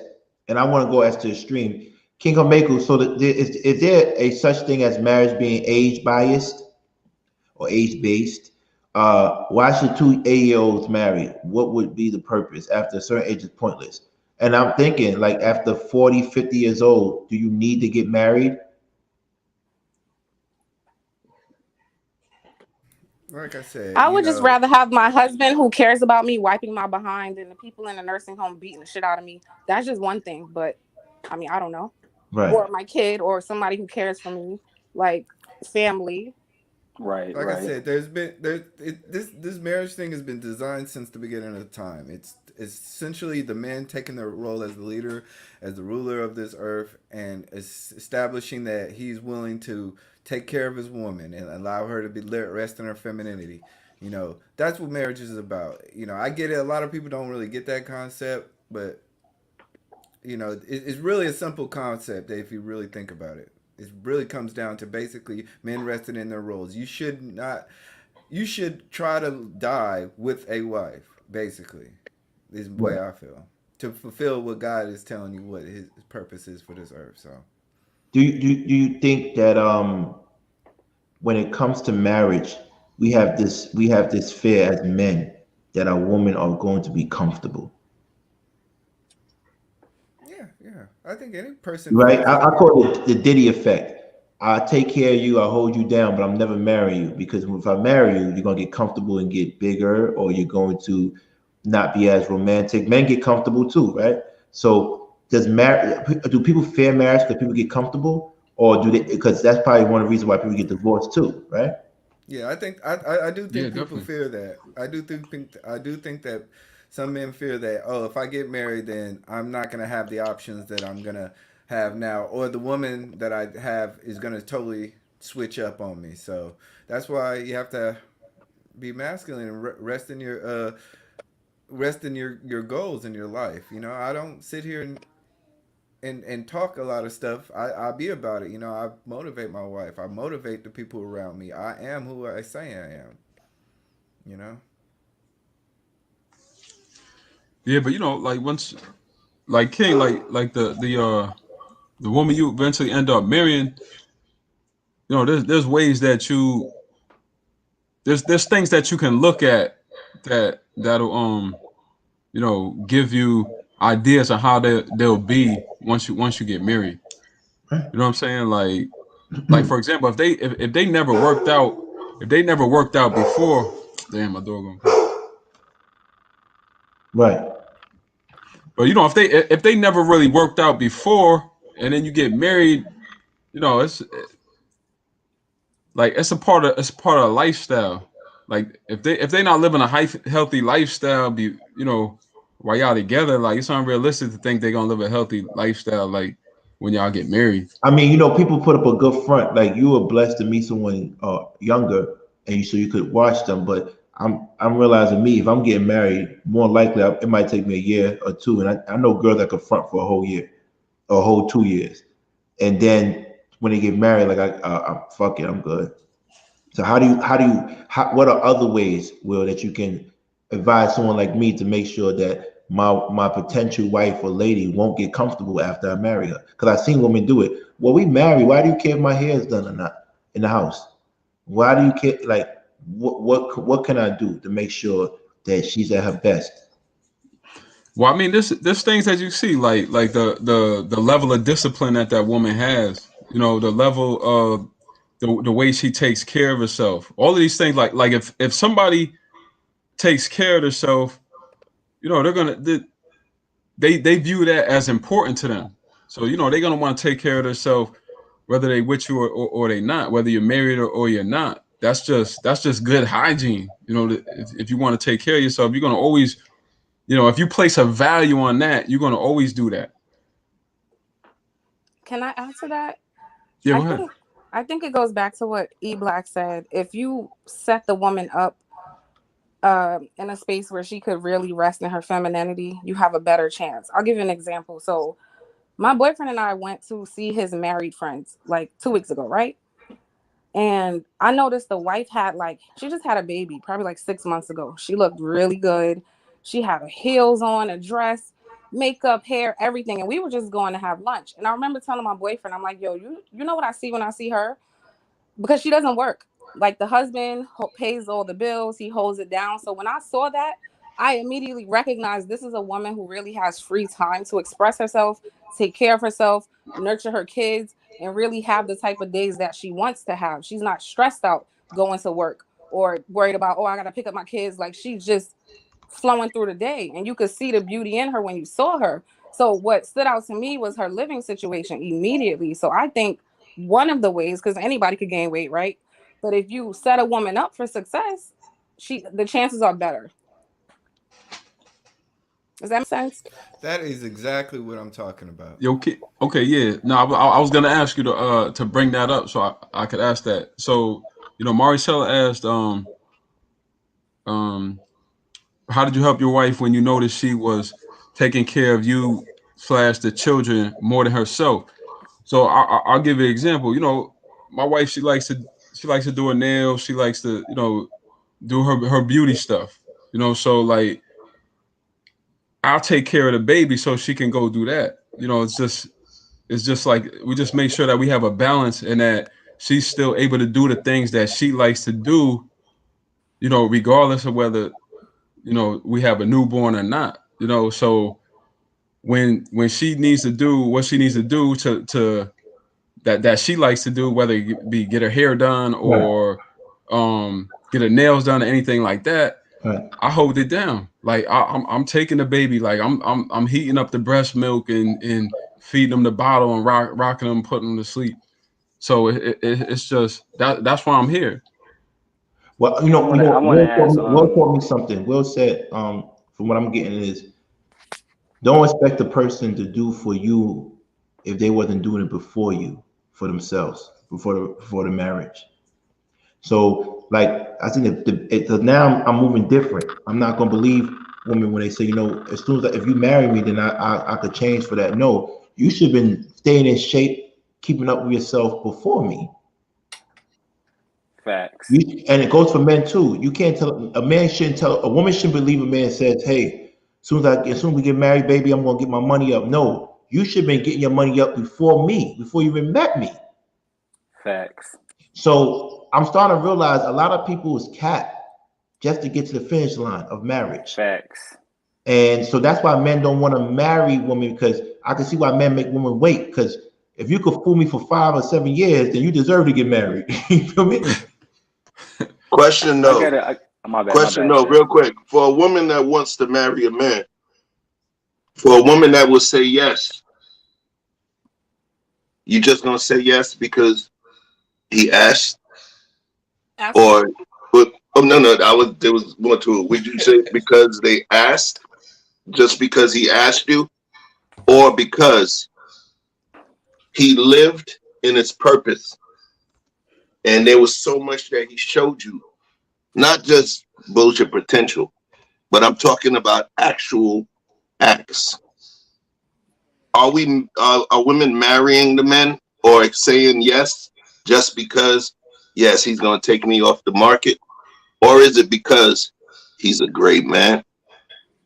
and I want to go as to extreme. Kinghormeku, so is there a such thing as marriage being age biased or age based? Why should two 8-year-olds marry? What would be the purpose? After a certain age is pointless. And I'm thinking, like, after 40, 50 years old, do you need to get married? Like I said, I would just rather have my husband who cares about me wiping my behind than the people in the nursing home beating the shit out of me. That's just one thing. But I mean, I don't know. Right. Or my kid or somebody who cares for me, like family. Right. Like I said, this marriage thing has been designed since the beginning of time. It's essentially the man taking the role as the leader, as the ruler of this earth, and establishing that he's willing to take care of his woman and allow her to be rest in her femininity. You know, that's what marriage is about. You know, I get it. A lot of people don't really get that concept, but you know, it's really a simple concept if you really think about it. It really comes down to basically men resting in their roles. You should try to die with a wife, basically, is the way I feel. To fulfill what God is telling you what his purpose is for this earth. So Do you think that when it comes to marriage, we have this fear as men that our women are going to be comfortable? yeah. I think any person Right? feels I that. call it the Diddy effect. I take care of you, I hold you down, but I'm never marrying you because if I marry you, you're gonna get comfortable and get bigger, or you're going to not be as romantic. Men get comfortable too, right? So do people fear marriage because people get comfortable, or do they? Because that's probably one of the reasons why people get divorced too, right? Yeah, I think I do think people definitely. fear that. I do think that some men fear that, oh, if I get married, then I'm not gonna have the options that I'm gonna have now, or the woman that I have is gonna totally switch up on me. So that's why you have to be masculine and rest in your goals in your life. You know, I don't sit here and talk a lot of stuff. I be about it. You know, I motivate my wife. I motivate the people around me. I am who I say I am. You know. Yeah, but you know, like once, like King, like the woman you eventually end up marrying, you know, there's ways that there's things that you can look at that'll you know give you ideas on how they'll be once you get married. You know what I'm saying? Like for example, if they never worked out, if they never worked out before, damn, my door going crazy. Right. But you know, if they never really worked out before, and then you get married, you know, it's like it's a part of lifestyle. Like if they not living a healthy lifestyle, you know, while y'all together, like it's unrealistic to think they're gonna live a healthy lifestyle like when y'all get married. I mean, people put up a good front. Like you were blessed to meet someone younger, and so you could watch them. But I'm realizing me, if I'm getting married, more likely it might take me a year or two, and I know girls that could front for a whole year, or a whole 2 years, and then when they get married, like I'm fuck it, I'm good. So what are other ways, Will, that you can advise someone like me to make sure that my potential wife or lady won't get comfortable after I marry her? Because I've seen women do it. Well, we married. Why do you care if my hair is done or not in the house? Why do you care? Like, what can I do to make sure that she's at her best? Well, I mean, there's things that you see, like the level of discipline that woman has. You know, the level of the way she takes care of herself. All of these things, like if somebody takes care of herself, you know, they view that as important to them. So you know, they're gonna want to take care of themselves, whether they with you or they not, whether you're married or you're not. That's just good hygiene. You know, if you want to take care of yourself, you're gonna always, you know, if you place a value on that, you're gonna always do that. Can I answer that? Yeah, I go ahead. think I think it goes back to what E Black said. If you set the woman up in a space where she could really rest in her femininity, you have a better chance. I'll give you an example. So my boyfriend and I went to see his married friends like 2 weeks ago, right? And I noticed the wife had she just had a baby probably like 6 months ago. She looked really good. She had her heels on, a dress, makeup, hair, everything. And we were just going to have lunch. And I remember telling my boyfriend, I'm like, yo, you know what I see when I see her? Because she doesn't work. Like the husband pays all the bills, he holds it down. So when I saw that, I immediately recognized this is a woman who really has free time to express herself, take care of herself, nurture her kids, and really have the type of days that she wants to have. She's not stressed out going to work or worried about, oh, I got to pick up my kids. Like she's just flowing through the day. And you could see the beauty in her when you saw her. So what stood out to me was her living situation immediately. So I think one of the ways, because anybody could gain weight, right? But if you set a woman up for success, the chances are better. Does that make sense? That is exactly what I'm talking about. Yeah, okay, yeah. No, I was gonna ask you to bring that up so I could ask that. So you know, Maricela asked, um, how did you help your wife when you noticed she was taking care of you slash the children more than herself? So I'll give you an example. You know, my wife she likes to do her nails. She likes to, you know, do her beauty stuff. You know, so like I'll take care of the baby so she can go do that. You know, it's just like we just make sure that we have a balance and that she's still able to do the things that she likes to do. You know, regardless of whether, you know, we have a newborn or not. You know, so when she needs to do what she needs to do to that she likes to do, whether it be get her hair done Right. or get her nails done or anything like that, Right. I hold it down. Like I'm taking the baby, like I'm heating up the breast milk and feeding them the bottle and rocking them, putting them to sleep. So it's just that's why I'm here. Well, I want to ask Will told me something. Will said, from what I'm getting is, don't expect the person to do for you if they wasn't doing it before you for themselves before the marriage. So, like, I think so now I'm moving different. I'm not gonna believe women when they say, as soon as if you marry me, then I could change for that. No, you should have been staying in shape, keeping up with yourself before me. facts. And it goes for men too. You can't tell a woman shouldn't believe a man says, "Hey, as soon as we get married, baby, I'm gonna get my money up." No, you should have been getting your money up before me, before you even met me. Facts. So I'm starting to realize a lot of people is cat just to get to the finish line of marriage. Facts. And so that's why men don't want to marry women, because I can see why men make women wait. Because if you could fool me for 5 or 7 years, then you deserve to get married. You feel me? Question I though. gotta. My bad. Question My bad, though, Chef. real quick. For a woman that wants to marry a man, for a woman that will say yes, you just gonna say yes because he asked, Absolutely. or oh no, there was more to it. Would you say because they asked, just because he asked you, or because he lived in its purpose and there was so much that he showed you, not just bullshit potential, but I'm talking about actual acts. Are women marrying the men or saying yes just because yes he's going to take me off the market, or is it because he's a great man?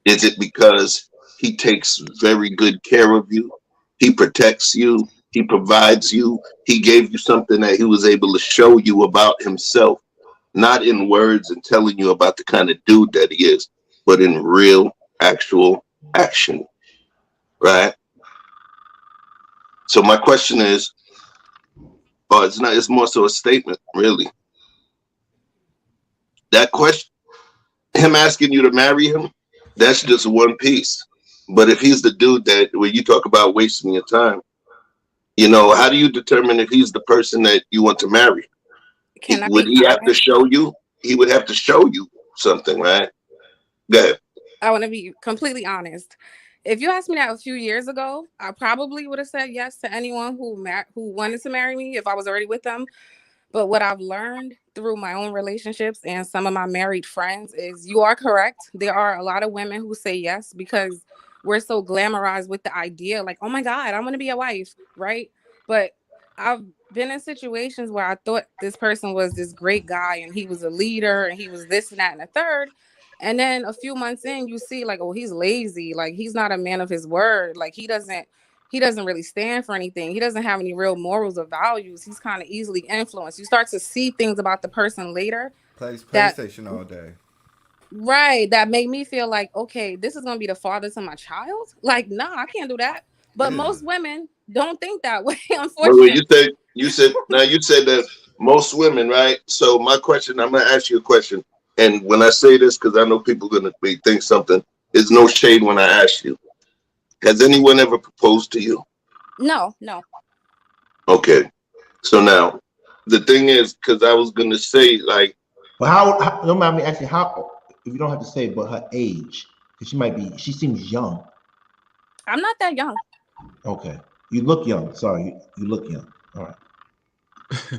Is it because he takes very good care of you? He protects you. He provides you. He gave you something that he was able to show you about himself, not in words and telling you about the kind of dude that he is, but in real, actual action, right? So my question is, it's not, it's more so a statement, really. That question, him asking you to marry him, that's just one piece. But if he's the dude that, when you talk about wasting your time, how do you determine if he's the person that you want to marry? Can I Would be he have to honest? show you? He would have to show you something, right? Go ahead. I want to be completely honest. If you asked me that a few years ago, I probably would have said yes to anyone who wanted to marry me if I was already with them. But what I've learned through my own relationships and some of my married friends is you are correct. There are a lot of women who say yes because we're so glamorized with the idea, like, oh my God, I want to be a wife, right? But I've been in situations where I thought this person was this great guy and he was a leader and he was this and that and a third. And then a few months in, you see, like, oh, he's lazy. Like, he's not a man of his word. Like, he doesn't really stand for anything. He doesn't have any real morals or values. He's kind of easily influenced. You start to see things about the person later Plays that PlayStation all day. right, that made me feel like, okay, this is gonna be the father to my child. Like, nah, I can't do that. But Yeah. most women don't think that way, Wait, unfortunately. you said that most women, right? So my question, I'm gonna ask you a question, and when I say this, because I know people are gonna think something, there's no shade when I ask you. Has anyone ever proposed to you? No, no. Okay, so now the thing is, because I was gonna say, like, But how don't mind me asking how, if you don't have to say, but her age, because she seems young. I'm not that young. Okay, you look young. Sorry, you look young. All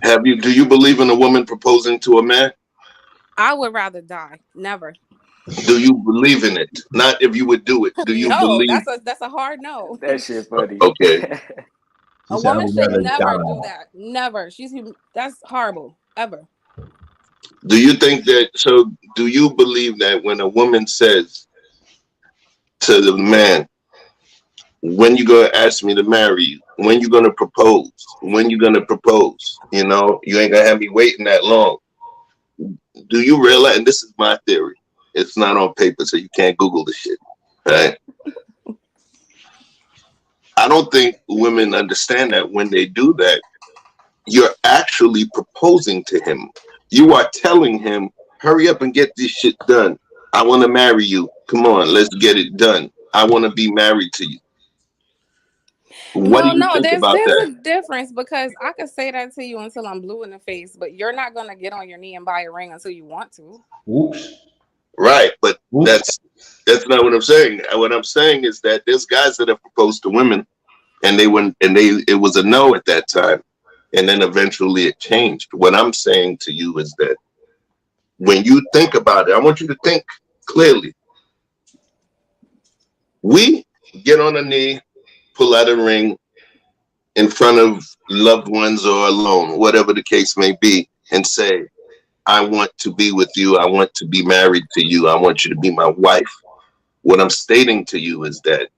right. do you believe in a woman proposing to a man? I would rather die. Never. Do you believe in it? Not if you would do it. Do you No, believe? that's a hard no. That shit funny. Okay. She A said, "I woman would should rather never do die." that. Never. That's horrible. Ever. Do you think that? So, do you believe that when a woman says to the man, "When you gonna ask me to marry you? When you gonna propose? When you gonna propose? You ain't gonna have me waiting that long." Do you realize? And this is my theory. It's not on paper, so you can't Google the shit. Right? I don't think women understand that when they do that, you're actually proposing to him. You are telling him, hurry up and get this shit done. I want to marry you. Come on, let's get it done. I want to be married to you. What do Well, you no, think there's about there's that? a difference because I could say that to you until I'm blue in the face, but you're not gonna get on your knee and buy a ring until you want to. Oops. Right, but Oops. that's not what I'm saying. What I'm saying is that there's guys that have proposed to women and it was a no at that time. And then eventually it changed. What I'm saying to you is that when you think about it, I want you to think clearly. We get on a knee, pull out a ring in front of loved ones or alone, whatever the case may be, and say, I want to be with you. I want to be married to you. I want you to be my wife. What I'm stating to you is that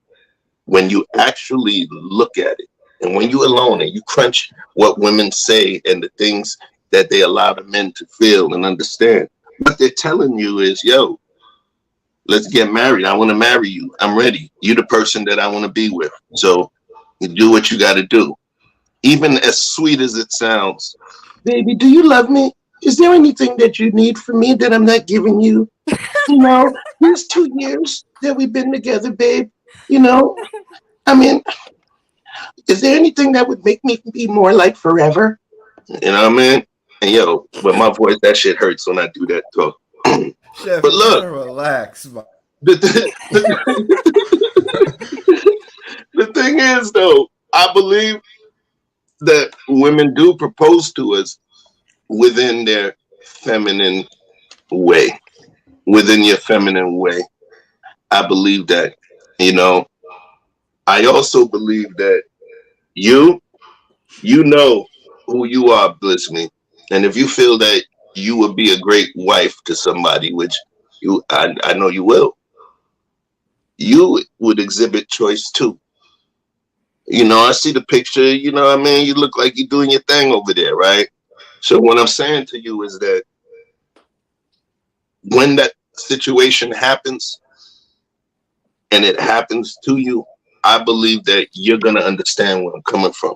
when you actually look at it and when you're alone and you crunch what women say and the things that they allow the men to feel and understand, what they're telling you is, yo, let's get married. I want to marry you. I'm ready. You're the person that I want to be with. So you do what you got to do. Even as sweet as it sounds, baby, do you love me? Is there anything that you need from me that I'm not giving you? These 2 years that we've been together, babe, I mean, is there anything that would make me be more like forever? You know what I mean? And but my voice, that shit hurts when I do that talk. Chef, But you look, gotta relax. the, the thing is, though, I believe that women do propose to us within their feminine way, within your feminine way. I believe that, you know, I also believe that you, you know who you are, Bliss Me. And if you feel that you would be a great wife to somebody, which I know you will, you would exhibit choice too. I see the picture, what I mean? You look like you're doing your thing over there, right? So what I'm saying to you is that when that situation happens, and it happens to you, I believe that you're going to understand where I'm coming from.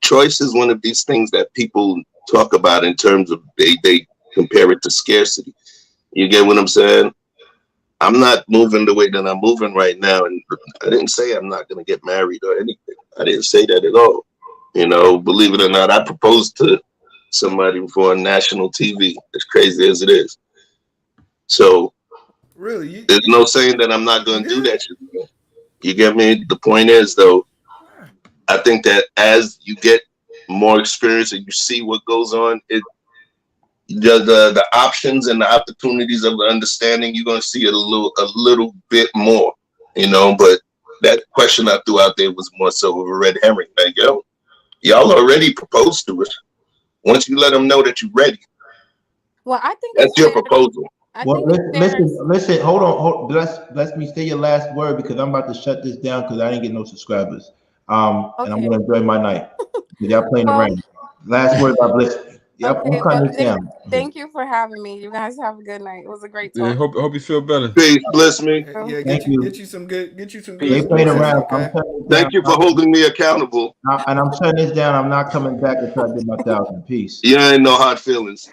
Choice is one of these things that people talk about in terms of they compare it to scarcity. You get what I'm saying? I'm not moving the way that I'm moving right now. And I didn't say I'm not going to get married or anything. I didn't say that at all. You know, believe it or not, I proposed to somebody before on national TV, as crazy as it is. So Really, there's no saying that I'm not going to do that shit. You get me? The point is, though, I think that as you get more experience and you see what goes on, the options and the opportunities of the understanding, you're going to see it a little bit more, you know. But that question I threw out there was more so of a red herring. Like, yo, y'all already proposed to us. Once you let them know that you're ready, well, I think that's your proposal. Well, listen. Hold on. Let me say your last word because I'm about to shut this down because I didn't get no subscribers. And I'm gonna enjoy my night. Y'all playing around. Last word by Bliss. Yep, okay, I'm cutting this down. Thank you for having me. You guys have a good night. It was a great talk. Yeah, hope you feel better. Peace, bless me. Yeah, Thank you. Get you some good They playing around. Okay? Thank you for holding me accountable. And I'm shutting this down. I'm not coming back until I get my 1,000. Peace. Yeah, ain't no hard feelings.